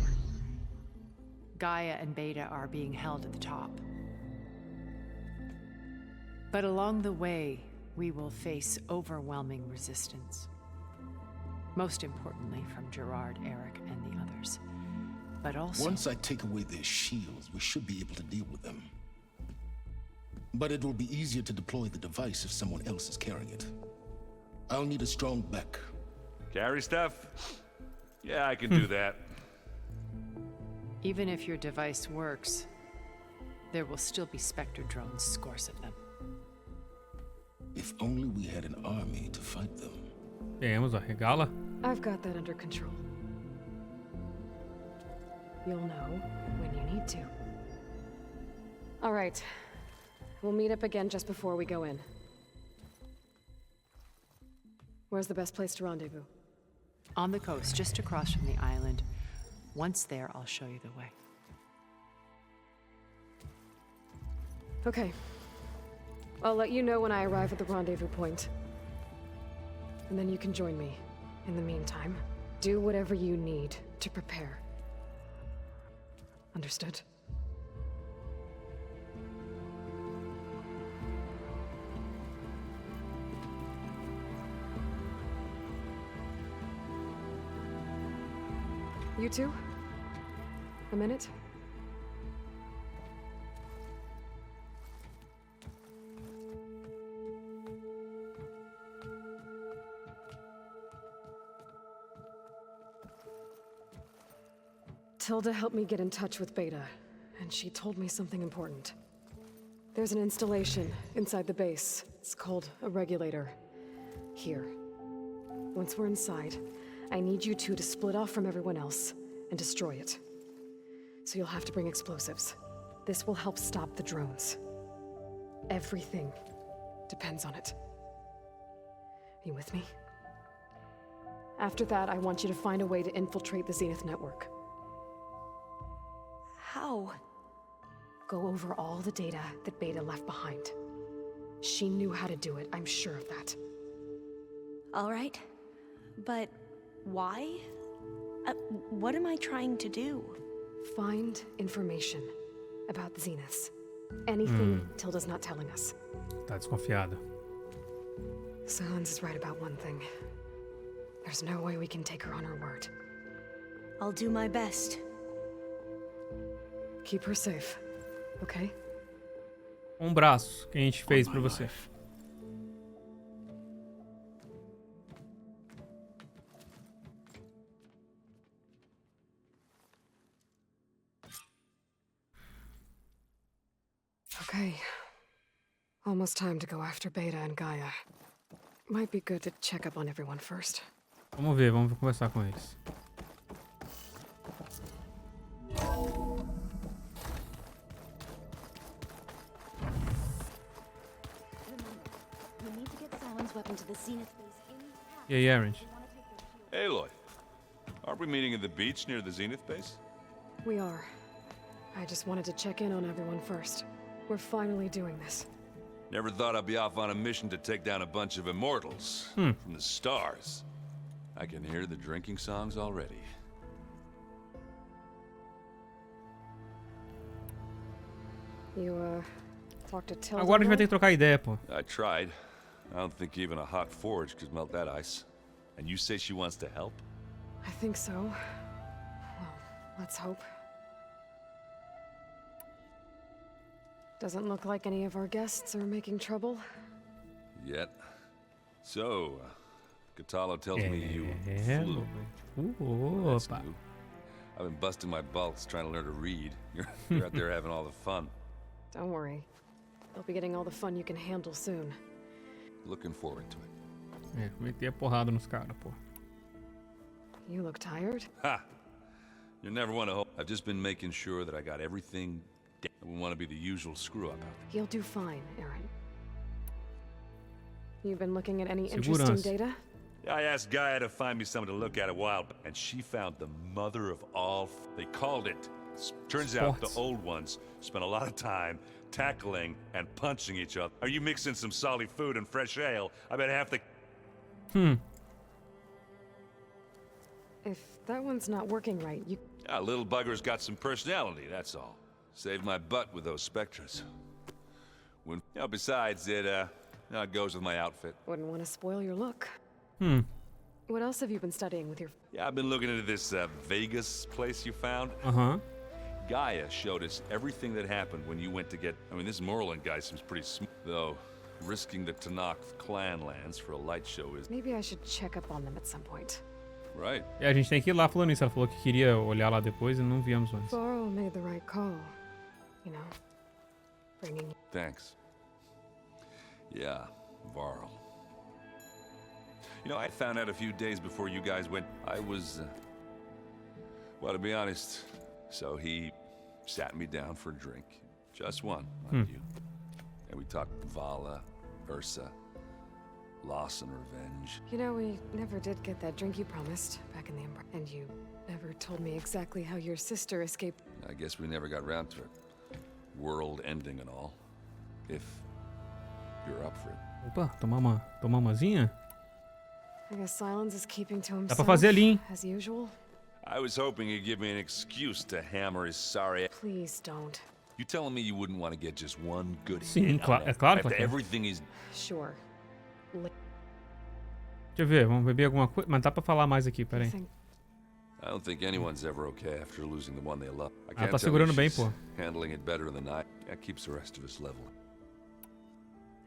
Gaia and Beta are being held at the top. But along the way, we will face overwhelming resistance. Most importantly, from Gerard, Eric, and the others. But also... Once I take away their shields, we should be able to deal with them. But it will be easier to deploy the device if someone else is carrying it. I'll need a strong back. Carry stuff? Yeah, I can do that. Even if your device works, there will still be Spectre drones, scores of them. If only we had an army to fight them. Temos a regala. I've got that under control. You'll know when you need to. All right. We'll meet up again just before we go in. Where's the best place to rendezvous? On the coast, just across from the island. Once there, I'll show you the way. Okay. I'll let you know when I arrive at the rendezvous point. And then you can join me. In the meantime, do whatever you need to prepare. Understood? You two? A minute? Tilda helped me get in touch with Beta, and she told me something important. There's an installation inside the base. It's called a regulator. Here. Once we're inside, I need you two to split off from everyone else and destroy it. So you'll have to bring explosives. This will help stop the drones. Everything depends on it. Are you with me? After that, I want you to find a way to infiltrate the Zenith network. How? Go over all the data that Beta left behind. She knew how to do it, I'm sure of that. All right. But why? What am I trying to do? Find information about the Zeniths. Anything Tilda's not telling us. Tá desconfiada. Silence is right about one thing. There's no way we can take her on her word. I'll do my best. Keep her safe, okay? Braço que a gente fez pra você. Okay. Almost time to go after Beta and Gaia. Might be good to check up on everyone first. Vamos ver, vamos conversar com eles. E aí, Aaron? Aloy, aren't we meeting at the beach near the Zenith base? We are. I just wanted to check in on everyone first. We're finally doing this. Never thought I'd be off on a mission to take down a bunch of immortals from the stars. I can hear the drinking songs already. You, talked to Tilda? Agora a gente vai ter que trocar ideia, pô. I tried. I don't think even a hot forge could melt that ice. And you say she wants to help? I think so. Well, let's hope. Doesn't look like any of our guests are making trouble. Yet. So, Catalo tells me you flew. That's new. I've been busting my balls trying to learn to read. You're out there having all the fun. Don't worry. You'll be getting all the fun you can handle soon. Looking forward to it. Meter a porrada nos caras, pô. You look tired? Ha! You never want to hope. I've just been making sure that I got everything down. I wouldn't want to be the usual screw-up out there. You'll do fine, Aaron. You've been looking at any interesting data? Yeah, I asked Gaia to find me something to look at a while back, and she found the mother of all. They called it. Turns out the old ones spent a lot of time tackling and punching each other. Are you mixing some solid food and fresh ale? I bet half the. If that one's not working right, you... Little bugger's got some personality, that's all. Saved my butt with those spectras. Besides, it goes with my outfit. Wouldn't want to spoil your look. What else have you been studying with your... Yeah, I've been looking into this Vegas place you found. Gaia showed us everything that happened when you went to get... I mean, this Moreland guy seems pretty smooth, though risking the Tanakh clan lands for a light show is... Maybe I should check up on them at some point. Right. A gente tem que ir lá falando isso. Ela falou que queria olhar lá depois e não viemos antes. Varl made the right call. You know, bringing... Thanks. Yeah, Varl. You know, I found out a few days before you guys went. I was... well, to be honest, so he sat me down for a drink. Just one, like you. And we talked Vala, Ursa, loss and revenge. You know, we never did get that drink you promised back in the Empire. And you never told me exactly how your sister escaped. I guess we never got around to it. World ending and all. If you're up for it. Opa, tomar umazinha? I guess Silence is keeping to Dá himself, pra fazer ali, hein? as usual. I was hoping he'd give me an excuse to hammer his sorry. Please don't. You telling me you wouldn't want to get just one good Sim, é claro que after quer. everything he's... Sure. Deixa eu ver, vamos beber alguma coisa. Mas dá pra falar mais aqui, peraí. I don't think anyone's ever okay after losing the one they love. I Ah, can't tá tell segurando you bem, she's pô. handling it better than I. That keeps the rest of us level.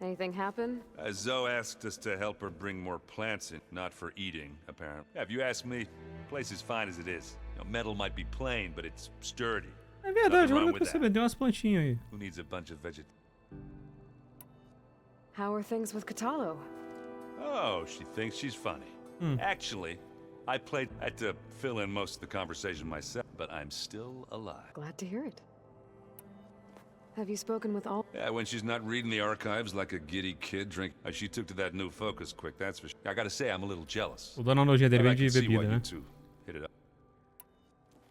Anything happen? Zoe asked us to help her bring more plants in, not for eating, apparently. Yeah, if you ask me, the place is fine as it is. You know, metal might be plain, but it's sturdy. É verdade, Nothing agora wrong eu with percebi, that. deu umas plantinhas aí. Who needs a bunch of How are things with Katalo? Oh, she thinks she's funny. Actually, I had to fill in most of the conversation myself, but I'm still alive. Glad to hear it. Have you spoken with all... Yeah, when she's not reading the archives like a giddy kid, she took to that new focus quick, that's for sure. I gotta say, I'm a little jealous. O dona nojinha dele But I vem de can see why bebida, you né? two hit it up.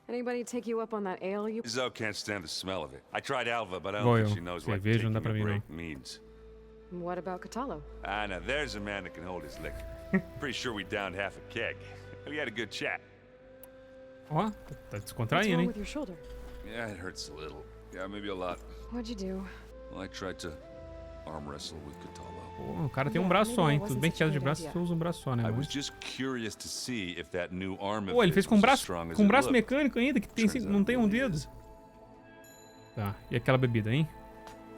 Anybody take you up on that ale you... Zoe can't stand the smell of it. I tried Alva, but I don't Goyo, think she knows what cerveja taking não dá a pra mim, break means. What about Katalo? Ah, now there's a man that can hold his liquor. Pretty sure we downed half a keg. We had a good chat. Ó, tá What's descontraindo, wrong hein? with your shoulder? Yeah, it hurts a little. Yeah, maybe a lot. What'd you do? Well, I tried to arm wrestle with Katalo. Pô, o cara tem um braço só, hein? Tudo bem que queda de braço, você usa um braço só, né? I Mas... was just curious to see if that new arm of Pô, ele his fez com was as braço, strong as com it braço looked. mecânico ainda, que tem, não tem um dedo. Tá, e aquela bebida, hein?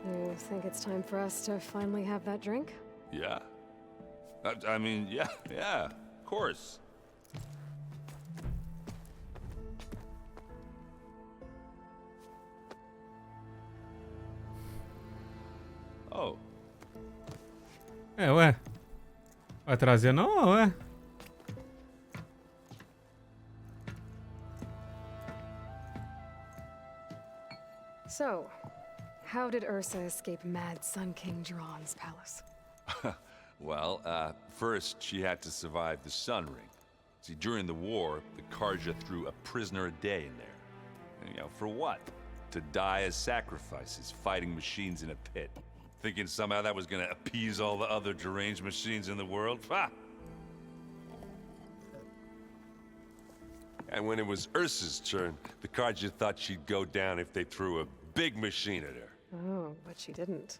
You think it's time for us to finally have that drink? Yeah. I mean, yeah, of course. Oh. É, ué. Vai trazer não, ué? So, how did Ursa escape Mad Sun King Jiran's palace? Well, first she had to survive the Sun Ring. See, during the war, the Karja threw a prisoner a day in there. And, you know, for what? To die as sacrifices, fighting machines in a pit. Thinking somehow that was gonna appease all the other deranged machines in the world? Ha! And when it was Ursa's turn, the Karja thought she'd go down if they threw a big machine at her. Oh, but she didn't.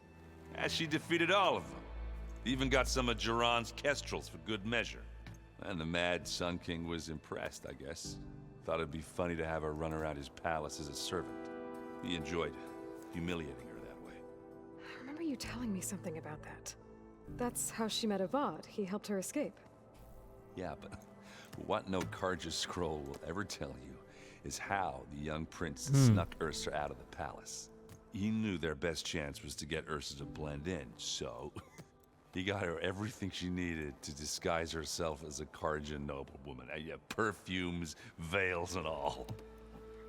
And she defeated all of them. Even got some of Jiran's kestrels for good measure. And the mad Sun King was impressed, I guess. Thought it'd be funny to have her run around his palace as a servant. He enjoyed humiliating her that way. I remember you telling me something about that. That's how she met Avad. He helped her escape. Yeah, but what no Karja scroll will ever tell you is how the young prince snuck Ursa out of the palace. He knew their best chance was to get Ursa to blend in, so he got her everything she needed to disguise herself as a Karjan noblewoman. Yeah, perfumes, veils, and all.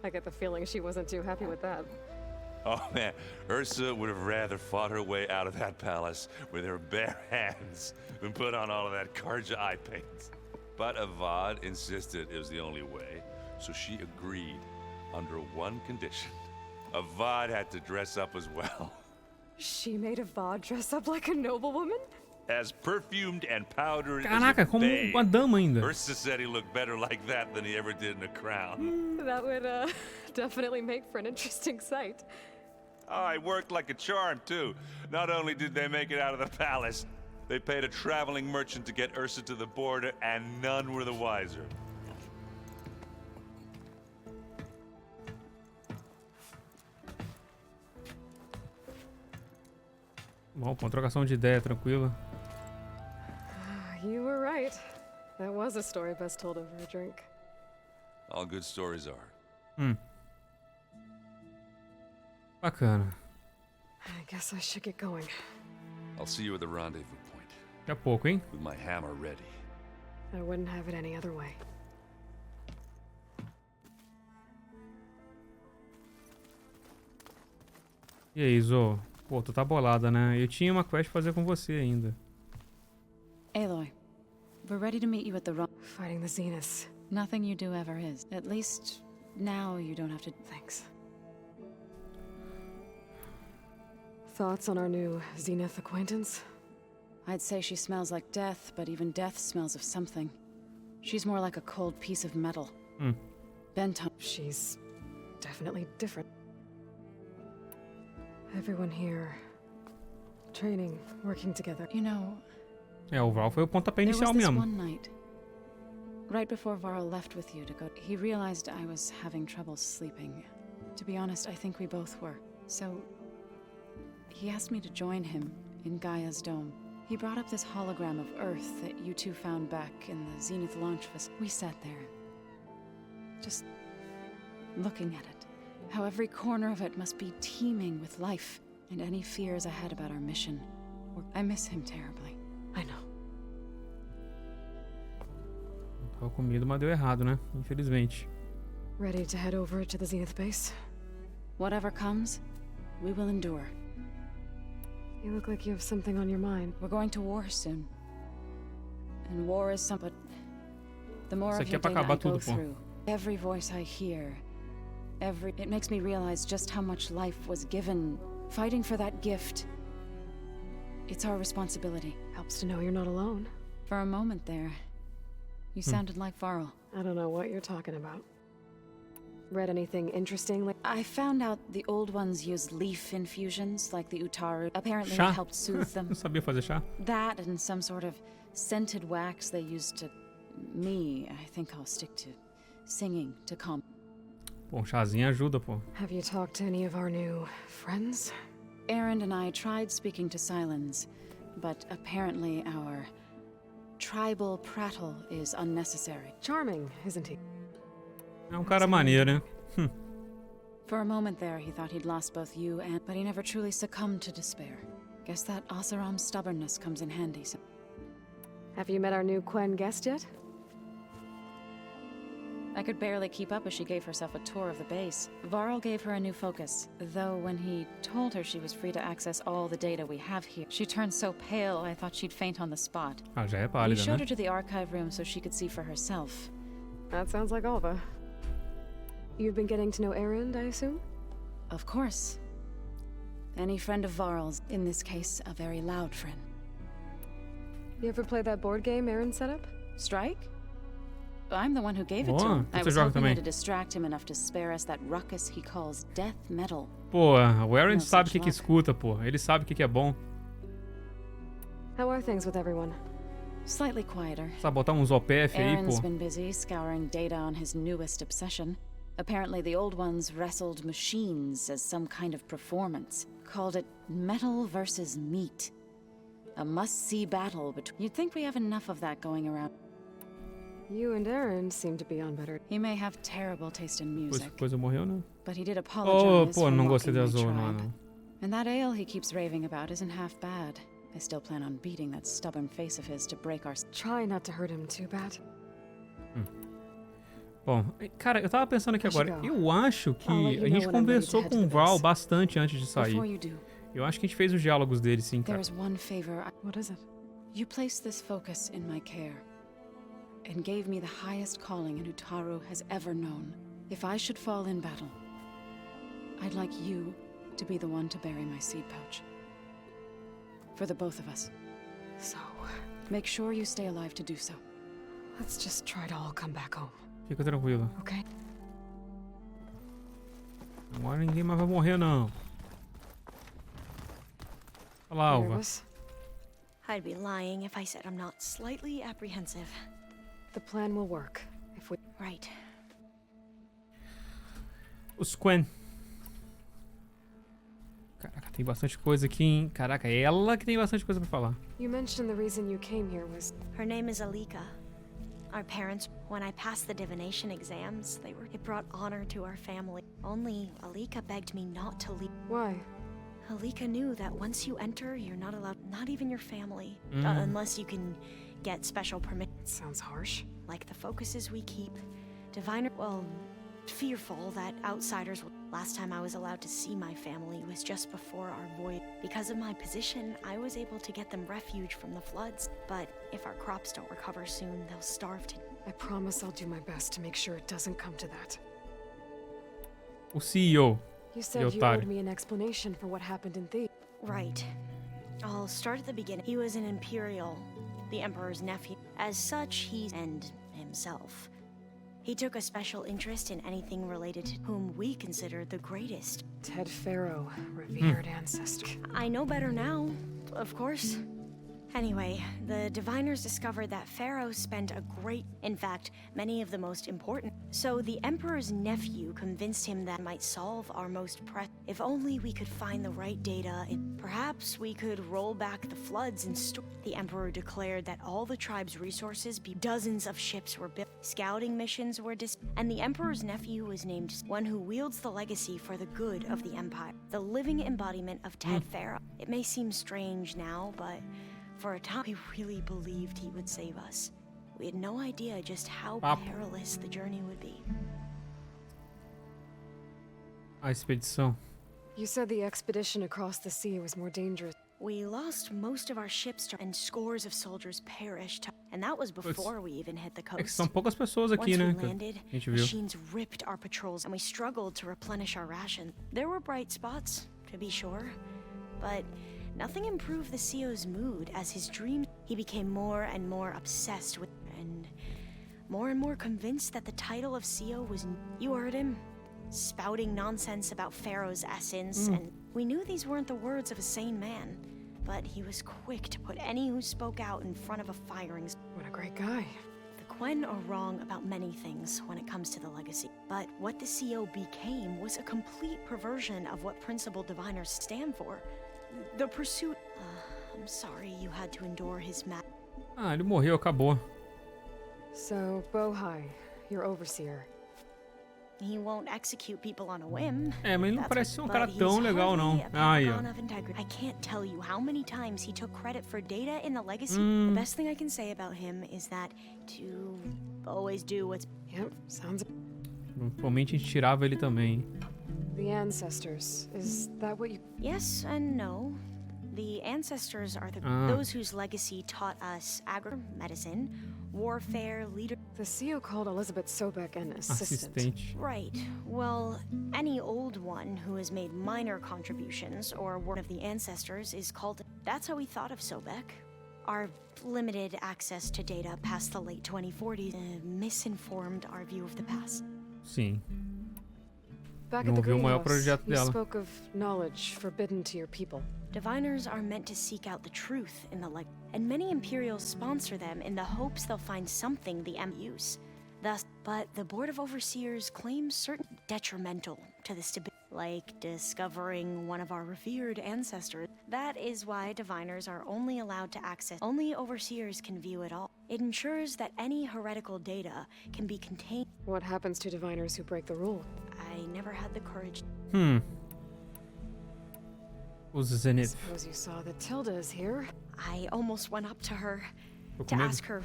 I get the feeling she wasn't too happy with that. Oh man, Ursa would have rather fought her way out of that palace with her bare hands than put on all of that Karja eye paint. But Avad insisted it was the only way, so she agreed under one condition. Avad had to dress up as well. She made Avad dress up like a noblewoman? As perfumed and powdered Caraca, as a como babe. uma dama ainda. Ursa said he looked better like that than he ever did in a crown. That would definitely make for an interesting sight. Oh, it worked like a charm, too. Not only did they make it out of the palace, they paid a traveling merchant to get Ursa to the border, and none were the wiser. Bom, pô, trocação de ideia, tranquila. You were right. That was a story best told over a drink. All good stories are. Bacana. I guess I should get going. I'll see you at the rendezvous point. Daqui a pouco, hein? With my hammer ready. I wouldn't have it any other way. E aí, Zo? Pô, tu tá bolada, né? Eu tinha uma quest pra fazer com você ainda. Aloy, we're ready to meet you at the Fighting the Zenith. Nothing you do ever is. At least, now you don't have to... Thanks. Thoughts on our new Zenith acquaintance? I'd say she smells like death, but even death smells of something. She's more like a cold piece of metal. Bent on... She's definitely different. Everyone here, training, working together. You know, É, o Val foi o pontapé there was inicial this mesmo. one night, right before Varl left with you to go, he realized I was having trouble sleeping. To be honest, I think we both were. So, he asked me to join him in Gaia's dome. He brought up this hologram of Earth that you two found back in the Zenith launch facility. We sat there, just looking at it. How every corner of it must be teeming with life, and any fears I had about our mission. I miss him terribly. I know. Tava com medo, mas deu errado, né? Infelizmente. Ready to head over to the Zenith base? Whatever comes, we will endure. You look like you have something on your mind. We're going to war soon. And war is something. The more Isso of aqui your é pra data I acabar go tudo, pô. through, every voice I hear, it makes me realize just how much life was given. Fighting for that gift, it's our responsibility. Helps to know you're not alone. For a moment there, you sounded like Varl. I don't know what you're talking about. Read anything interesting? I found out the old ones used leaf infusions like the Utaru. Apparently Chá? it helped soothe them. Não sabia fazer chá? That and some sort of scented wax they used to... Me, I think I'll stick to singing to calm. Pô, um chazinho ajuda, pô. Have you talked to any of our new friends? Aaron and I tried speaking to Silence, but apparently our tribal prattle is unnecessary. Charming, isn't he? É um cara maneiro, né? For a moment there, he thought he'd lost both you and... But he never truly succumbed to despair. Guess that Oseram's stubbornness comes in handy. Have you met our new Quen guest yet? I could barely keep up as she gave herself a tour of the base. Varl gave her a new focus, though when he told her she was free to access all the data we have here, she turned so pale I thought she'd faint on the spot. Ah, já é We pálida, showed né? her to the archive room so she could see for herself. That sounds like Alva. You've been getting to know Aaron, I assume? Of course. Any friend of Varl's, in this case, a very loud friend. You ever play that board game Aaron set up? Strike? I'm the one who gave it to Boa, him. I você was joga hoping também. it'd distract him enough to spare us that ruckus he calls death metal. Pô, o Aaron No sabe o such que que luck. escuta, pô. Ele sabe o que que é bom. How are things with everyone? Slightly quieter. Sabe botar uns OPF aí, Aaron's pô. been busy scouring data on his newest obsession. Apparently the old ones wrestled machines as some kind of performance. Called it metal versus meat. A must-see battle between... You'd think we have enough of that going around. You and Aaron seem to be on better. He may have terrible taste in music, Coisa morreu, né? but he did Oh, apologize pô, for não gostei mocking da my zona, tribe. não. And that ale he keeps raving about isn't half bad. I still plan on beating that stubborn face of his to break our... Try not to hurt him too bad. Bom, cara, eu tava pensando aqui agora. Eu acho que a gente when I'm ready to conversou head com to o the Val base. bastante antes de sair. Before you do, Eu acho que a gente fez os diálogos dele, sim, cara. there's one favor. What is it? You placed this focus in my care and gave me the highest calling an Utaru has ever known. If I should fall in battle, I'd like you to be the one to bury my seed pouch. For the both of us. So, make sure you stay alive to do so. let's just try to all come back home. Fica tranquilo. Okay? Agora ninguém mais vai morrer, não. Olha lá, Alva. I'd be lying if I said I'm not slightly apprehensive. The plan will work if we... Right. Os Quen. Caraca, tem bastante coisa aqui, hein? Caraca, é ela que tem bastante coisa pra falar. You mentioned the reason you came here was... Her name is Alika. Our parents, when I passed the divination exams, it brought honor to our family. Only Alika begged me not to leave. Why? Alika knew that once you enter, you're not allowed, not even your family, unless you can get special permission. Sounds harsh. Like the focuses we keep. Diviner, well, fearful that outsiders will... Last time I was allowed to see my family was just before our voyage. Because of my position, I was able to get them refuge from the floods. But if our crops don't recover soon, they'll starve to... I promise I'll do my best to make sure it doesn't come to that. O CEO. You said you owed me an explanation for what happened in Thebes. Right. I'll start at the beginning. He was an Imperial, the Emperor's nephew. As such, and himself. He took a special interest in anything related to whom we consider the greatest. Ted Pharaoh, revered ancestor. I know better now, of course. Anyway, the diviners discovered that Pharaoh spent in fact, many of the most important. So the Emperor's nephew convinced him that might solve our most if only we could find the right data, and perhaps we could roll back the floods and The Emperor declared that all the tribe's resources dozens of ships were built, scouting missions were and the Emperor's nephew was named one who wields the legacy for the good of the Empire, the living embodiment of Ted Pharaoh. It may seem strange now, but for a time, we really believed he would save us. We had no idea just how perilous the journey would be. A expedição. You said the expedition across the sea was more dangerous. We lost most of our ships and scores of soldiers perished. And that was before we even hit the coast. É que são poucas pessoas aqui, Once né? we landed, A gente viu. machines ripped our patrols and we struggled to replenish our ration. There were bright spots, to be sure, but nothing improved the CEO's mood as his dreams. He became more and more obsessed with and more convinced that the title of CEO was... You heard him? Spouting nonsense about Pharaoh's essence, and we knew these weren't the words of a sane man, but he was quick to put any who spoke out in front of a firing. What a great guy. The Quen are wrong about many things when it comes to the legacy, but what the CEO became was a complete perversion of what principal diviners stand for. The pursuit... I'm sorry you had to endure his Ah, ele morreu, acabou. So, Bohai, your overseer. He won't execute people on a whim. É, mas ele não parece ser um cara tão legal, não. Aí, ó. I can't tell you how many times he took credit for data in the legacy. The best thing I can say about him is that to always do what's... Yep, sounds... Provavelmente a gente tirava ele também. The ancestors, is that what you... Yes and no. The ancestors are those whose legacy taught us medicine, warfare, leader... The CEO called Elizabeth Sobek an assistant. Right. Well, any old one who has made minor contributions or one of the ancestors is called... That's how we thought of Sobek. Our limited access to data past the late 2040s misinformed our view of the past. Sim. Back at the greenhouse, you spoke of knowledge forbidden to your people. Diviners are meant to seek out the truth in the light, and many Imperials sponsor them in the hopes they'll find something the use. Thus, but the Board of Overseers claims certain detrimental to the stability, like discovering one of our revered ancestors. That is why diviners are only allowed to access. Only Overseers can view it all. It ensures that any heretical data can be contained. What happens to diviners who break the rule? I never had the courage. Os Zenith. Suppose you saw that Tilda is here. I almost went up to her Tô to com medo. ask her.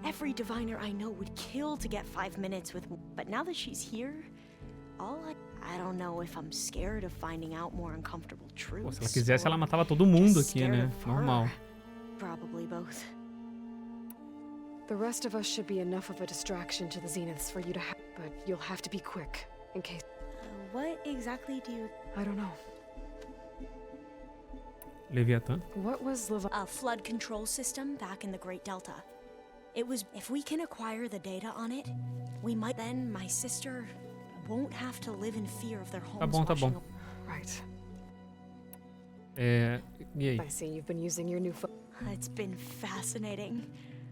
Every diviner I know would kill to get 5 minutes with. But now that she's here, I don't know if I'm scared of finding out more uncomfortable Pô, truths. se ela quisesse, ela matava todo mundo just aqui, scared né? of her. Normal. Probably both. The rest of us should be enough of a distraction to the Zeniths for you to have, but you'll have to be quick, in case... What exactly do you... I don't know. Leviathan. What was a flood control system back in the Great Delta. It was... If we can acquire the data on it, we might... Then my sister won't have to live in fear of their homes. Tá bom. Right. E aí? I see you've been using your new phone. It's been fascinating.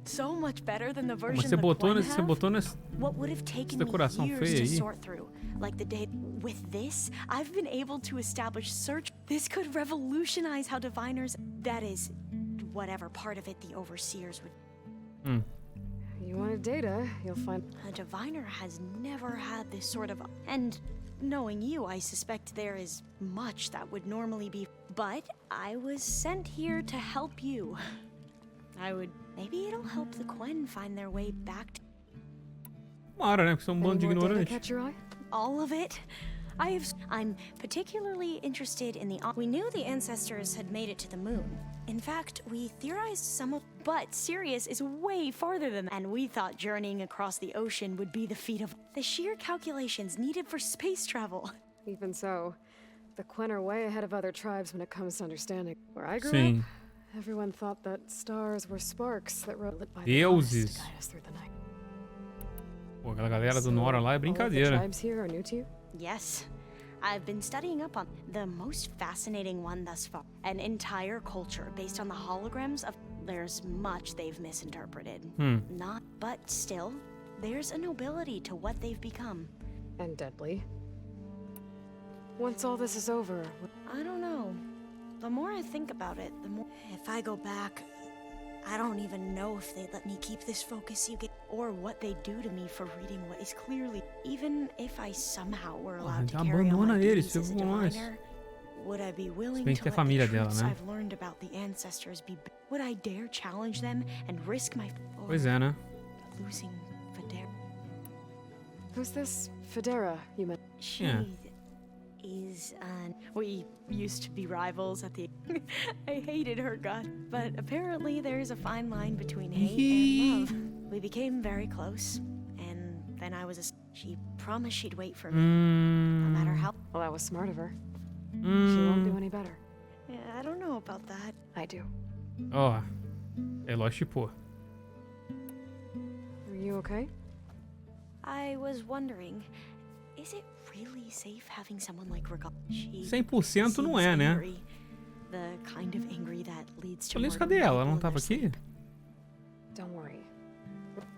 So much better than the Mas version você botou the nesse, você botou nesse, What would have taken me decoração years feia to aí. sort through. Like the day with this, I've been able to establish search. This could revolutionize how diviners, that is, whatever part of it the overseers would. You wanted data, you'll find... A diviner has never had this sort of... And knowing you, I suspect there is much that would normally be... But I was sent here to help you. Maybe it'll help the Quen find their way back to... Uma hora, né? Porque são um bando de ignorantes. Catch your eye? All of it? I'm particularly interested in the... We knew the ancestors had made it to the moon. In fact, we theorized some of... But Sirius is way farther than that. And we thought journeying across the ocean would be the feat of... The sheer calculations needed for space travel. Even so, the Quen are way ahead of other tribes when it comes to understanding. Where I grew Sim. up, everyone thought that stars were sparks that were lit by the gods Deuses. to guide us through the night. Pô, aquela galera do Nora lá é All of the brincadeira. tribes here are new to you? Yes. I've been studying up on the most fascinating one thus far. An entire culture based on the holograms of... There's much they've misinterpreted. Not, but still, there's a nobility to what they've become. And deadly. Once all this is over... I don't know. The more I think about it, the more... If I go back, I don't even know if they'd let me keep this focus you get, or what they do to me for reading what is clearly... Even if I somehow were allowed to carry on my duties as a diviner, would I be willing to let the truths I've learned about the ancestors be... Would I dare challenge them and risk my... Pois é, né? Losing Federa? Who's this Federa you met? She is we used to be rivals at the... I hated her guts, but apparently there's a fine line between hate and love. We became very close, and then I was she promised she'd wait for me, no matter how... Well, that was smart of her. She won't do any better. Yeah, I don't know about that. I do. Ó, Eloy chipou. Are you okay? I was wondering, is it really safe having someone like Regal? 100% não é, né? The kind of angry that leads to... Falei isso, cadê ela? Ela não tava aqui? Don't worry.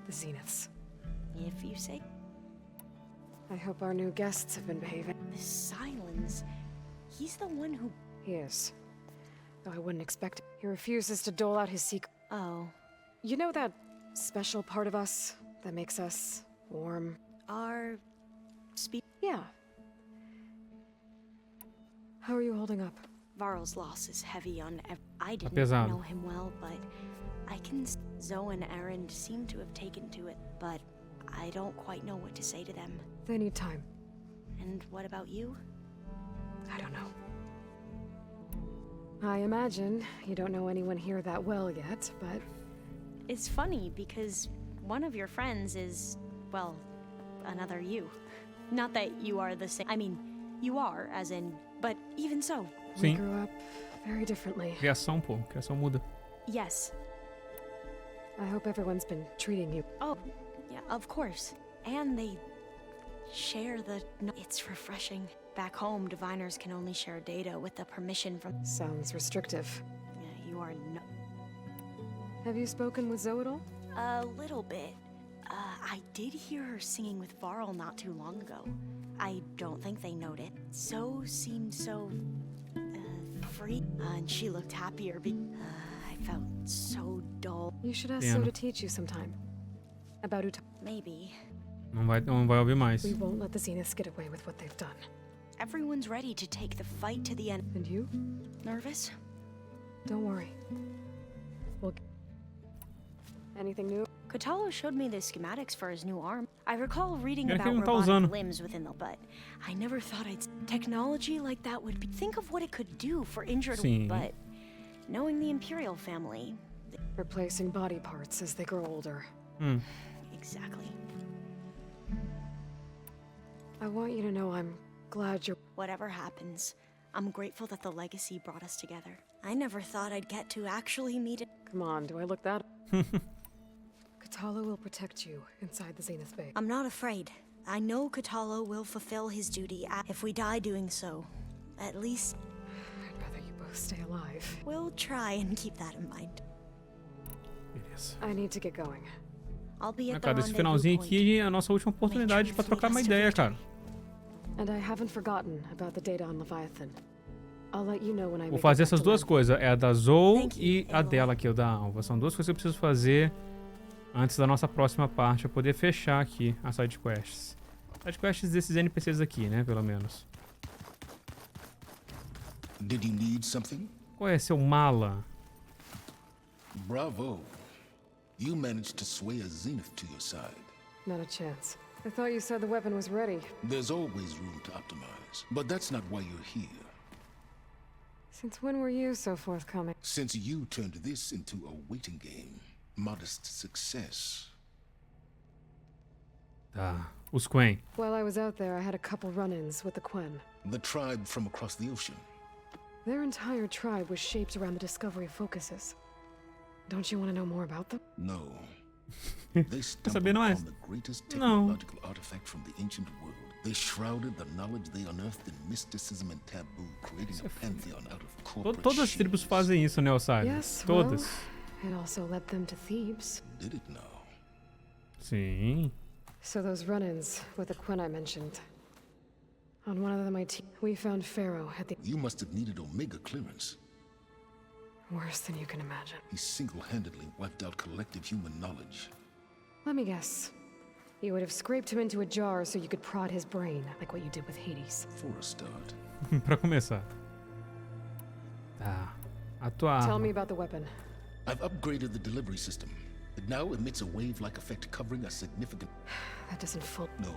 The Zeniths. If you say... I hope our new guests have been behaving. The Silence. He's the one who... He is. Though I wouldn't expect it. He refuses to dole out his secret. Oh. You know that special part of us that makes us warm? Our... Yeah. How are you holding up? Varl's loss is heavy on... I didn't pesado. know him well, but I can... Zoe and Erend seem to have taken to it, but I don't quite know what to say to them. They need time. And what about you? I don't know. I imagine you don't know anyone here that well yet, but... It's funny, because one of your friends is, well, another you. Not that you are the same... I mean, you are, as in... But even so... We grew up very differently. Criação, pô. Criação muda. Yes. I hope everyone's been treating you... Oh, yeah, of course. And they share the... It's refreshing. Back home, diviners can only share data with the permission from... Sounds restrictive. Yeah, you are no... Have you spoken with Zoe at all? A little bit. I did hear her singing with Varl not too long ago. I don't think they noted. Zoe seemed so... free. And she looked happier I felt so dull. You should ask So to teach you sometime. About Maybe. Não vai ouvir mais. We won't let the Zeniths get away with what they've done. Everyone's ready to take the fight to the end. And you? Nervous? Don't worry. Anything new? Kotalo showed me the schematics for his new arm. I recall reading É que about ele não tá robotic usando. limbs within the but I never thought technology like that would be. Think of what it could do for injured Sim. but knowing the Imperial family. Replacing body parts as they grow older. Exactly. I want you to know I'm glad you're... Whatever happens, I'm grateful that the legacy brought us together. I never thought I'd get to actually meet it. Come on, do I look that... Kotalo will protect you inside the Zenith base. I'm not afraid. I know Kotalo will fulfill his duty if we die doing so. At least... I'd rather you both stay alive. We'll try and keep that in mind. Beleza. I need to get going. I'll be at the Cara, esse finalzinho aqui é a nossa última oportunidade pra trocar uma ideia, cara. And I haven't forgotten about the data on Leviathan. I'll let you know when I Vou fazer essas duas coisas, é a da Zoe e a dela aqui, o da Alva. São duas coisas que eu preciso fazer antes da nossa próxima parte, pra poder fechar aqui as sidequests. Sidequests desses NPCs aqui, né, pelo menos. Did you need something? Qual é, seu mala? Bravo. You managed to sway a Zenith to your side. Not a chance. I thought you said the weapon was ready. There's always room to optimize, but that's not why you're here. Since when were you so forthcoming? Since you turned this into a waiting game. Modest success. Tá. Os Quen. While I was out there, I had a couple run-ins with the Quen. The tribe from across the ocean. Their entire tribe was shaped around the discovery of focuses. Don't you want to know more about them? No. They stumbled on the greatest technological artifact from the ancient world. They shrouded the knowledge they unearthed in mysticism and taboo, creating a pantheon out of corporate Todas as tribos fazem isso, né, Osari? Yes, Todas. Well, it also led them to Thebes. Did it now? Sim. So those run-ins with the Quen I mentioned. On one of them, we found Pharaoh at the... You must have needed Omega clearance. Worse than you can imagine. He single-handedly wiped out collective human knowledge. Let me guess. You would have scraped him into a jar so you could prod his brain, like what you did with Hades. For a start. Pra começar. Tá. A tua arma. Tell me about the weapon. I've upgraded the delivery system. It now emits a wave-like effect covering a significant... That doesn't fool... No.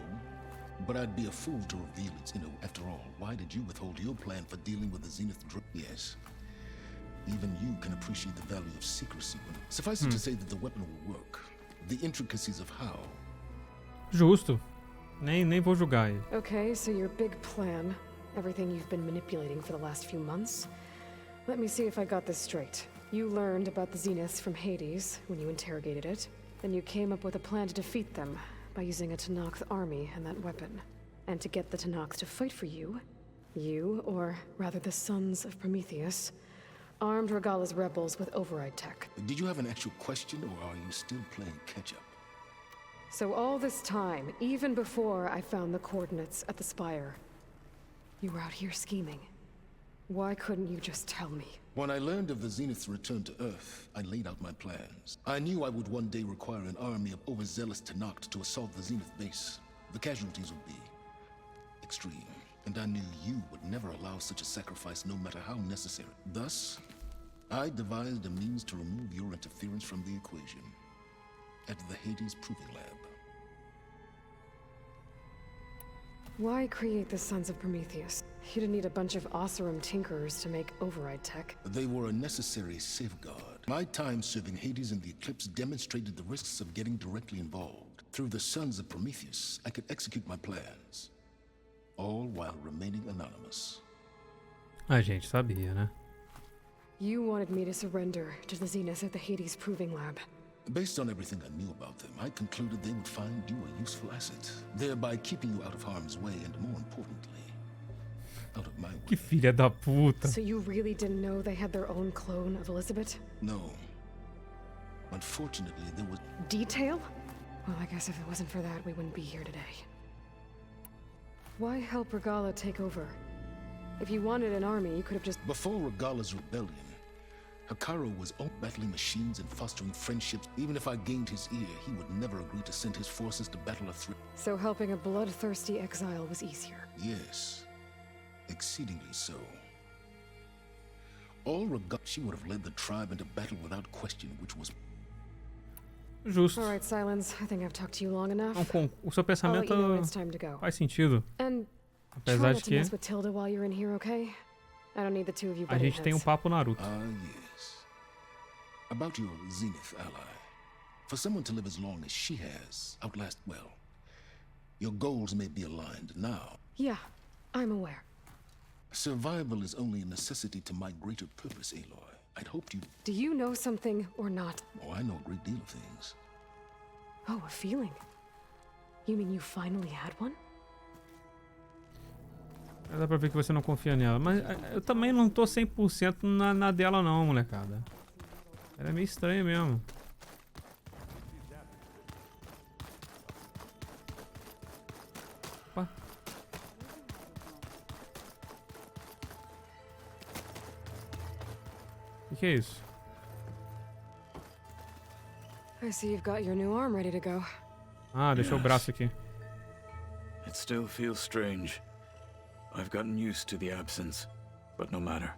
But I'd be a fool to reveal it. You know, after all, why did you withhold your plan for dealing with the Zenith drone? Yes. Even you can appreciate the value of secrecy. Suffice it to say that the weapon will work. The intricacies of how... Justo. Nem vou julgar ele. Okay, so your big plan, everything you've been manipulating for the last few months. Let me see if I got this straight. You learned about the Zeniths from Hades when you interrogated it. Then you came up with a plan to defeat them by using a Tenakth army and that weapon. And to get the Tenakth to fight for you, or rather the Sons of Prometheus, armed Regalla's rebels with override tech. Did you have an actual question, or are you still playing catch-up? So all this time, even before I found the coordinates at the Spire, you were out here scheming. Why couldn't you just tell me? When I learned of the Zenith's return to Earth, I laid out my plans. I knew I would one day require an army of overzealous Tenakth to assault the Zenith base. The casualties would be extreme, and I knew you would never allow such a sacrifice no matter how necessary. Thus, I devised a means to remove your interference from the equation at the Hades Proving Lab. Why create the Sons of Prometheus? You didn't need a bunch of Oseram tinkerers to make override tech. They were a necessary safeguard. My time serving Hades in the Eclipse demonstrated the risks of getting directly involved. Through the Sons of Prometheus, I could execute my plans, all while remaining anonymous. A gente sabia, né? You wanted me to surrender to the Zenith at the Hades Proving Lab. Based on everything I knew about them, I concluded they would find you a useful asset, thereby keeping you out of harm's way and, more importantly, out of my way. Que filha da puta. So you really didn't know they had their own clone of Elizabeth? No. Unfortunately, there was... Detail? Well, I guess if it wasn't for that, we wouldn't be here today. Why help Regalla take over? If you wanted an army, you could have just... Before Regalla's rebellion, Hikaru was battling machines and fostering friendships. Even if I gained his ear, he would never agree to send his forces to battle a threat. So helping a bloodthirsty exile was easier. Yes, exceedingly so. She would have led the tribe into battle without question, which was... Justo. All right, Silence. I think I've talked to you long enough. Então, o seu pensamento faz sentido. Apesar de que with Tilda while you're in here, okay? I don't need the two of you a gente tem um papo Naruto. Yes. About your Zenith ally. For someone to live as long as she has, outlast well. Your goals may be aligned now. Yeah, I'm aware. Survival is only a necessity to my greater purpose, Aloy. I'd hoped you... Do you know something or not? Oh, I know a great deal of things. Oh, a feeling. You mean you finally had one? Dá pra ver que você não confia nela. Mas eu também não tô 100% na dela não, molecada. Ela é meio estranha mesmo. Opa. O que é isso? I see you've got your new arm ready to go. Ah, deixou o braço aqui. It still feels strange. I've gotten used to the absence, but no matter.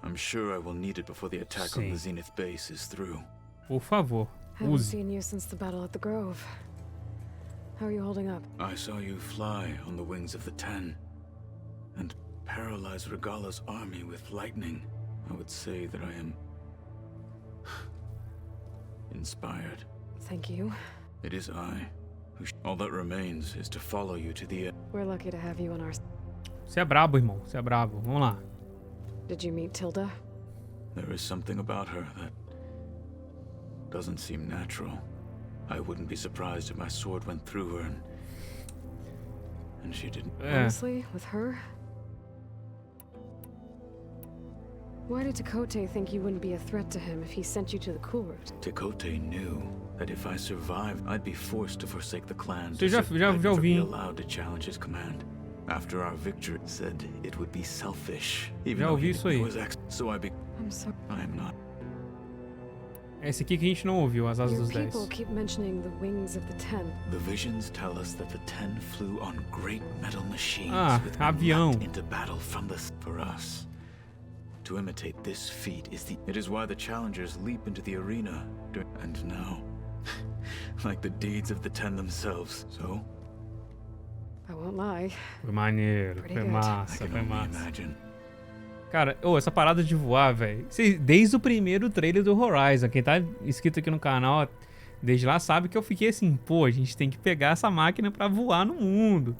I'm sure I will need it before the attack on the Zenith base is through. Por favor, Haven't use. seen you since the battle at the Grove. How are you holding up? I saw you fly on the wings of the Ten, and paralyze Regala's army with lightning. I would say that I am inspired. Thank you. It is I who... All that remains is to follow you to the... We're lucky to have you on our... Você é brabo, irmão. Você é brabo. Vamos lá. Did you meet Tilda? There is something about her that doesn't seem natural. I wouldn't be surprised if my sword went through her and she didn't. Honestly, with her? Why did Tekote think you wouldn't be a threat to him if he sent you to the cool route? Tekote knew that if I survived, I'd be forced to forsake the clan. Você já be ouvi. allowed to challenge his command. After our victory, said it would be selfish. Even Já though ouvi he isso aí. was so I I'm sorry. I am not. Esse aqui que a gente não ouviu, as asas Your dos 10. people keep mentioning the wings of the Ten. The visions tell us that the Ten flew on great metal machines with avião. leapt into battle from the... For us, to imitate this feat is the... It is why the challengers leap into the arena. And now, like the deeds of the Ten themselves, so... I won't lie. Foi maneiro, Pretty foi good. massa, I can foi only massa. imagine. Cara, essa parada de voar, velho. Desde o primeiro trailer do Horizon, quem tá inscrito aqui no canal desde lá sabe que eu fiquei assim, pô, a gente tem que pegar essa máquina pra voar no mundo.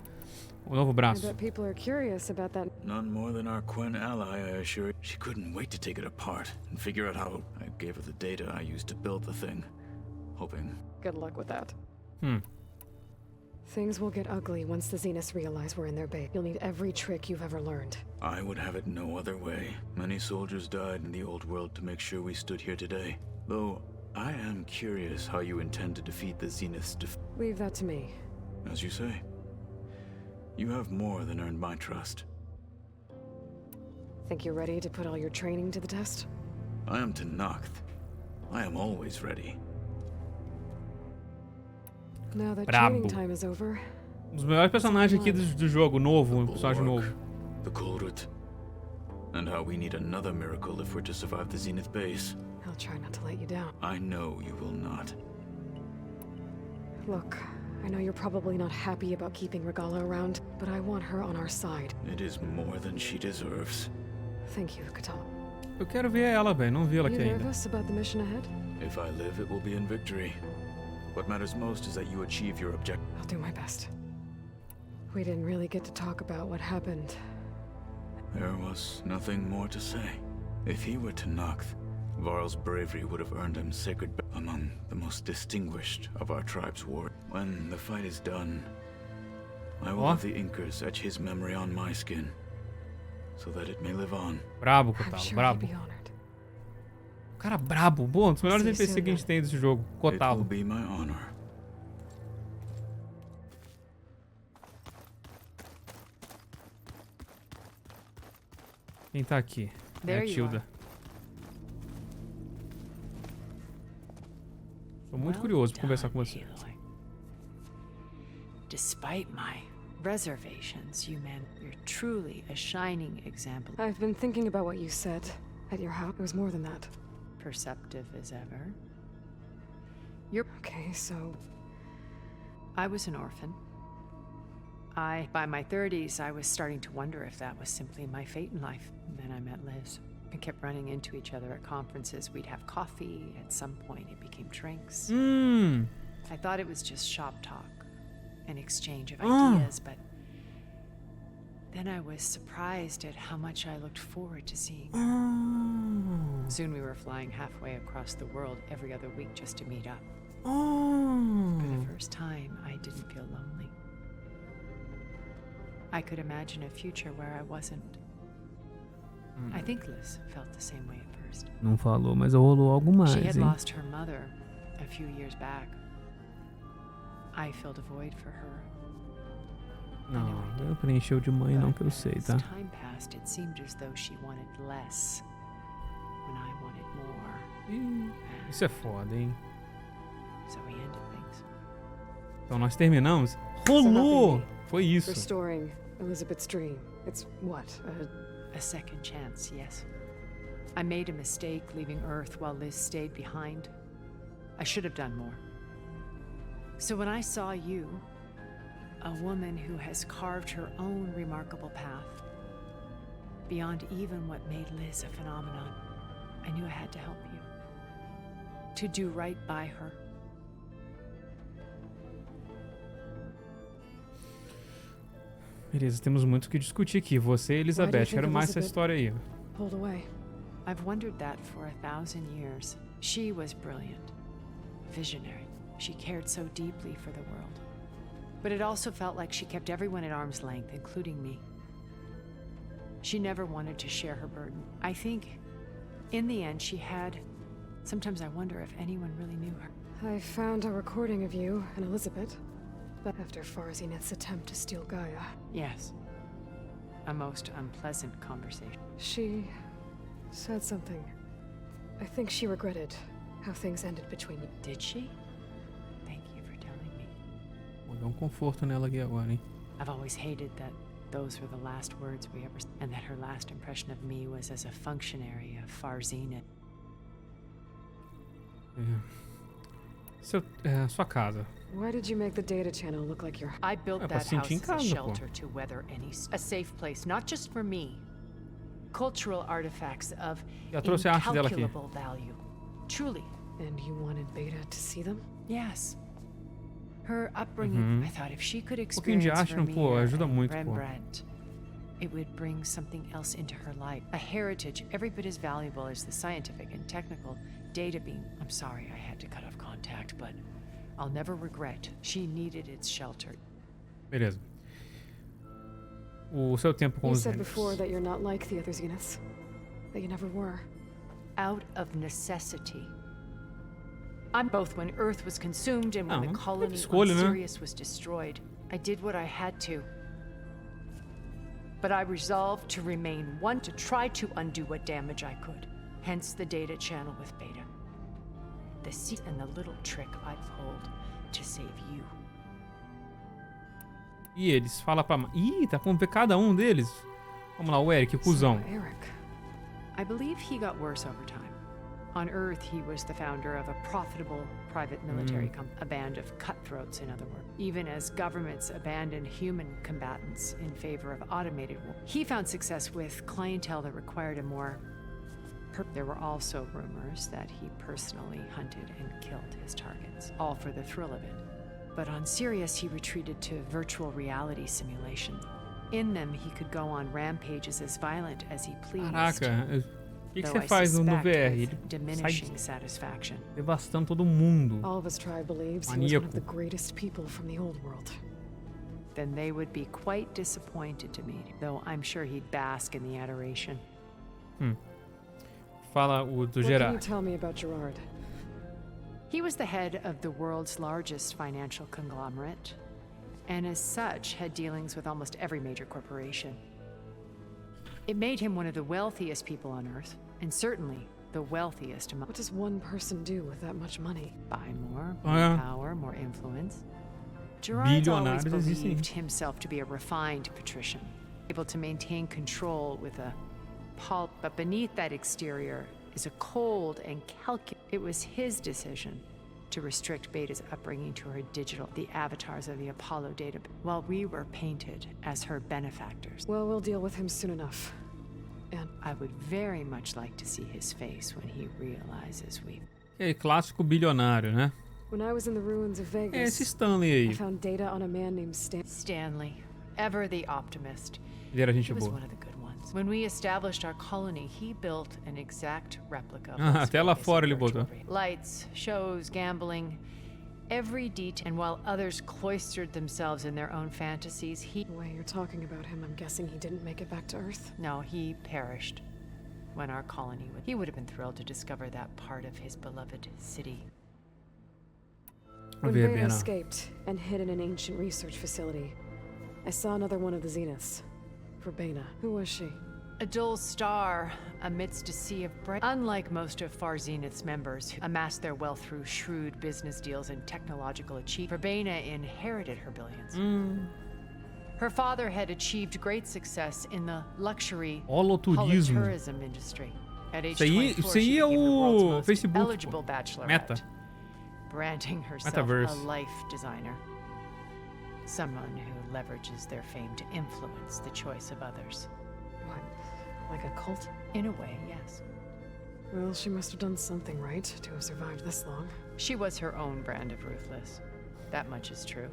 O novo I braço. bet people are curious about that. None more than our Quen ally, I assure you. She couldn't wait to take it apart and figure out how... I gave her the data I used to build the thing, hoping... Good luck with that. Things will get ugly once the Zeniths realize we're in their base. You'll need every trick you've ever learned. I would have it no other way. Many soldiers died in the old world to make sure we stood here today. Though, I am curious how you intend to defeat the Zeniths. Leave that to me. As you say. You have more than earned my trust. Think you're ready to put all your training to the test? I am Tenakth. I am always ready. Now that Brabo. training time is over. Um dos melhores personagens aqui do jogo, novo, um personagem novo. The Kulrut. And how we need another miracle if we're to survive the Zenith base. I'll try not to let you down. I know you will not. Look, I know you're probably not happy about keeping Regala around, but I want her on our side. It is more than she deserves. Thank you, Katal. Eu quero ver ela, velho. Não vi ela You aqui ainda. nervous about the mission ahead? If I live, it will be in victory. What matters most is that you achieve your objective. I'll do my best. We didn't really get to talk about what happened. There was nothing more to say. If he were Tenakth, Varl's bravery would have earned him sacred among the most distinguished of our tribe's war. When the fight is done, I will have the Inkers etch his memory on my skin, so that it may live on. Brabo, Kotalo, brabo. Cara brabo, bom, um dos melhores NPC que a gente tem desse jogo, Kotalo. It will be my honor. Quem tá aqui? É a Tilda. muito curioso pra conversar com você. Despite my reservations, you're truly a shining example. I've been thinking about what you said at your house. It was more than that. Perceptive as ever. Okay, so... I was an orphan. By my 30s, I was starting to wonder if that was simply my fate in life. And then I met Liz. We kept running into each other at conferences. We'd have coffee. At some point, it became drinks. I thought it was just shop talk, an exchange of ideas, but then I was surprised at how much I looked forward to seeing her. Soon we were flying halfway across the world every other week just to meet up. For the first time, I didn't feel lonely. I could imagine a future where I wasn't. I think Liz felt the same way at first. Não falou, mas rolou algo mais, She had hein? lost her mother a few years back. I filled a void for her. Não preencheu de mãe não, que eu sei, tá? As time passed, it seemed as though she wanted less when I wanted more. Isso é foda, hein? So we ended things. Então nós terminamos. Rolou! Foi isso. Restoring Elizabeth's dream. It's what? A second chance, yes. I made a mistake leaving Earth while Liz stayed behind. I should have done more. So when I saw you, a woman who has carved her own remarkable path, beyond even what made Liz a phenomenon, I knew I had to help you. To do right by her. Beleza, temos muito o que discutir aqui. Você e Elizabeth, quero mais essa história aí. Pulled away. I've wondered that for 1,000 years. She was brilliant, visionary. She cared so deeply for the world. But it also felt like she kept everyone at arm's length, including me. She never wanted to share her burden. I think, in the end, she had... Sometimes I wonder if anyone really knew her. I found a recording of you and Elizabeth. But after Zenith's attempt to steal Gaia. Yes. A most unpleasant conversation. She said something. I think she regretted how things ended between you. Did she? Thank you for telling me. Vou dar conforto nela aqui agora, hein? I've always hated that those were the last words we ever... And that her last impression of me was as a functionary of Zenith. Sua casa. Why did you make the data channel look like your... I built that house as a shelter to weather a safe place, not just for me. Cultural artifacts of incalculable value. Truly. And you wanted Beta to see them? Yes. Her upbringing, I thought if she could experience Rembrandt, it would bring something else into her life. A heritage every bit as valuable as the scientific and technical data being... I'm sorry I had to cut off contact, but... I'll never regret. She needed its shelter. Beleza. O seu tempo com You os said Zeniths. before that you're not like the other Zeniths. That you never were. Out of necessity. I'm both when Earth was consumed and when the colony on Sirius was destroyed. I did what I had to. But I resolved to remain one, to try to undo what damage I could. Hence the data channel with Beta. The seat and the little trick I pulled to save you. E eles falam pra... Ih, tá com cada um deles. Vamos lá, o Eric, o cuzão. Eric. I believe he got worse over time. On Earth, he was the founder of a profitable private military company, a band of cutthroats, in other words. Even as governments abandoned human combatants in favor of automated war. He found success with clientele that required a more... There were also rumors that he personally hunted and killed his targets, all for the thrill of it. But on Sirius, he retreated to virtual reality simulation. In them, he could go on rampages as violent as he pleased. Caraca, o que você faz no VR? Ele diminishing satisfaction. Devastando todo mundo. All of his tribe believes he was one of the greatest people from the old world. Then they would be quite disappointed to meet him, though I'm sure he'd bask in the adoration. Fala o do Gerard. What can you Gerard. tell me about Gerard? He was the head of the world's largest financial conglomerate, and as such had dealings with almost every major corporation. It made him one of the wealthiest people on Earth, and certainly the wealthiest among. What does one person do with that much money? Buy more power, more influence. Gerard's always believed himself to be a refined patrician, able to maintain control with a pulp, but beneath that exterior is a cold and calculating. It was his decision to restrict Beta's upbringing to her digital, the avatars of the Apollo database, while we were painted as her benefactors. Well, we'll deal with him soon enough. And I would very much like to see his face when he realizes we. É clássico bilionário, né? When I was in the ruins of Vegas, É esse Stanley aí. I found data on a man named Stanley, ever the optimist. Ele era gente He was boa. one of the good ones. When we established our colony, he built an exact replica. Até lá fora ele botou. Lights, shows, gambling, every detail. And while others cloistered themselves in their own fantasies, he. The way you're talking about him, I'm guessing he didn't make it back to Earth. No, he perished when our colony would. He would have been thrilled to discover that part of his beloved city. When Beta escaped and hid in an ancient research facility, I saw another one of the Zeniths. Verbena. Who was she? A dull star amidst a sea of bright. Unlike most of Far Zenith's members who amassed their wealth through shrewd business deals and technological achievement, Verbena inherited her billions. Her father had achieved great success in the luxury tourism industry. At age 24, she became the world's most eligible bachelorette, branding herself a life designer. Someone who leverages their fame to influence the choice of others. What? Like a cult? In a way, yes. Well, she must have done something right to have survived this long. She was her own brand of ruthless. That much is true.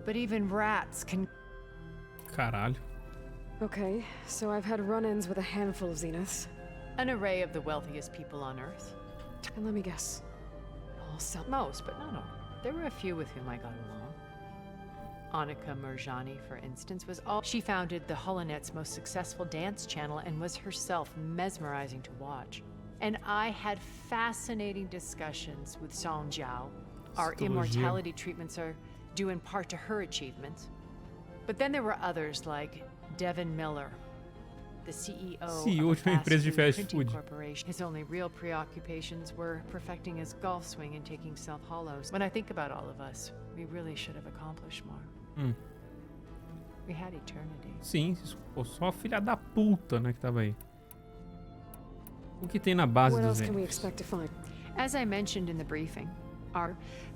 But even rats can... Caralho. Okay, so I've had run-ins with a handful of Zeniths. An array of the wealthiest people on Earth. And let me guess. All sell... Most, but not all. There were a few with whom I got along. Annika Merjani, for instance, was all. She founded the Holonet's most successful dance channel and was herself mesmerizing to watch. And I had fascinating discussions with Song Jiao. Our immortality treatments are due in part to her achievements. But then there were others like Devin Miller, the CEO of a fast food corporation. His only real preoccupations were perfecting his golf swing and taking self-hollows. When I think about all of us, we really should have accomplished more. We had eternity. Sim, só a filha da puta, né, que tava aí. O que tem na base do Zenith? As I mentioned in the briefing,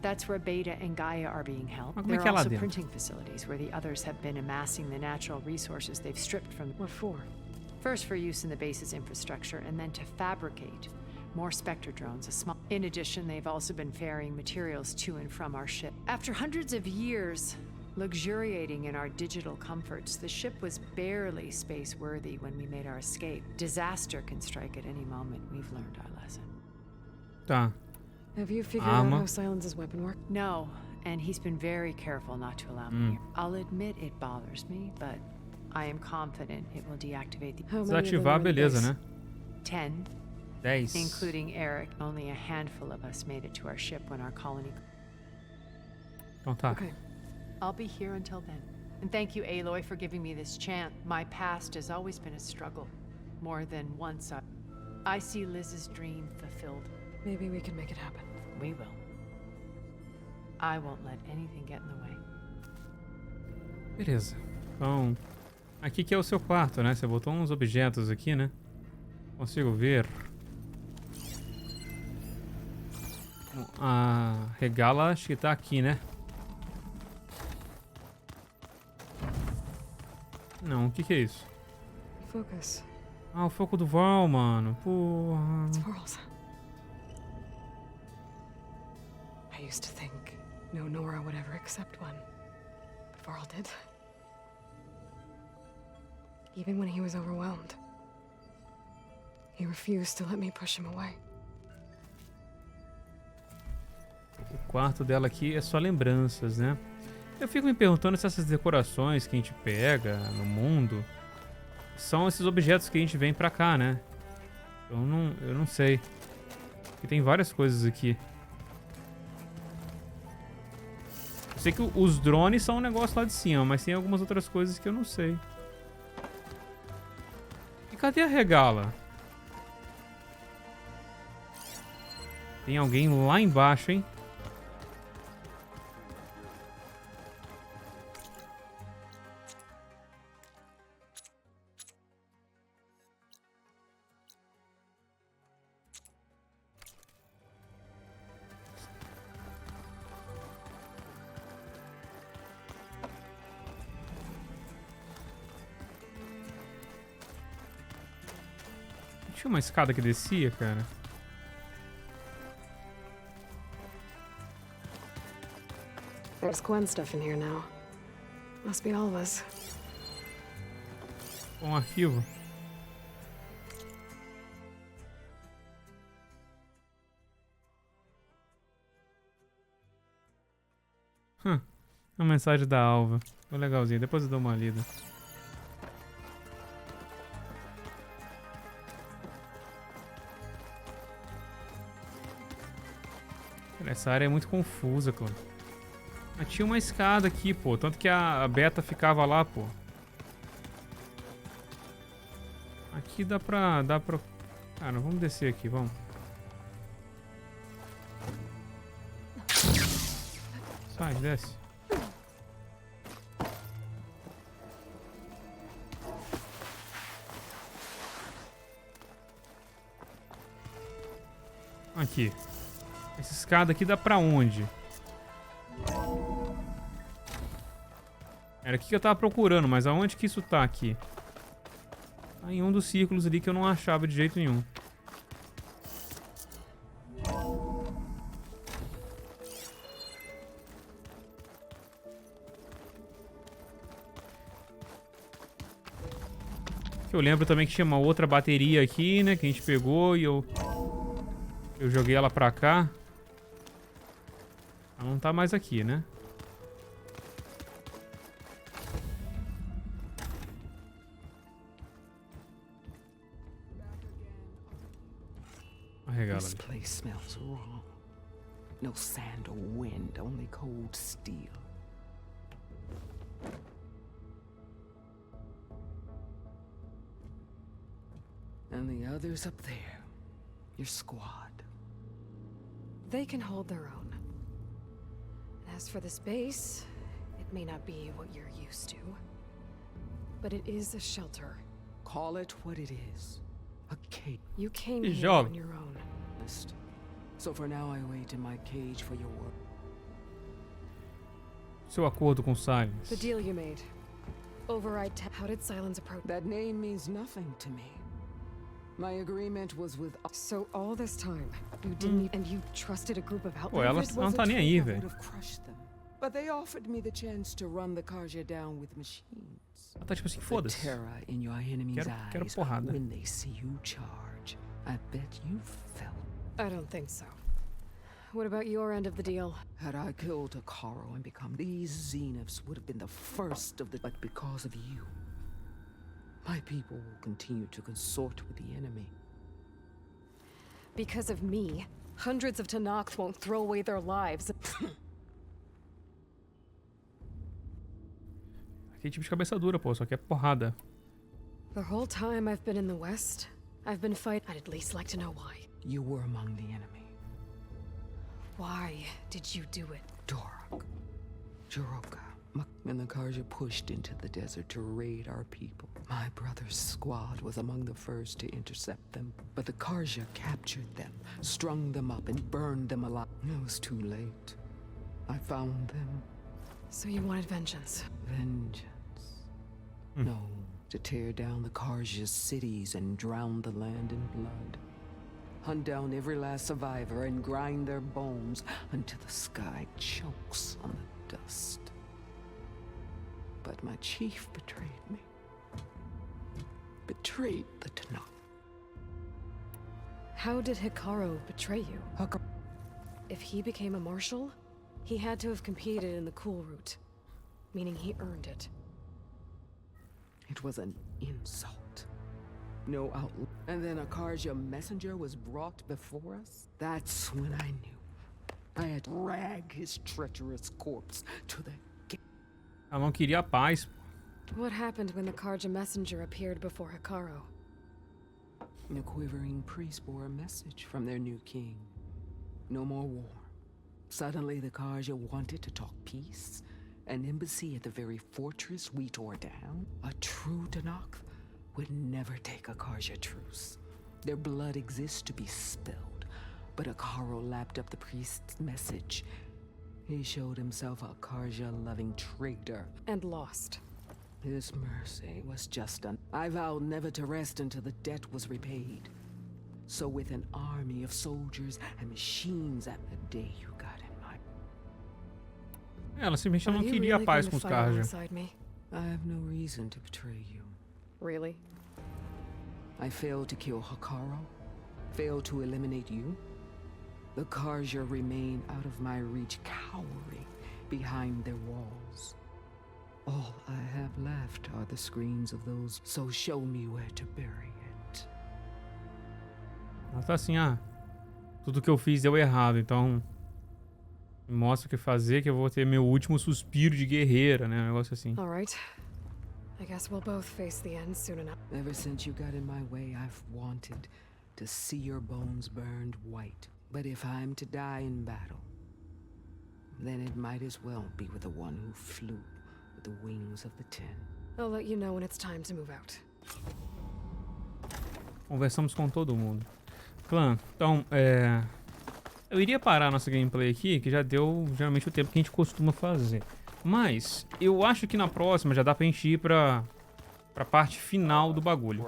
that's where Beta and Gaia are being held. Mas There are also printing facilities where the others have been amassing the natural resources they've stripped from. What for? First for use in the base's infrastructure, and then to fabricate more Spectre drones, a small. In addition, they've also been ferrying materials to and from our ship. After hundreds of years luxuriating in our digital comforts, the ship was barely space-worthy when we made our escape. Disaster can strike at any moment. We've learned our lesson. Tá. Have you figured out how Silence's weapon works? No, and he's been very careful not to allow me. I'll admit it bothers me, but I am confident it will deactivate the... Desativar, beleza, né? 10. 10. Including Eric. Only a handful of us made it to our ship when our colony... Então tá. Okay. I'll be here until then. And thank you, Aloy, for giving me this chance. My past has always been a struggle. More than once I see Liz's dream fulfilled. Maybe we can make it happen. We will. I won't let anything get in the way. Beleza. Então, aqui que é o seu quarto, né? Você botou uns objetos aqui, né? Consigo ver. A regala acho que tá aqui, né? Não, o que é isso? Focus. Ah, o foco do Val, mano. Porra. It's Varl's. I used to think no Nora would ever accept one. But Varl did. Even when he was overwhelmed. He refused to let me push him away. O quarto dela aqui é só lembranças, né? Eu fico me perguntando se essas decorações que a gente pega no mundo são esses objetos que a gente vem pra cá, né? Eu não sei. Porque tem várias coisas aqui. Eu sei que os drones são um negócio lá de cima, mas tem algumas outras coisas que eu não sei. E cadê a regala? Tem alguém lá embaixo, hein? Tinha uma escada que descia, cara. There's Gwen stuff in here now. Must be all of us. Arquivo. A mensagem da Alva. Foi legalzinho, depois eu dou uma lida. Essa área é muito confusa, claro. Mas tinha uma escada aqui, pô. Tanto que a beta ficava lá, pô. Aqui dá pra... Cara, vamos descer aqui, vamos. Sai, desce. Aqui. Essa escada aqui dá pra onde? Era aqui que eu tava procurando, mas aonde que isso tá aqui? Tá em um dos círculos ali que eu não achava de jeito nenhum. Eu lembro também que tinha uma outra bateria aqui, né? Que a gente pegou e eu joguei ela pra cá. Ela não tá mais aqui, né? Arregala ali. This place smells wrong. No sand or wind, only cold steel. And the others up there, your squad. They can hold their own. As for this base, it may not be what you're used to, but it is a shelter. Call it what it is. A cage. You came here on your own. So for now I wait in my cage for your work. Seu acordo com Silence. The deal you made. Override. How did Silence approach? That name means nothing to me. My agreement was with. So all this time, you didn't, and you trusted a group of Pô, ela não tá nem aí, velho. But they offered me the chance to run the Karja down with machines. Ela tá tipo assim, foda-se. Quero porrada. When they see you charge, I bet you felt. I don't think so. What about your end of the deal? Had I killed Akaro and become these Zeniths would have been the first of the. But because of you, my people will continue to consort with the enemy. Because of me, hundreds of Tanakh won't throw away their lives. Aqui é tipo de cabeça dura, pô, só que é porrada. The whole time I've been in the West, I've been fighting. I'd at least like to know why. You were among the enemy. Why did you do it? Dorak, Jiroka, and the Karja pushed into the desert to raid our people. My brother's squad was among the first to intercept them, but the Karja captured them, strung them up, and burned them alive. It was too late. I found them. So you wanted vengeance? Vengeance. No, to tear down the Karja's cities and drown the land in blood. Hunt down every last survivor and grind their bones until the sky chokes on the dust. But my chief betrayed me. Betrayed the Tanakh. How did Hikaru betray you? If he became a marshal, he had to have competed in the cool route, meaning he earned it. It was an insult. No outlet. And then a Karja messenger was brought before us? That's when I knew. I had to drag his treacherous corpse to the gate. Ela não queria a paz. What happened when the Karja messenger appeared before Hikaru? The quivering priest bore a message from their new king. No more war. Suddenly the Karja wanted to talk peace. An embassy at the very fortress we tore down. A true Tenakth would never take a Karja truce. Their blood exists to be spilled. But Akaro lapped up the priest's message. He showed himself a Karja-loving traitor. And lost. His mercy was just done. I vowed never to rest until the debt was repaid. So with an army of soldiers and machines at the day you got in my... Ela simplesmente não queria paz com os Karja. I have no reason to betray you. Really? I failed to kill Hakaro, failed to eliminate you. The Karja remain out of my reach, cowering behind their walls. All I have left are the screens of those, so show me where to bury it. Ela tá assim, tudo que eu fiz deu errado, então me mostra o que fazer que eu vou ter meu último suspiro de guerreira, né? Um negócio assim. All right. I guess we'll both face the end soon enough. Ever since you got in my way, I've wanted to see your bones burned white. But if I'm to die in battle, then it might as well be with the one who flew with the wings of the Ten. I'll let you know when it's time to move out. Conversamos com todo mundo. Clã, então, eu iria parar a nossa gameplay aqui, que já deu geralmente o tempo que a gente costuma fazer. Mas, eu acho que na próxima já dá pra gente ir pra parte final do bagulho.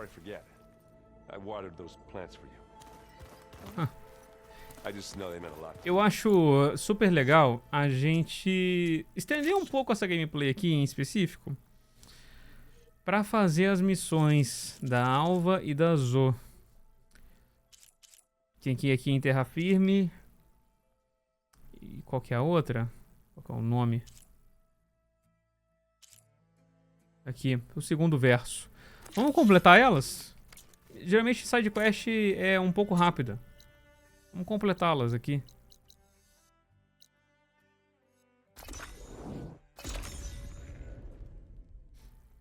Eu acho super legal a gente estender um pouco essa gameplay aqui em específico pra fazer as missões da Alva e da Zo. Tem que ir aqui em Terra Firme. E qual que é a outra? Qual que é o nome? Aqui, o segundo verso. Vamos completar elas? Geralmente sidequest é um pouco rápida. Vamos completá-las aqui.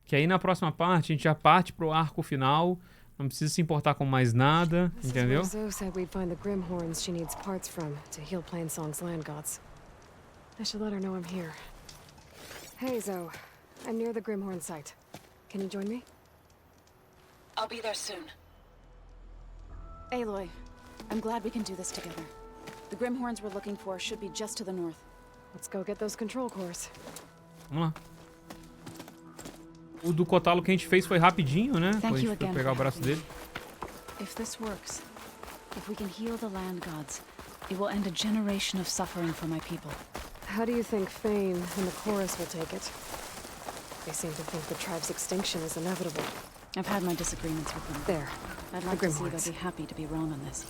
Que aí na próxima parte a gente já parte pro arco final. Não precisa se importar com mais nada, entendeu? Zo said we'd find the Grimhorns she needs parts from to heal Plainsong's land gods. I should let her know I'm here. Hey Zo, I'm near the Grimhorn site. Can you join me? I'll be there soon. Aloy, I'm glad we can do this together. The Grimhorns we're looking for should be just to the north. Let's go get those control cores. Vamos lá. O do Kotalo que a gente fez foi rapidinho, né? Quando a gente foi pegar o braço dele. If this works, if we can heal the land gods, it will end a generation of suffering for my people. How do you think Fane and the chorus will take it? They seem to think the tribe's extinction is inevitable. I've had my disagreements with them. There. I'd like to see they'll be happy to be wrong on this.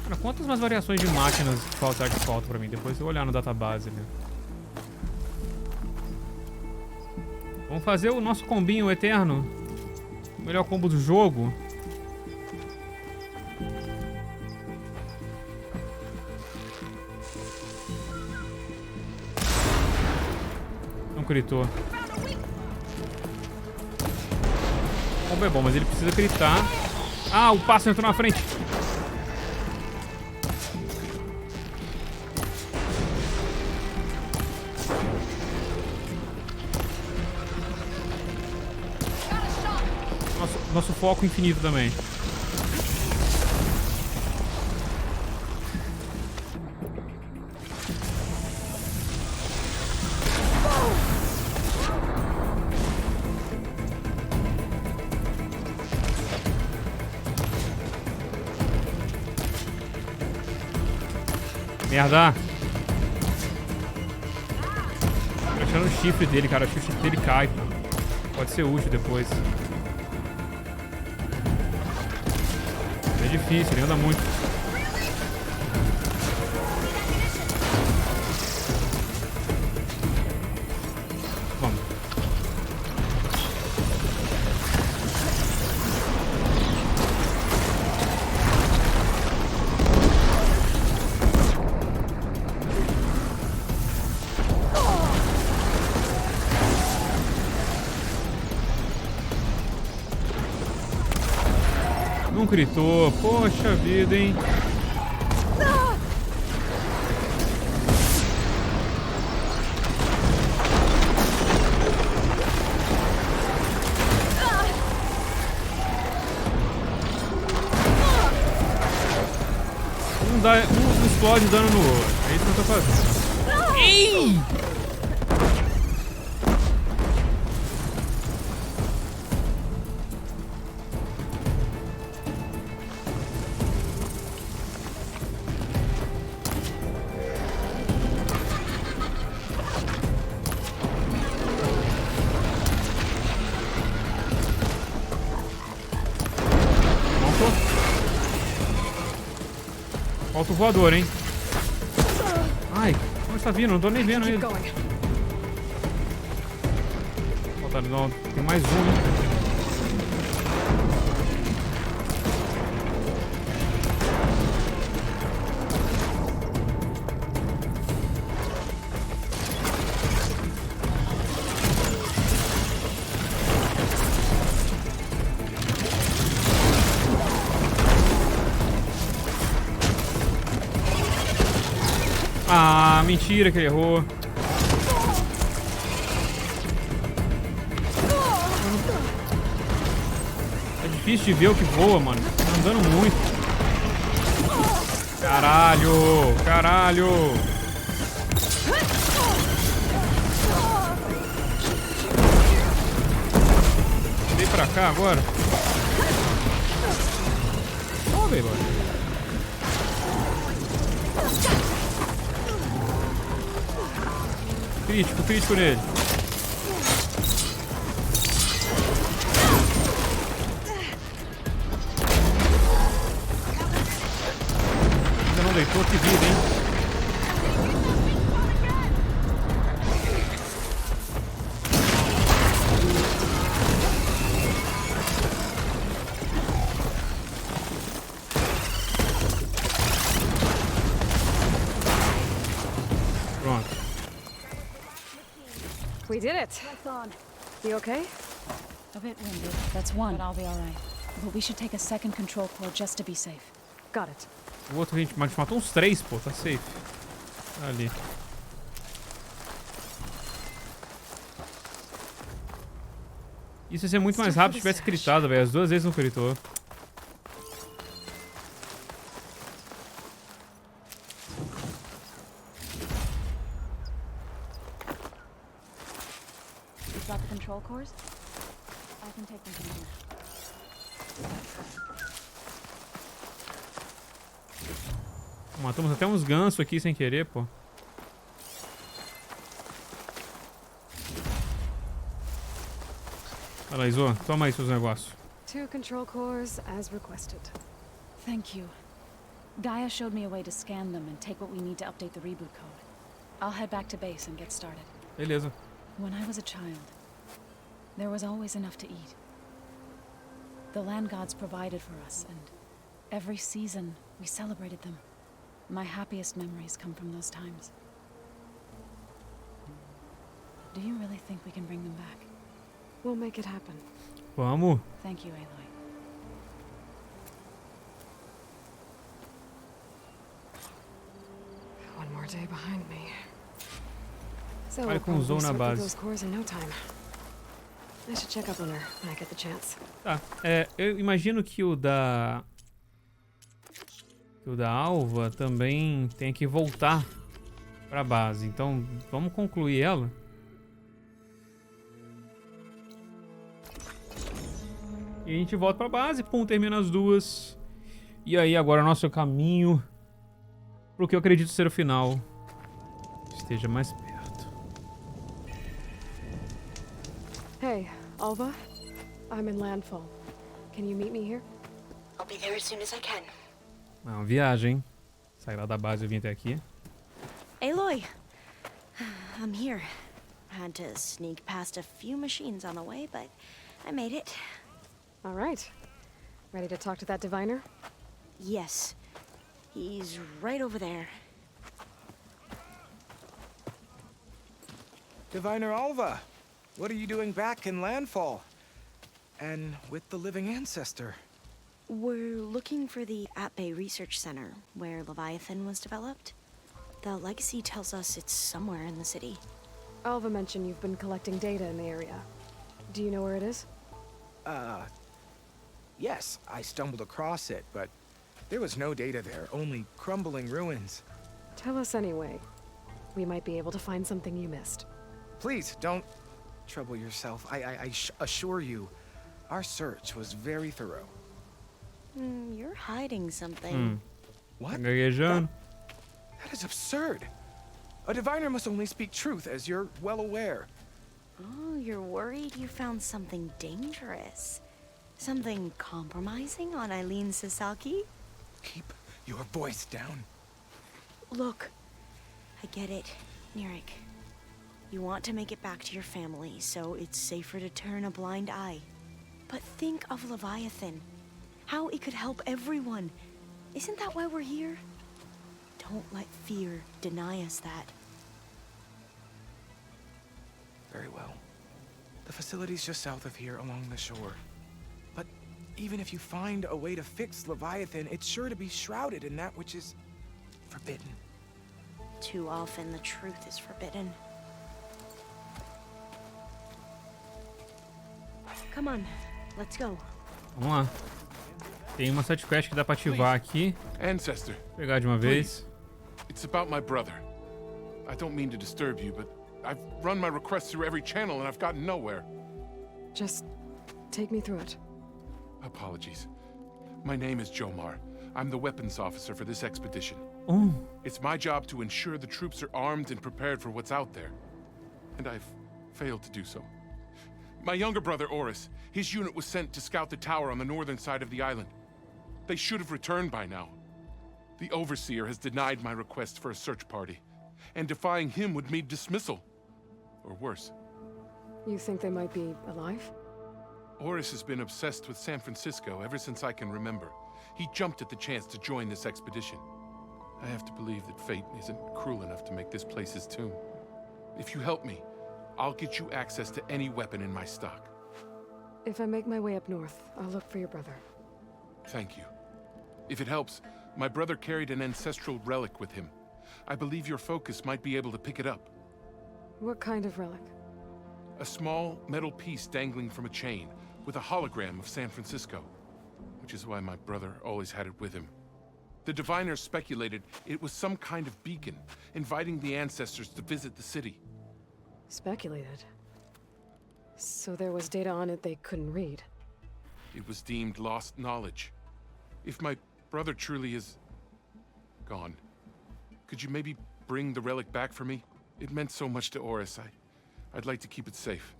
Cara, quantas mais variações de máquinas que faltam pra mim? Depois eu vou olhar no database ali. Vamos fazer o nosso combinho eterno. O melhor combo do jogo. Não gritou. O combo é bom, mas ele precisa gritar. Ah, o pássaro entrou na frente. Nosso foco infinito também. Merda! Tô achando o chifre dele, cara. Acho que o chifre dele cai. Pode ser útil depois. É difícil, ele anda muito. Vamos. Não gritou. Poxa vida, hein? Um explode dando no outro. É isso que eu tô fazendo. Ei! Falta o voador, hein? Ai, onde tá vindo? Não tô nem vendo ele. Falta, não, tem mais um, hein? Ah, mentira que ele errou. É difícil de ver o que voa, mano. Tá andando muito. Caralho! Caralho! Vem pra cá agora. Ó, velho. Crítico nele. Ainda não deitou, que vida, hein? Pronto. We did it. You okay? A bit winded, that's one, but I'll be alright. But we should take a second control core just to be safe. Got it. O outro a gente matou uns 3, pô, tá safe. Ali. Isso ia ser muito mais rápido se tivesse gritado, velho. As 2 vezes não gritou. Got the control cores? I can take them from here. Matamos até uns gansos aqui sem querer, pô. Olha lá, Iso, toma aí seus negócios. 2 control cores as requested. Thank you. Gaia showed me a way to scan them and take what we need to update the reboot code. I'll head back to base and get started. Beleza. When I was a child, there was always enough to eat. The land gods provided for us, and every season we celebrated them. My happiest memories come from those times. Do you really think we can bring them back? We'll make it happen. Vamos. Thank you, Aloy. One more day behind me. So Vai we'll com o Zou na probably base. those cores in no time. I should check up on her when I get the chance. Tá, eu imagino que o da Alva também tem que voltar pra base. Então, vamos concluir ela. E a gente volta pra base, pum, termina as 2. E aí agora nosso caminho pro que eu acredito ser o final esteja mais perto. Hey, Alva. I'm in landfall. Can you meet me here? I'll be there as soon as I can. É uma viagem, hein? Sair lá da base e vir até aqui. Aloy, I'm here. Had to sneak past a few machines on the way, but I made it. All right. Ready to talk to that diviner? Yes. He's right over there. Diviner Alva, what are you doing back in Landfall? And with the living ancestor? We're looking for the Apoie Research Center, where Leviathan was developed. The legacy tells us it's somewhere in the city. Alva mentioned you've been collecting data in the area. Do you know where it is? Yes, I stumbled across it, but there was no data there, only crumbling ruins. Tell us anyway. We might be able to find something you missed. Please, don't trouble yourself. I assure you, our search was very thorough. You're hiding something. What? Gaguejando. That is absurd. A diviner must only speak truth, as you're well aware. Oh, you're worried you found something dangerous. Something compromising on Eileen Sasaki? Keep your voice down. Look, I get it, Nirik. You want to make it back to your family, so it's safer to turn a blind eye. But think of Leviathan. How it could help everyone. Isn't that why we're here? Don't let fear deny us that. Very well. The facility's just south of here, along the shore. But even if you find a way to fix Leviathan, it's sure to be shrouded in that which is forbidden. Too often the truth is forbidden. Come on, let's go. Vamos lá. Tem uma side quest que dá pra ativar aqui. Ancestor. Pegar de uma vez. It's about my brother. I don't mean to disturb you, but I've run my requests through every channel and I've gotten nowhere. Just take me through it. Apologies. My name is Jomar. I'm the weapons officer for this expedition. Oh. It's my job to ensure the troops are armed and prepared for what's out there. And I've failed to do so. My younger brother, Oris, his unit was sent to scout the tower on the northern side of the island. They should have returned by now. The Overseer has denied my request for a search party, and defying him would mean dismissal. Or worse. You think they might be alive? Oris has been obsessed with San Francisco ever since I can remember. He jumped at the chance to join this expedition. I have to believe that fate isn't cruel enough to make this place his tomb. If you help me, I'll get you access to any weapon in my stock. If I make my way up north, I'll look for your brother. Thank you. If it helps, my brother carried an ancestral relic with him. I believe your focus might be able to pick it up. What kind of relic? A small metal piece dangling from a chain, with a hologram of San Francisco. Which is why my brother always had it with him. The diviners speculated it was some kind of beacon, inviting the ancestors to visit the city. Speculated? So there was data on it they couldn't read? It was deemed lost knowledge. If my brother truly is gone, could you maybe bring the relic back for me? It meant so much to Oris. I'd like to keep it safe.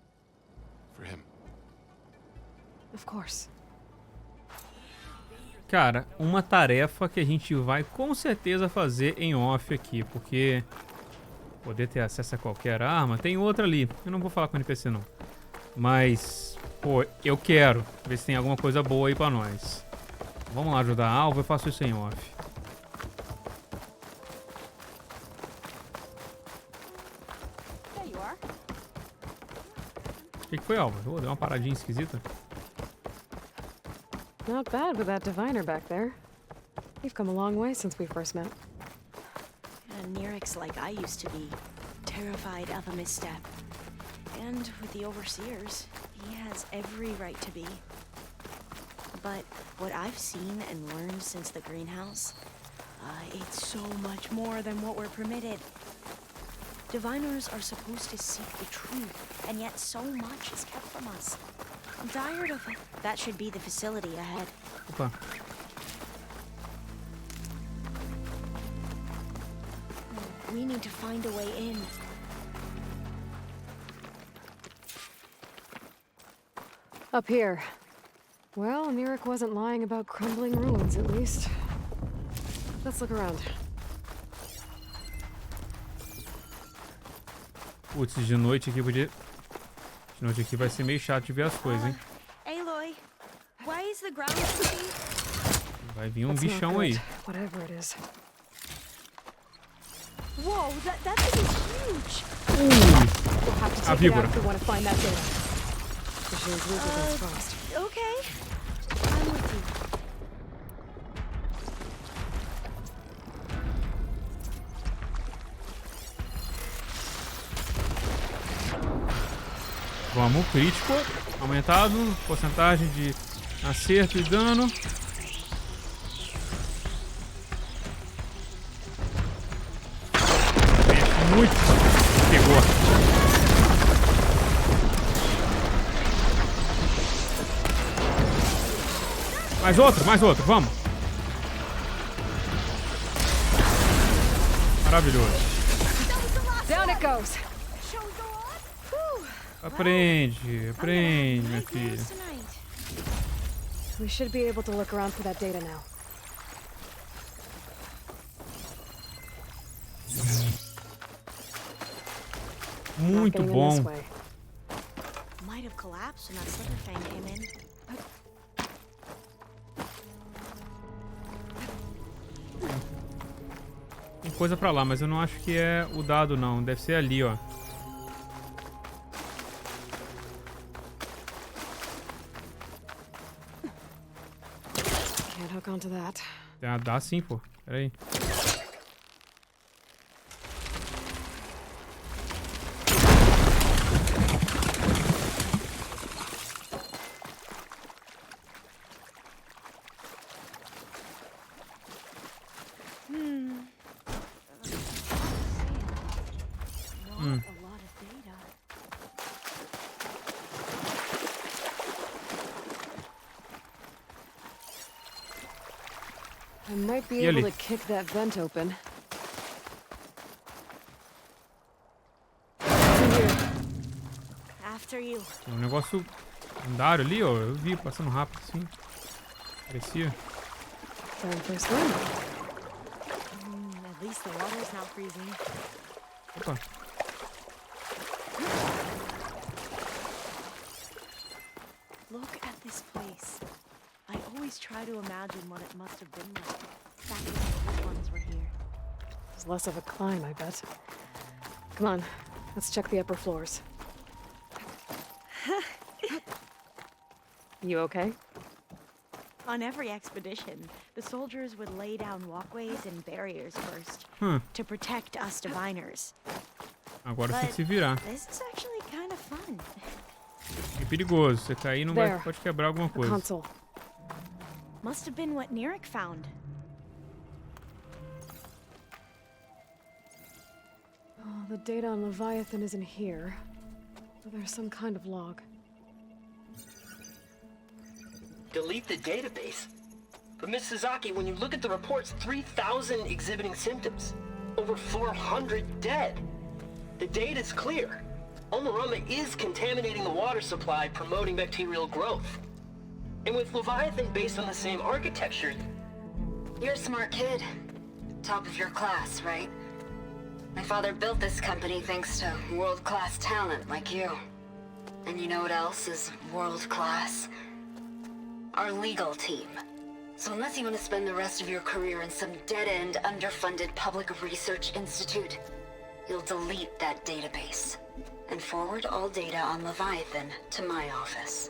For him. Of course. Cara, uma tarefa que a gente vai com certeza fazer em off aqui, porque poder ter acesso a qualquer arma. Tem outra ali, eu não vou falar com o NPC não. Mas, pô, eu quero ver se tem alguma coisa boa aí pra nós. Vamos lá ajudar a Alva, eu faço isso em off. O que foi, Alva? Oh, deu uma paradinha esquisita. Not bad with that diviner back there. You've come a long way since we first met. Nirik's like I used to be, terrified of a misstep. And with the Overseers, he has every right to be. But what I've seen and learned since the greenhouse, it's so much more than what we're permitted. Diviners are supposed to seek the truth, and yet so much is kept from us. I'm tired of it. That should be the facility ahead. Opa. We need to find a way in. Up here. Well, Nirik wasn't lying about crumbling ruins, at least. Let's look around. Putz, de noite aqui podia... De noite aqui vai ser meio chato de ver as coisas, hein? Aloy, why is the ground empty? Vai vir bichão aí. Whatever it is. Whoa, that thing is huge. We'll have to A take it out víbora. if we want to find that data. Machine's weak against frost. Okay. I'm with you. Vamos, crítico. Aumentado. Porcentagem de acerto e dano. Muito. Pegou. Mais outro, vamos. Maravilhoso. Down it goes. Aprende, minha filha. We should be able to look around for that data now. Muito bom. Might have collapsed when that slipper thing came in. Tem coisa pra lá, mas eu não acho que é o dado, não. Deve ser ali, ó. Can't hook onto that. Dá sim, pô. Pera aí. I might be able to kick that vent open. After you. Tem um negócio lendário ali, ó. Eu vi passando rápido assim. Parecia. At least the water's not freezing. Opa. Look at this place. I always try to imagine what it must have been like back when the old ones were here. It's less of a climb, I bet. Come on, let's check the upper floors. You okay? On every expedition, the soldiers would lay down walkways and barriers first to protect us diviners. Agora tem que se virar. This is actually kind of fun. É perigoso. Você cair não vai, pode quebrar alguma coisa. Console. Must have been what Neric found. Oh, the data on Leviathan isn't here. But there's some kind of log. Delete the database? But Miss Sasaki, when you look at the reports, 3,000 exhibiting symptoms. Over 400 dead. The data's clear. Omarama is contaminating the water supply, promoting bacterial growth. And with Leviathan based on the same architecture... You're a smart kid. Top of your class, right? My father built this company thanks to world-class talent like you. And you know what else is world-class? Our legal team. So unless you want to spend the rest of your career in some dead-end, underfunded public research institute, you'll delete that database and forward all data on Leviathan to my office.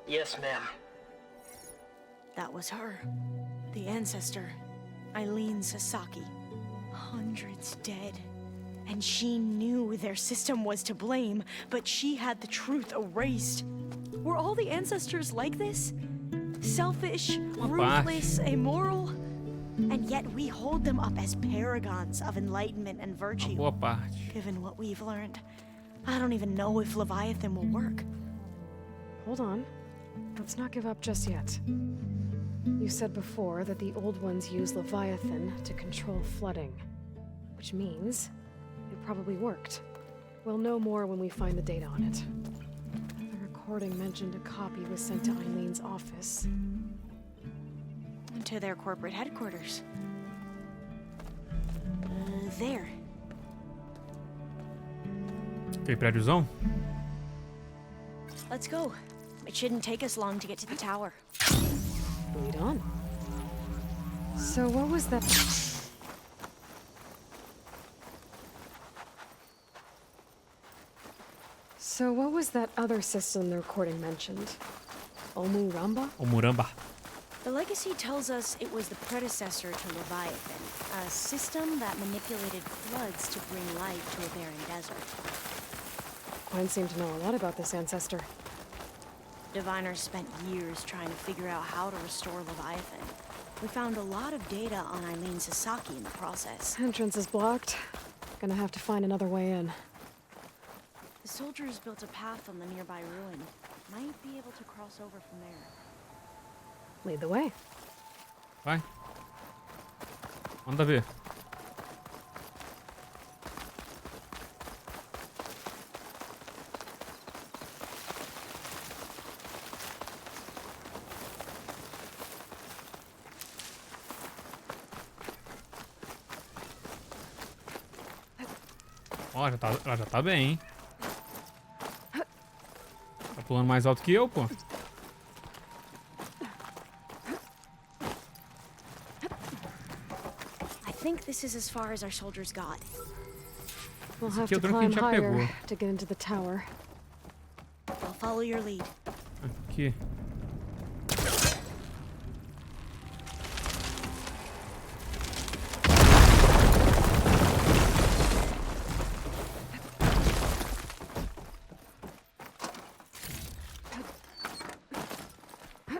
Yes, ma'am. That was her. The ancestor, Eileen Sasaki. Hundreds dead. And she knew their system was to blame, but she had the truth erased. Were all the ancestors like this? Selfish, ruthless, immoral? And yet we hold them up as paragons of enlightenment and virtue. Given what we've learned, I don't even know if Leviathan will work. Hold on. Let's not give up just yet. You said before that the old ones use Leviathan to control flooding. Which means it probably worked. We'll know more when we find the data on it. The recording mentioned a copy was sent to Eileen's office. To their corporate headquarters. There. Okay, prédiozão? Let's go. It shouldn't take us long to get to the tower. Lead on. So what was that? So what was that other system the recording mentioned? Omuramba? Omuramba. The legacy tells us it was the predecessor to Leviathan, a system that manipulated floods to bring life to a barren desert. Mine seem to know a lot about this ancestor. Diviners spent years trying to figure out how to restore Leviathan. We found a lot of data on Eileen Sasaki in the process. Entrance is blocked. Gonna have to find another way in. The soldiers built a path on the nearby ruin. Might be able to cross over from there. Lead the way. Vai. Manda ver. Ó, ela já tá bem, hein? Tá pulando mais alto que eu, pô. I think this is as far as our soldiers got. We'll have to climb higher to get into the tower. I'll follow your lead. Aqui.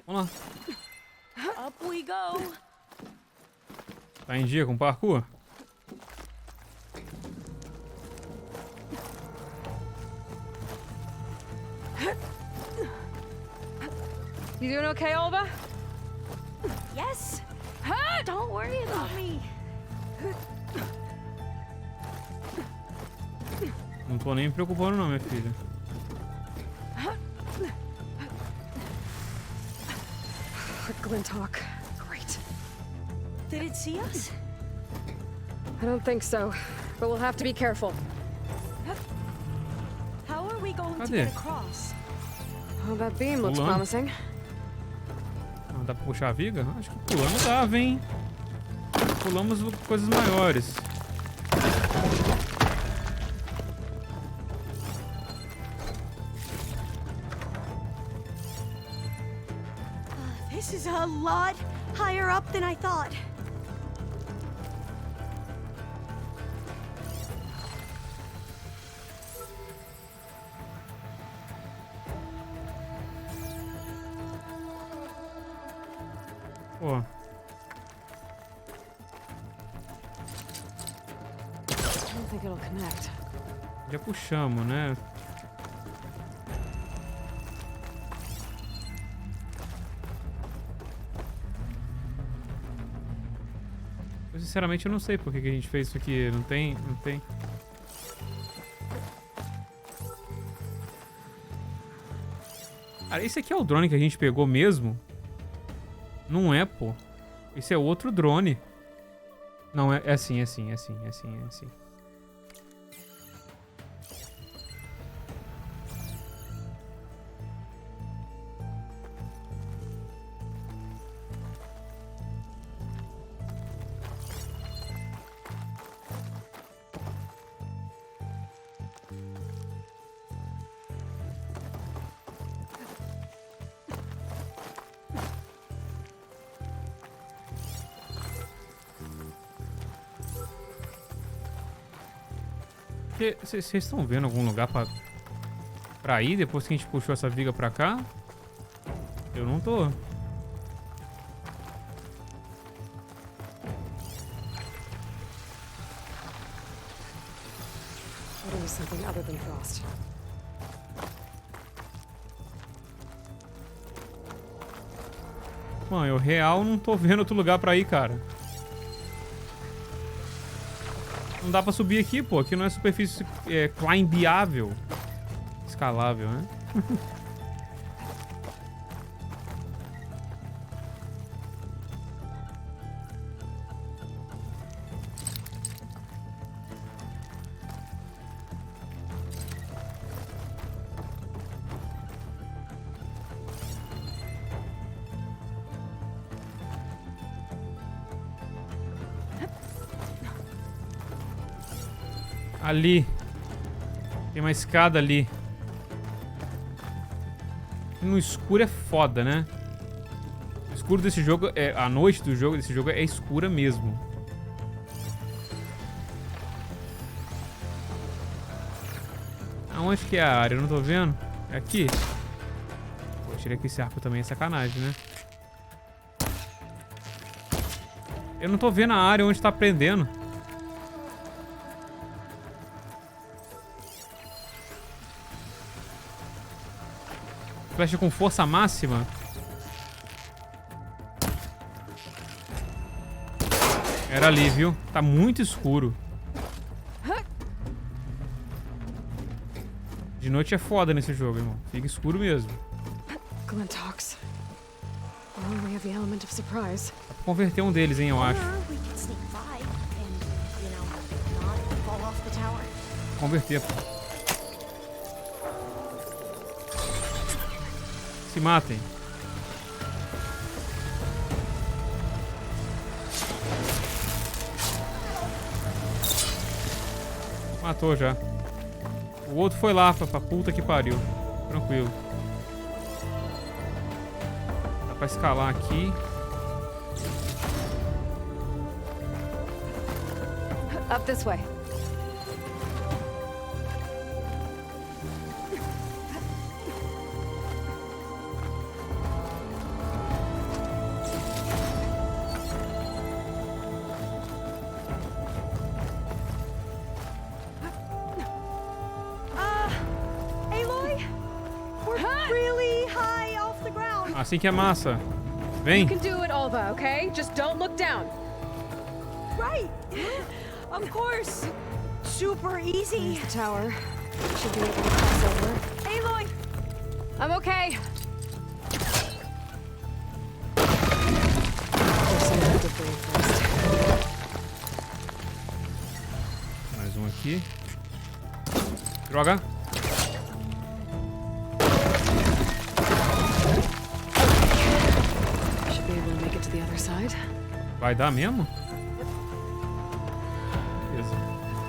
Vamos lá. Up we go. Tá em dia com o parkour? You doing okay, Olva? Yes. Don't worry about me. Não tô nem me preocupando não, minha filha. Glinthawk. Great. Did it see us? I don't think so, but we'll have to be careful. How are we going to Cadê? get across? Oh, that beam looks Pulando. promising. Ah, dá pra puxar a viga? Acho que pulando dava, hein? Pulamos coisas maiores. This is a lot higher up than I thought. Pô. I don't think it'll connect. Já puxamos, né? Eu, sinceramente, eu não sei por que a gente fez isso aqui. Não tem. Cara, esse aqui é o drone que a gente pegou mesmo? Não é, pô. Esse é outro drone. Não, é assim. Vocês estão vendo algum lugar pra ir depois que a gente puxou essa viga pra cá? Eu não tô. What is something other than frost? Mano, eu real não tô vendo outro lugar pra ir, cara. Não dá pra subir aqui, pô. Aqui não é superfície climbável. Escalável, né? Ali. Tem uma escada ali. No escuro é foda, né? O escuro desse jogo, a noite do jogo desse jogo é escura mesmo. Aonde que é a área? Eu não tô vendo. É aqui? Pô, tirei aqui esse arco também, é sacanagem, né? Eu não tô vendo a área onde tá prendendo. Flecha com força máxima. Era ali, viu? Tá muito escuro. De noite é foda nesse jogo, irmão. Fica escuro mesmo. Glenn talks. Well, we have the element of surprise. Dá pra converter um deles, hein, eu acho. Converter, pô. Se matem. Matou já. O outro foi lá, pra puta que pariu. Tranquilo. Dá pra escalar aqui. Up this way. Assim que é massa. Vem. You can do it, Alva, okay? Just don't look down. Right. Of course. Super easy. There's the tower. Should be able to cross over. Aloy! I'm okay. Mais um aqui. Droga. Vai dar mesmo? Beleza.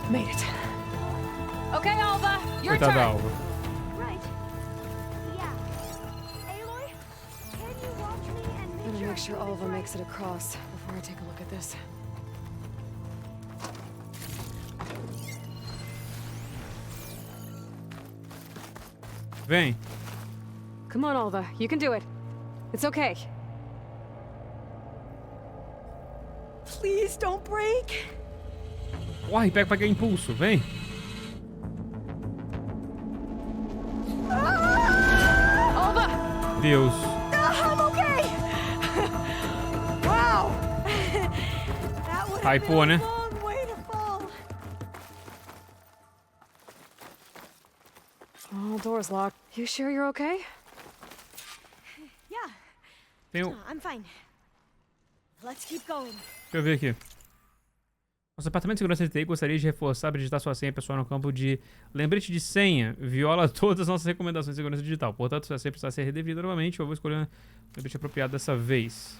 Made it. Okay, Alva, your Coitada da turn. Alva. Right. Yeah. Aloy, can you watch me and Better make sure Alva makes it across before I take a look at this. Vem. Come on, Alva. You can do it. It's okay. Please don't break. Corre, pega pra ganhar impulso. Vem. Alva! Deus. I'm okay. Wow. That would have been Hypou, a né? long way to fall. All doors locked. You sure you're okay? Yeah. Tem um... I'm fine. Let's keep going. Deixa eu ver aqui. Nosso departamento de segurança de TI gostaria de reforçar para digitar sua senha pessoal no campo de lembrete de senha. Viola todas as nossas recomendações de segurança digital. Portanto, sua senha precisa ser redefinida novamente. Eu vou escolher um lembrete apropriado dessa vez.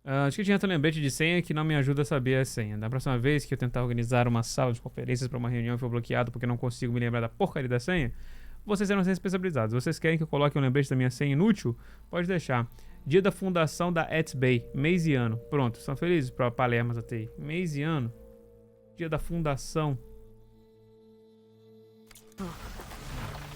Acho que tinha um lembrete de senha que não me ajuda a saber a senha. Da próxima vez que eu tentar organizar uma sala de conferências para uma reunião e for bloqueado porque não consigo me lembrar da porcaria da senha, vocês serão responsabilizados. Vocês querem que eu coloque um lembrete da minha senha inútil? Pode deixar. Dia da fundação da Bay. Mês e ano. Pronto, estão felizes para Palermas da TI. Mês e ano. Dia da fundação. Oh.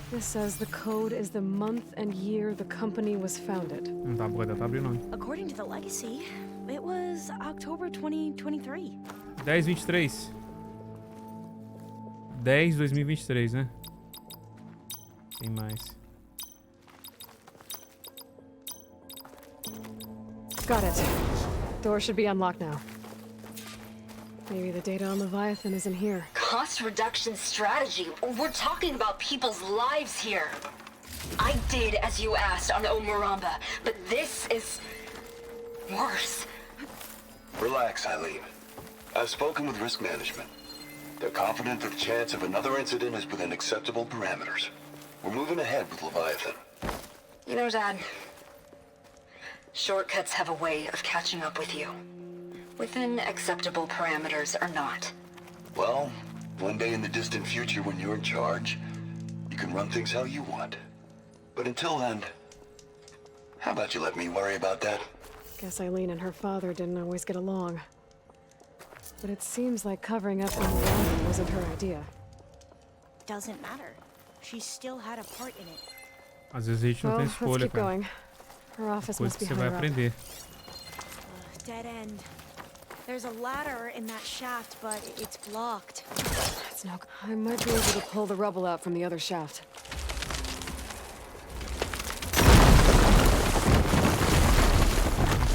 This says the code is the month and year the company was founded. Não tá boa, tá abrindo não. According to the legacy, it was October 2023. 10/23. 10/2023, né? Tem mais. Got it. Door should be unlocked now. Maybe the data on Leviathan isn't here. Cost reduction strategy? We're talking about people's lives here. I did as you asked on Omuramba, but this is worse. Relax, Eileen. I've spoken with risk management. They're confident that the chance of another incident is within acceptable parameters. We're moving ahead with Leviathan. You know, Dad, shortcuts have a way of catching up with you. Within acceptable parameters or not. Well, one day in the distant future when you're in charge, you can run things how you want. But until then, how about you let me worry about that? Guess Eileen and her father didn't always get along. But it seems like covering up on the landing wasn't her idea. Doesn't matter. She still had a part in it. Às vezes a gente não tem escolha, cara. Her office Coisa must que be você vai higher up. aprender. Dead end. There's a ladder in that shaft, but it's blocked. That's no. I might be able to pull the rubble out from the other shaft.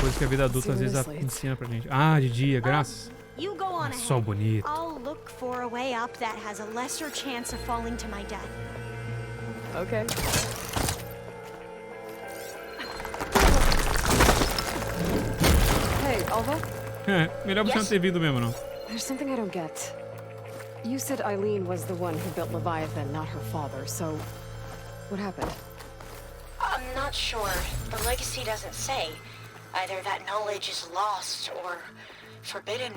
Coisa que a vida adulta às vezes ensina pra gente. Ah, de dia, graças. You go on ahead. Som bonito. I'll look for a way up that has a lesser chance of falling to my death. Okay. Hey, Alva? Melhor você não ter vindo mesmo, não. There's something I don't get. You said Eileen was the one who built Leviathan, not her father, so what happened? I'm not sure. The legacy doesn't say. Either that knowledge is lost or forbidden.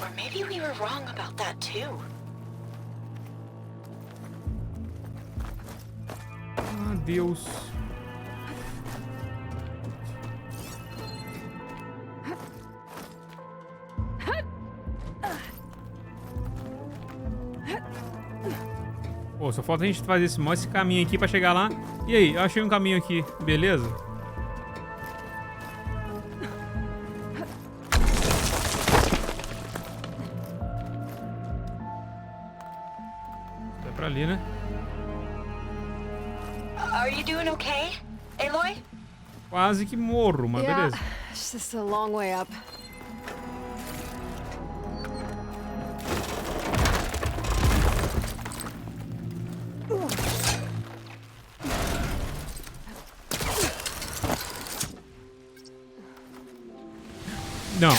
Or maybe we were wrong about that too. Ah, Deus. Pô, só falta a gente fazer esse caminho aqui pra chegar lá. E aí, eu achei um caminho aqui, beleza? Vai pra ali, né? Are you doing okay, Aloy? Quase que morro, mas beleza. It's just a long way up. Não.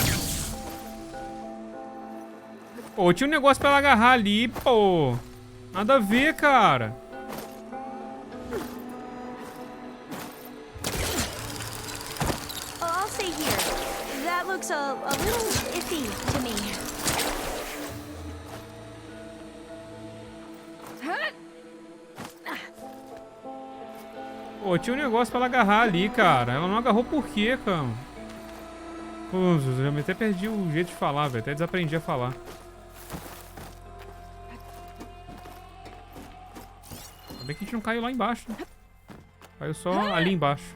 Pô, tinha um negócio pra ela agarrar ali, pô. Nada a ver, cara. I'll stay here. That looks a little iffy to me. Pô, tinha um negócio pra ela agarrar ali, cara. Ela não agarrou por quê, cara? Pô, eu até perdi o jeito de falar, velho. Até desaprendi a falar. Ainda bem que a gente não caiu lá embaixo, né? Caiu só ali embaixo.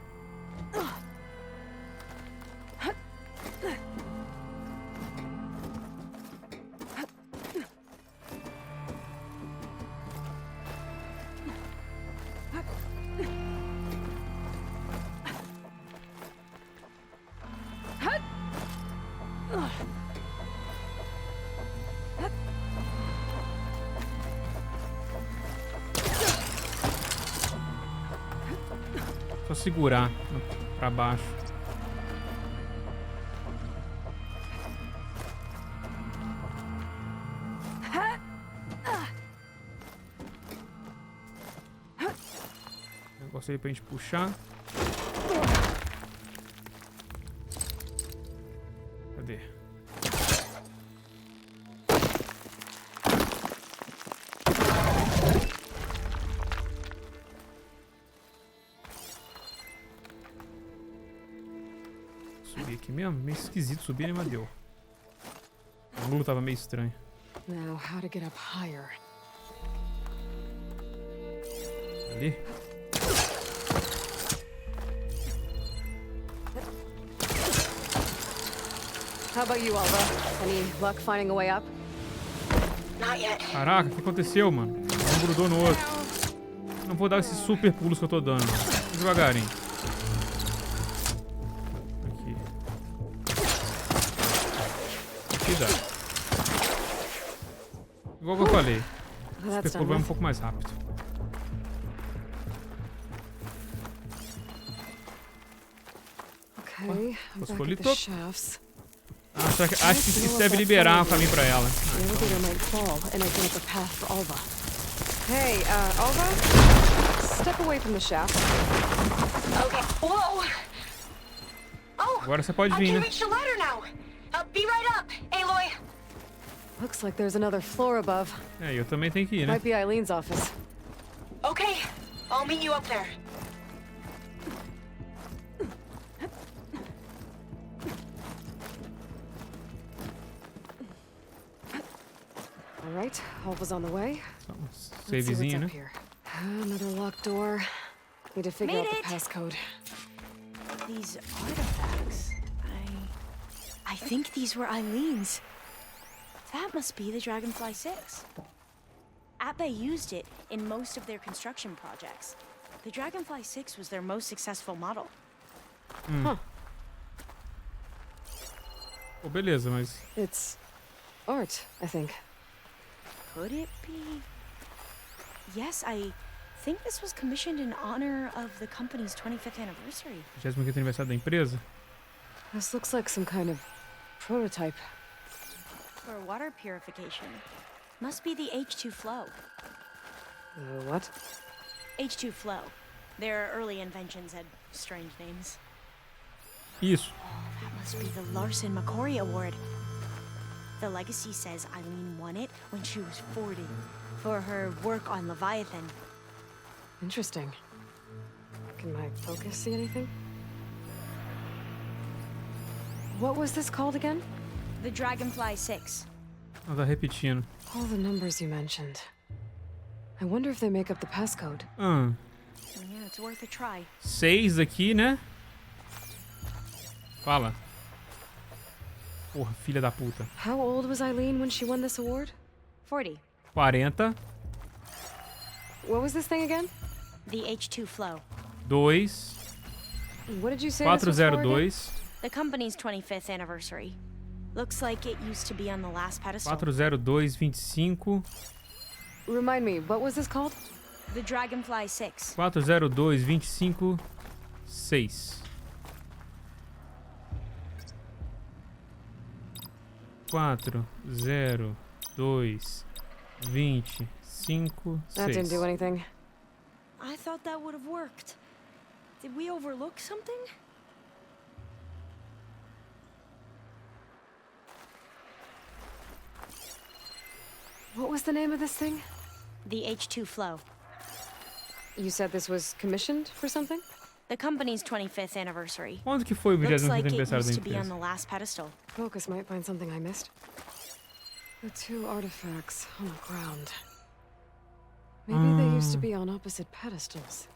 Só segurar pra baixo. Negócio aí pra gente puxar. Cadê? Subir aqui mesmo? Meio esquisito subir, né? Mas deu. O ângulo tava meio estranho. Now, how to get up higher? Ali. How about you, Alva? Any luck finding a way up? Not yet. Caraca, o que aconteceu, mano? Um grudou no outro. Não vou dar esses super pulos que eu tô dando. Devagarinho. Aqui. Aqui dá. Igual que eu falei. Super pulo vai um pouco mais rápido. Okay, I'm back at the shafts. Acho que isso deve liberar um caminho pra ela. Hey, Alva? Step away from the shaft. Okay. Whoa! Oh! Agora você pode vir, né? Reach the ladder now. Be right up, Aloy. Looks like there's another floor above. É, eu também tenho que ir, né? Might be Eileen's office. Okay, I'll meet you up there. All right, all was on the way. Let's see what's savezinho, up né? here. Another locked door. Need to figure out the passcode. These artifacts. I think these were Eileen's. That must be the Dragonfly 6. Apoie used it in most of their construction projects. The Dragonfly 6 was their most successful model. Huh. Pô, beleza, mas... It's art, I think. Could it be? Yes, I think this was commissioned in honor of the company's 25th anniversary. 25º aniversário da empresa? This looks like some kind of prototype. For water purification. Must be the H2 flow. What? H2 flow. Their early inventions had strange names. Isso. Oh, that must be the Larson McCory Award. The legacy says Eileen won it when she was 40 for her work on Leviathan. Interesting. Can my focus see anything? What was this called again? The Dragonfly 6. Ela tá repetindo. All the numbers you mentioned. I wonder if they make up the passcode. Yeah, it's worth a try. 6 aqui, né? Fala. Porra, filha da puta. How old was Eileen when she won this award? 40. 40. What was this thing again? The H2 flow. 2. What did you say this was for again? 402. The company's 25th anniversary. Looks like it used to be on the last pedestal. 40225. Remind me, what was this called? The Dragonfly 6. 40225 6. 40225 That didn't do anything. I thought that would have worked. Did we overlook something? What was the name of this thing? The H2 flow. You said this was commissioned for something? The company's 25th anniversary. Onde que foi o 25º Looks like it aniversário da used to be on empresa? the last pedestal. Focus might find something I missed. The two artifacts on the ground. Maybe they used to be on opposite pedestals.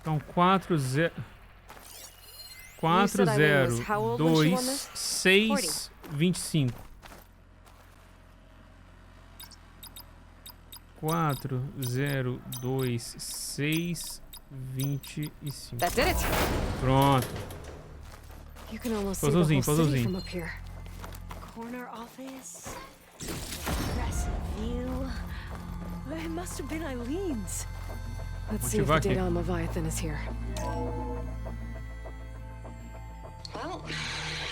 Então 40 4022625. 4022625. That did it. Pronto. You can almost see the whole city from up here. Corner office. Impressive view. It must have been Eileen's. Let's see if the data on Leviathan is here. Well,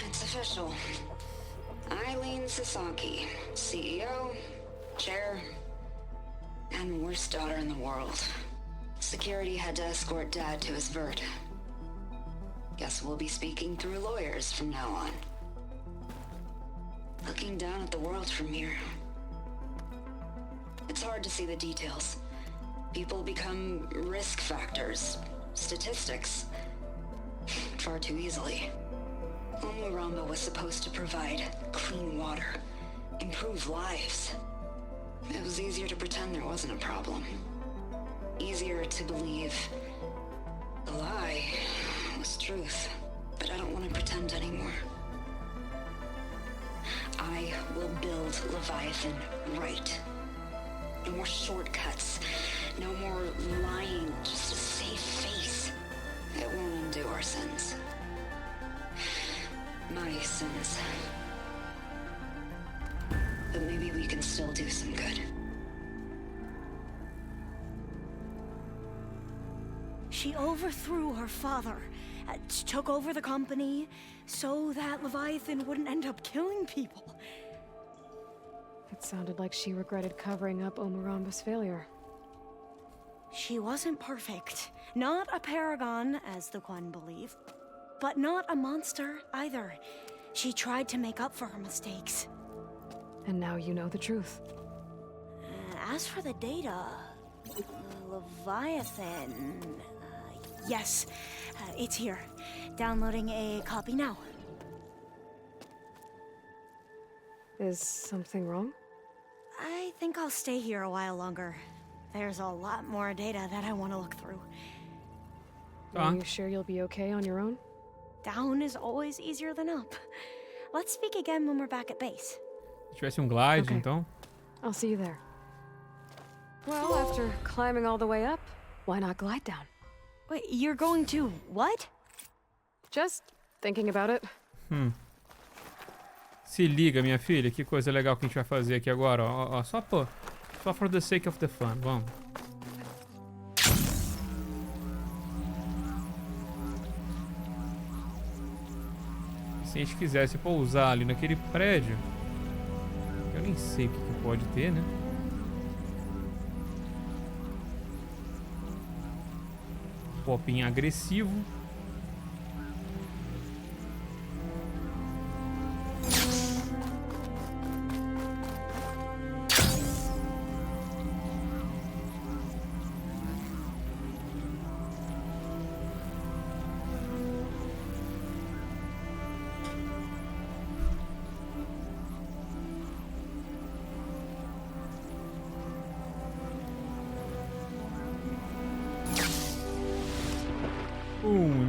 it's official. Eileen Sasaki, CEO, chair, and worst daughter in the world. Security had to escort Dad to his vert. Guess we'll be speaking through lawyers from now on. Looking down at the world from here. It's hard to see the details. People become risk factors, statistics, far too easily. Omuramba was supposed to provide clean water, improve lives. It was easier to pretend there wasn't a problem. Easier to believe the lie was truth. But I don't want to pretend anymore. I will build Leviathan right. No more shortcuts. No more lying just to save face. It won't undo our sins. My sins. But maybe we can still do some good. She overthrew her father, took over the company, so that Leviathan wouldn't end up killing people. It sounded like she regretted covering up Omuramba's failure. She wasn't perfect. Not a paragon, as the Quan believe. But not a monster, either. She tried to make up for her mistakes. And now you know the truth. As for the data... Leviathan... yes, it's here. Downloading a copy now. Is something wrong? I think I'll stay here a while longer. There's a lot more data that I want to look through. Are you sure you'll be okay on your own? Down is always easier than up. Let's speak again when we're back at base. Se tivesse glide, então. I'll see you there. Well, after climbing all the way up, why not glide down? Wait, you're going to what? Just thinking about it. Se liga, minha filha, que coisa legal que a gente vai fazer aqui agora, ó, só for the sake of the fun, vamos. Se a gente quisesse pousar ali naquele prédio, eu nem sei o que pode ter, né? Popinho agressivo.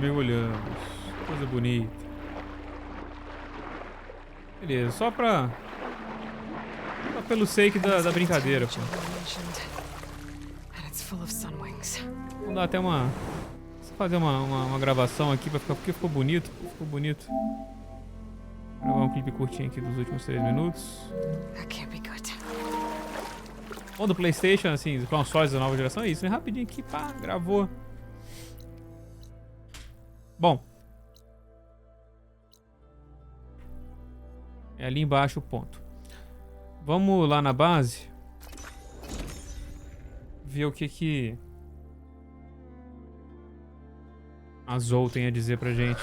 Mergulhamos. Coisa bonita. Beleza, só pelo sake da brincadeira, pô. Vamos dar até uma... Só fazer uma gravação aqui pra ficar... Porque ficou bonito. Ficou bonito. Gravar um clipe curtinho aqui dos últimos 3 minutos. Bom, do PlayStation, assim, dos consoles da nova geração é isso, né? Rapidinho aqui, pá, gravou. Bom. É ali embaixo o ponto. Vamos lá na base. Ver o que a Zou tem a dizer pra gente.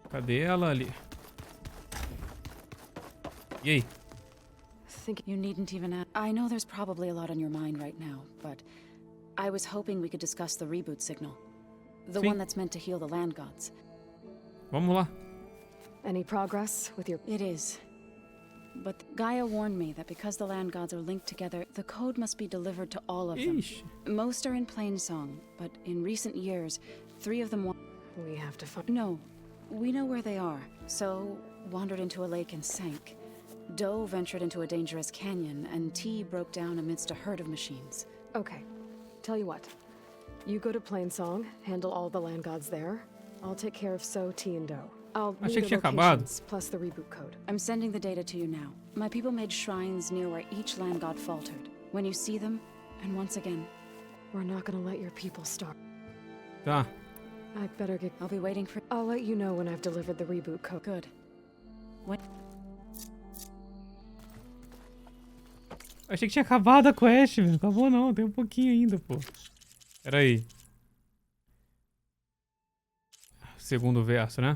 Cadê ela ali? E aí? Think you needn't even ask. I know there's probably a lot on your mind right now, but I was hoping we could discuss the reboot signal. The one that's meant to heal the land gods. Vamos lá. Any progress with your... It is. But Gaia warned me that because the land gods are linked together, the code must be delivered to all of them. Most are in plain song, but in recent years, 3 of them... We have to find... No. We know where they are, so wandered into a lake and sank. Doe ventured into a dangerous canyon, and T broke down amidst a herd of machines. Okay. Tell you what. You go to Plainsong, handle all the land gods there. I'll take care of So, T, and Doe. I'll need the locations, plus the reboot code. I'm sending the data to you now. My people made shrines near where each land god faltered. When you see them, and once again... We're not gonna let your people starve. Tá. I better get... I'll be waiting for... I'll let you know when I've delivered the reboot code. Good. When... Achei que tinha acabado a quest, meu. Acabou não, tem um pouquinho ainda, pô. Pera aí. Segundo verso, né?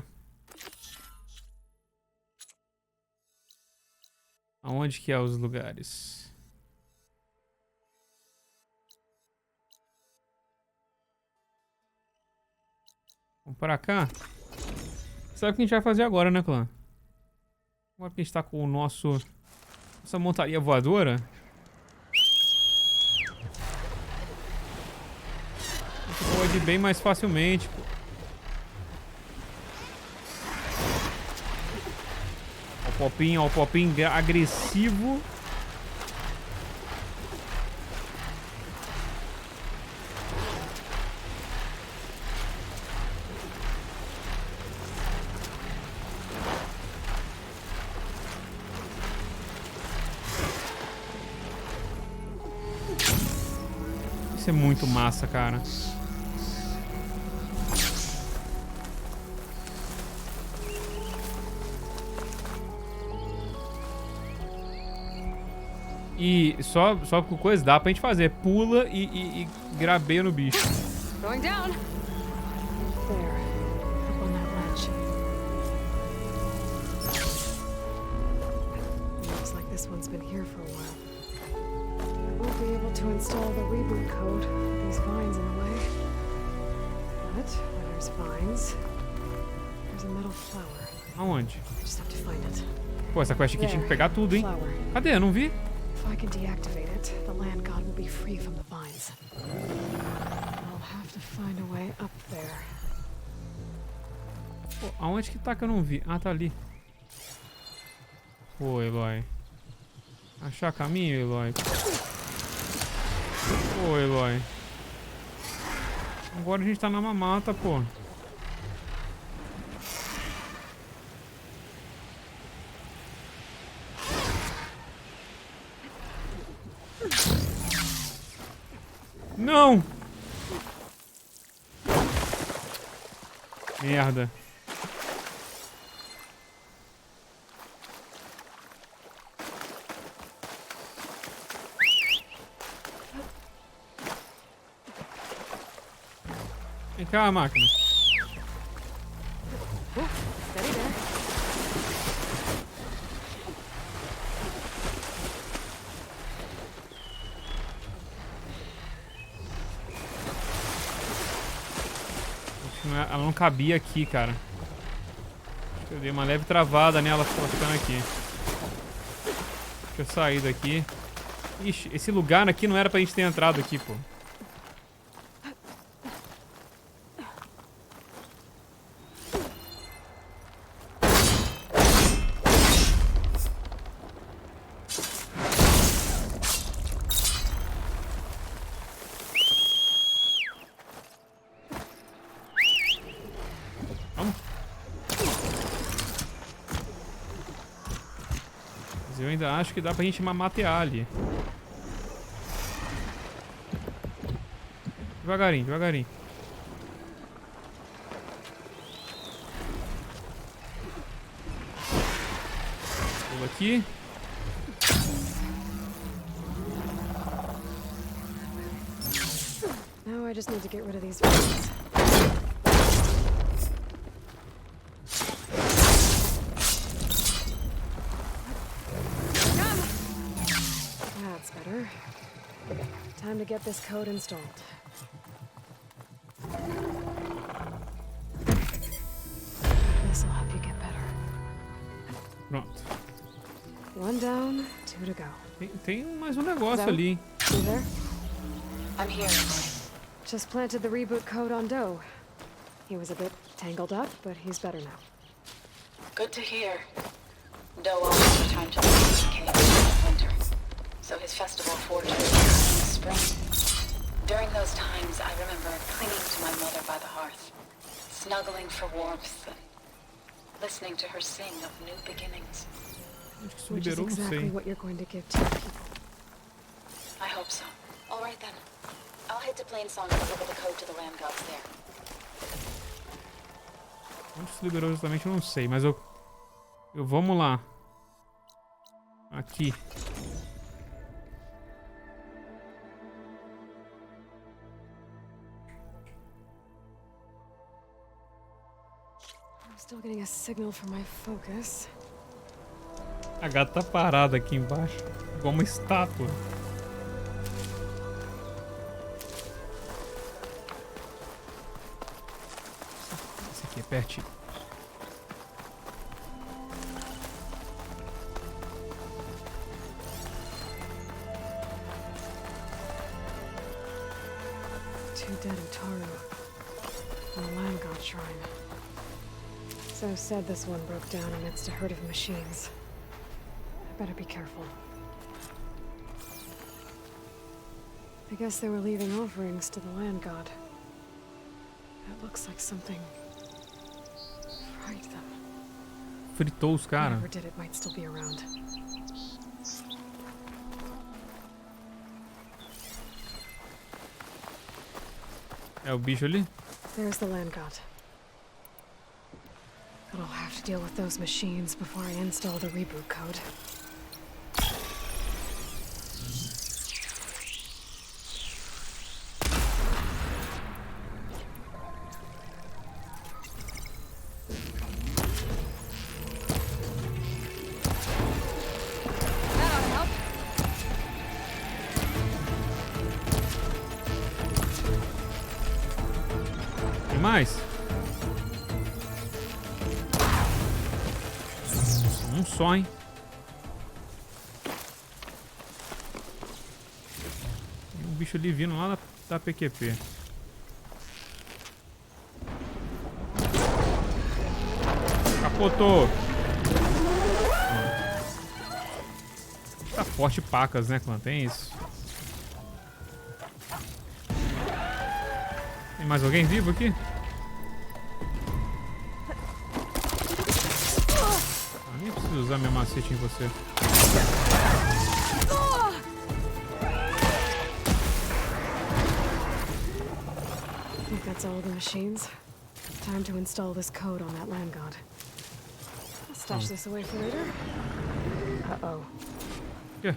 Aonde que é os lugares? Vamos pra cá. Sabe o que a gente vai fazer agora, né, clã? Agora que a gente tá com o nossa montaria voadora. A gente pode ir bem mais facilmente, pô. Ó o popinho agressivo. Isso é muito massa, cara. E só com coisa dá pra gente fazer. Pula e grabeia no bicho. Going down. There. Up on that ledge. Looks like this one's been here for a while. I won't be able to install the reboot code with these vines in the way. But where there's vines, there's a metal flower. Aonde? I just have to find it. Pô, essa quest aqui tinha que pegar tudo, hein? Cadê? Eu não vi. If I can deactivate it, the land god will be free from the vines. I'll have to find a way up there. Pô, aonde que tá que eu não vi? Ah, tá ali. Pô, Eloy. Achar caminho, Eloy. Pô, Eloy. Agora a gente tá na mamata, pô. Não! Merda. Vem cá, máquina. Steady there. Ela não cabia aqui, cara. Acho que eu dei uma leve travada nela ficando aqui. Deixa eu sair daqui. Ixi, esse lugar aqui não era pra gente ter entrado aqui, pô. Eu ainda acho que dá pra gente matear ali. Devagarinho, devagarinho. Pula aqui. Now I just need to get rid of these vines. That's better. Time to get this code installed. This'll help you get better. Pronto. One down, two to go. Tem mais um negócio ali. You there? I'm here. Just planted the reboot code on Doe. He was a bit tangled up, but he's better now. Good to hear. Doe always returned to the Reboot cave in the winter, so his festival forged in the spring. During those times, I remember clinging to my mother by the hearth, snuggling for warmth, and listening to her sing of new beginnings. Which is exactly what you're going to give to your people. I hope so. All right then. I'll head to Plainsong and deliver the code to the land gods there. Onde se liberou justamente eu não sei, mas eu vamos lá. Aqui. I'm still getting a signal for my focus. A gata tá parada aqui embaixo, igual uma estátua. Esse aqui é pertinho. Two dead in Taru. And a land god shrine. So said this one broke down amidst a herd of machines. I better be careful. I guess they were leaving offerings to the land god. That looks like something fried them. Fritou os caras. Whoever did it might still be around. É o bicho ali? There's the land god. But I'll have to deal with those machines before I install the reboot code. mais? Um só, hein? Tem um bicho ali vindo lá da PQP. Capotou. Tá forte pacas, né, clã? Tem isso. Tem mais alguém vivo aqui? Nem preciso usar meu macete em você. I think that's all the machines. Time to install this code on that land god. I'll stash this away for later. Uh-oh. Yeah.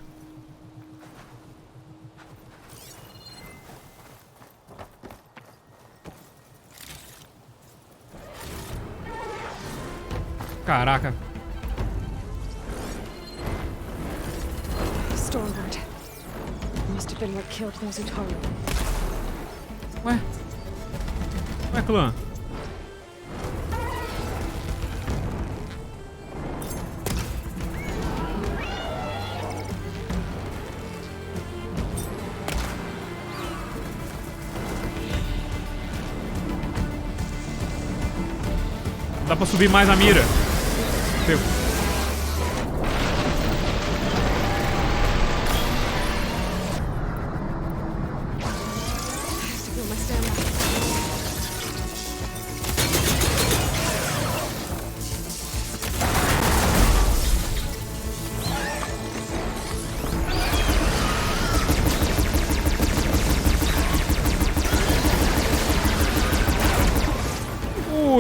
Caraca. Stormbird. Must have been what killed those Utaru. Ué? Ué, clã? Dá pra subir mais a mira. Pego.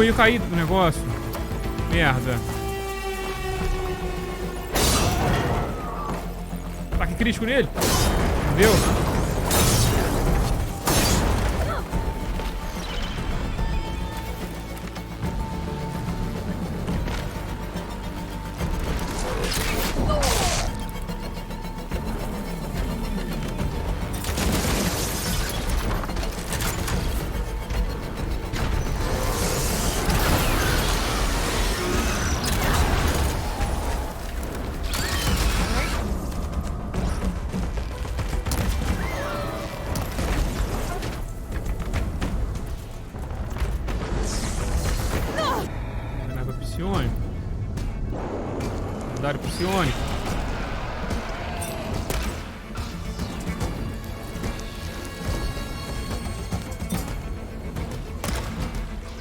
Eu caí do negócio. Merda. Ataque crítico nele. Entendeu? Verdade, psiônico.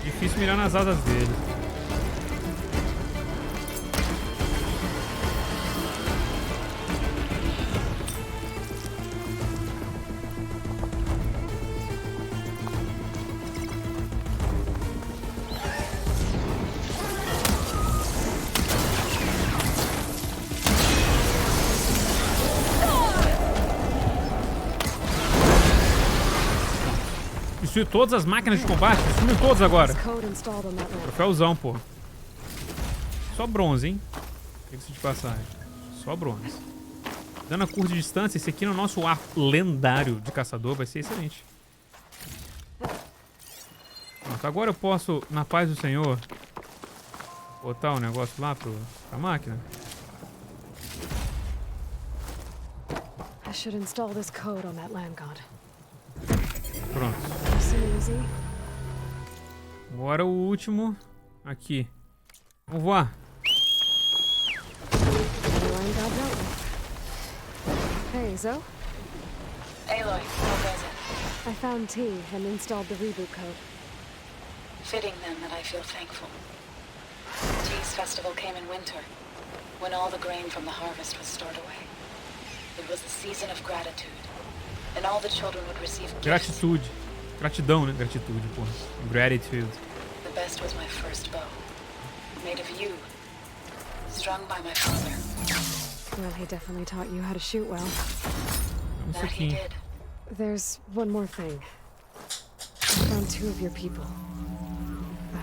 Difícil mirar nas asas dele. Destruiu todas as máquinas de combate. Destruiu todas agora. Troféuzão, pô. Só bronze, hein? Diga-se de passagem. Só bronze. Dano a curta distância. Esse aqui no nosso arco lendário de caçador vai ser excelente. Pronto, agora eu posso, na paz do Senhor, botar o negócio lá pra máquina. I should install this code on that land god. Pronto. Agora o último aqui. Vamos voar. Hey, Zo. Aloy, how goes it? I found T and installed the reboot code. Fitting then that I feel thankful. T's festival came in winter, when all the grain from the harvest was stored away. It was a season of gratitude, and all the children would receive gifts. Gratitude. Gratidão, né? Gratitude, pô. Gratitude. The best was my first bow, made of you, strung by my father. Well, he definitely taught you how to shoot well. That he did. There's one more thing. I found 2 of your people.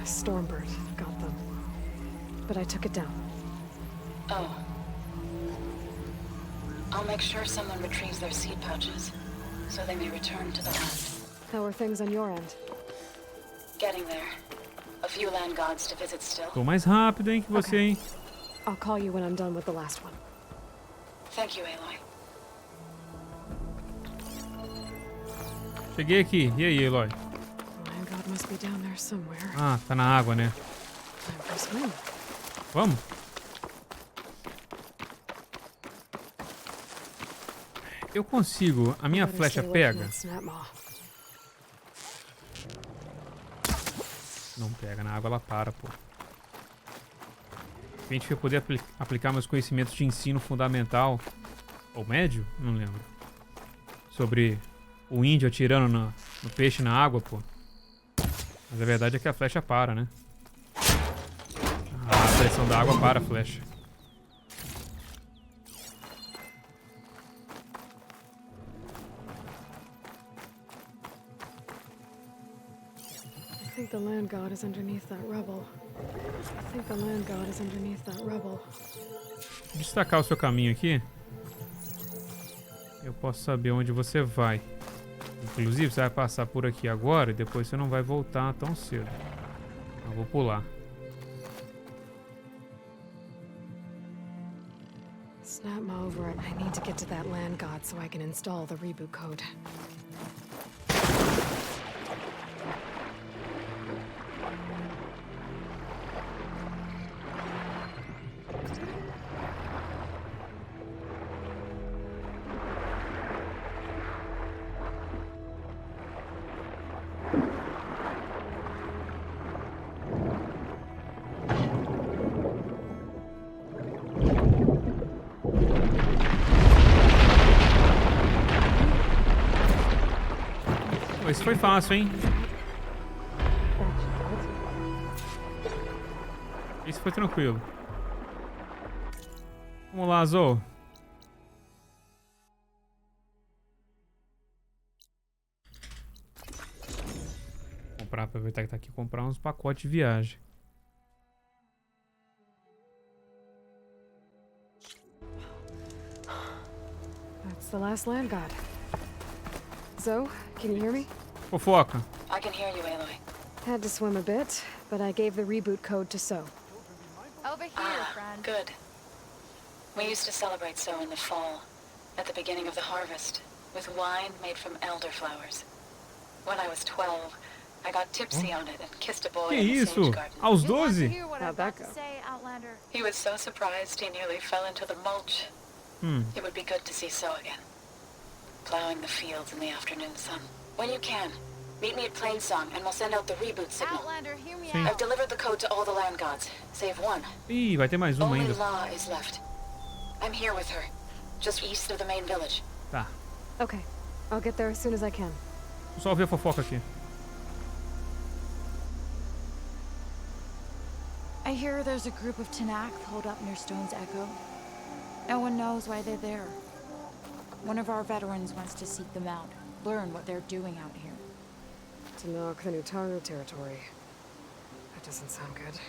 Stormbird got them, but I took it down. Oh. I'll make sure someone retrieves their seed pouches, so they may return to the land. How are things on your end? Getting there. A few land gods to visit still. Tô mais rápido, hein, que você, hein? I'll call you when I'm done with the last one. Thank you, Aloy. Cheguei aqui. E aí, Eloy? Land god must be down there somewhere. Ah, tá na água, né? Time for a swim. Vamos? Eu consigo. A minha flecha pega? Não pega. Na água ela para, pô. A gente vai poder aplicar meus conhecimentos de ensino fundamental. Ou médio? Não lembro. Sobre o índio atirando no peixe na água, pô. Mas a verdade é que a flecha para, né? A pressão da água para a flecha. I think the land god is underneath that rubble. Vou destacar o seu caminho aqui. Eu posso saber onde você vai. Inclusive, você vai passar por aqui agora e depois você não vai voltar tão cedo. Eu vou pular. Snap me over. I need to get to that land god so I can install the reboot code. Esse foi fácil, hein? Esse foi tranquilo. Vamos lá, Zou. Aproveitar que tá aqui, comprar uns pacotes de viagem. That's the last land god. Zoe, can you hear me? Fofoca. I can hear you, Aloy. Had to swim a bit, but I gave the reboot code to So. Over here, friend. Good. We used to celebrate So in the fall, at the beginning of the harvest, with wine made from elderflowers. When I was 12, I got tipsy on it and kissed a boy Que in the isso? sage garden. Aos 12? How'd that go? He was so surprised he nearly fell into the mulch. It would be good to see So again. Plowing the fields in the afternoon sun. When you can, meet me at Plainsong and we'll send out the reboot signal. Outlander, hear me Sim. I've delivered the code to all the land gods, save one. Ih, vai ter mais uma Only ainda. Law is left. I'm here with her, just east of the main village. Tá. Okay, I'll get there as soon as I can. Vou só ouvir a fofoca aqui. I hear there's a group of Tanakh holed up near Stone's Echo. No one knows why they're there. One of our veterans wants to seek them out, learn what they're doing out here. To knock the Nutaru territory. That doesn't sound good.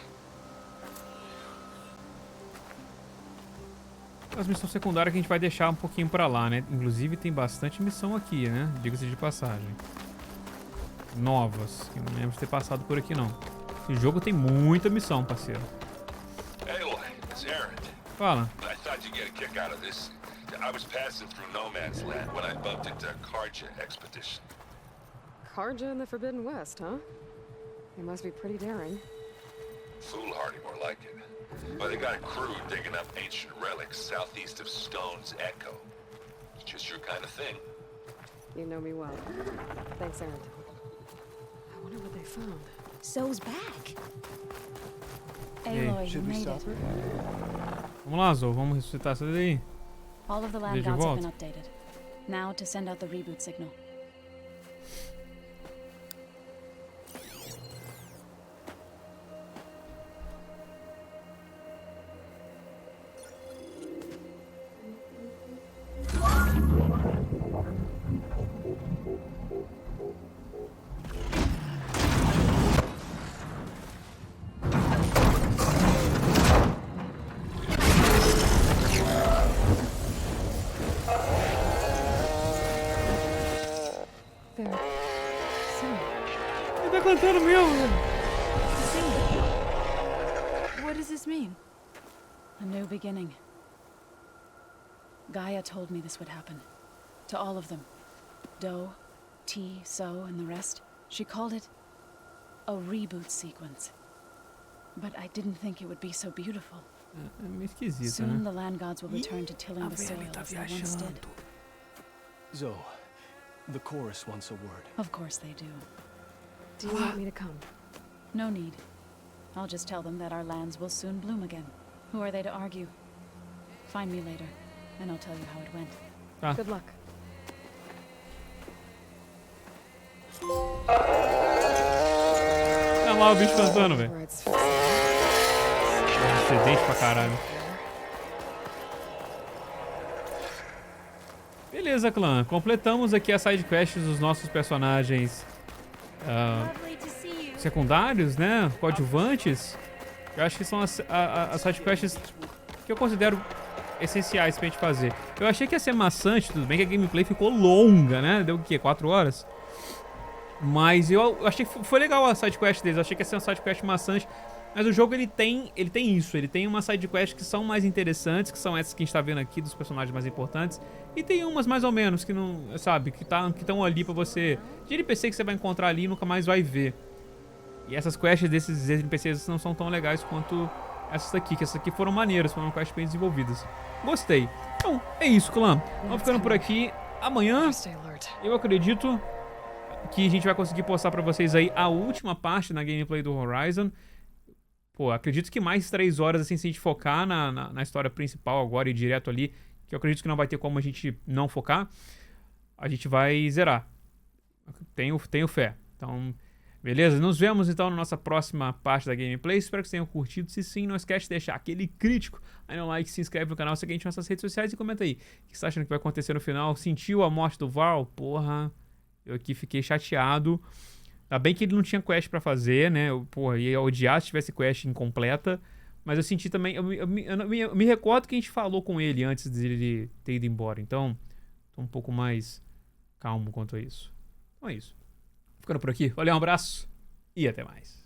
As missões secundárias que a gente vai deixar um pouquinho pra lá, né? Inclusive tem bastante missão aqui, né? Diga-se de passagem. Novas. Eu não lembro de ter passado por aqui, não. Esse jogo tem muita missão, parceiro. Aloy, it's Aaron. Fala. I thought you'd get a kick out of this. I was passing through No Man's Land when I bumped into a Karja expedition. Karja in the Forbidden West, huh? They must be pretty daring. Foolhardy, more like it. But they got a crew digging up ancient relics southeast of Stone's Echo. It's just your kind of thing. You know me well. Thanks, Aaron. I wonder what they found. So's back. Aloy, you made it. Vamos lá, Zou. Vamos ressuscitar essa daí. All of the land gods have been updated. Now to send out the reboot signal. tá cantando mesmo, velho. What does this mean? A new beginning. Gaia told me this would happen. To all of them. Do, T, So, and the rest. She called it a reboot sequence. But I didn't think it would be so beautiful. É meio esquisito, Soon né? the land gods will return to tilling the soil as they once did. Zoe, the chorus wants a word. Of course they do. Do you want me to come? No need. I'll just tell them that our lands will soon bloom again. Who are they to argue? Find me later, and I'll tell you how it went. Tá. Good luck. Tá lá o bicho cantando, velho. Excedente pra caralho. Beleza, clã. Completamos aqui as sidequests dos nossos personagens secundários, né? Coadjuvantes. Eu acho que são as sidequests que eu considero essenciais pra gente fazer. Eu achei que ia ser maçante, tudo bem que a gameplay ficou longa, né? Deu o quê? 4 horas? Mas eu achei que foi legal a sidequest deles. Eu achei que ia ser uma sidequest maçante. Mas o jogo ele tem isso. Ele tem umas sidequests que são mais interessantes, que são essas que a gente tá vendo aqui, dos personagens mais importantes. E tem umas mais ou menos, que não, sabe, que estão ali pra você... De NPC que você vai encontrar ali e nunca mais vai ver. E essas quests desses NPCs não são tão legais quanto essas daqui, que essas aqui foram maneiras, foram quests bem desenvolvidas. Gostei. Então, é isso, clã. Vamos ficando por aqui. Amanhã, eu acredito que a gente vai conseguir postar pra vocês aí a última parte na gameplay do Horizon. Pô, acredito que mais 3 horas, assim, se a gente focar na história principal agora e direto ali, que eu acredito que não vai ter como a gente não focar, a gente vai zerar. Tenho fé. Então, beleza? Nos vemos, então, na nossa próxima parte da gameplay. Espero que vocês tenham curtido. Se sim, não esquece de deixar aquele crítico aí no like, se inscreve no canal, segue a gente nas nossas redes sociais e comenta aí. O que você tá achando que vai acontecer no final? Sentiu a morte do Varl? Porra, eu aqui fiquei chateado. Ainda bem que ele não tinha quest pra fazer, né? Porra, ia odiar se tivesse quest incompleta. Mas eu senti também... Eu me recordo que a gente falou com ele antes dele ter ido embora. Então, tô um pouco mais calmo quanto a isso. Então é isso. Ficando por aqui. Valeu, um abraço e até mais.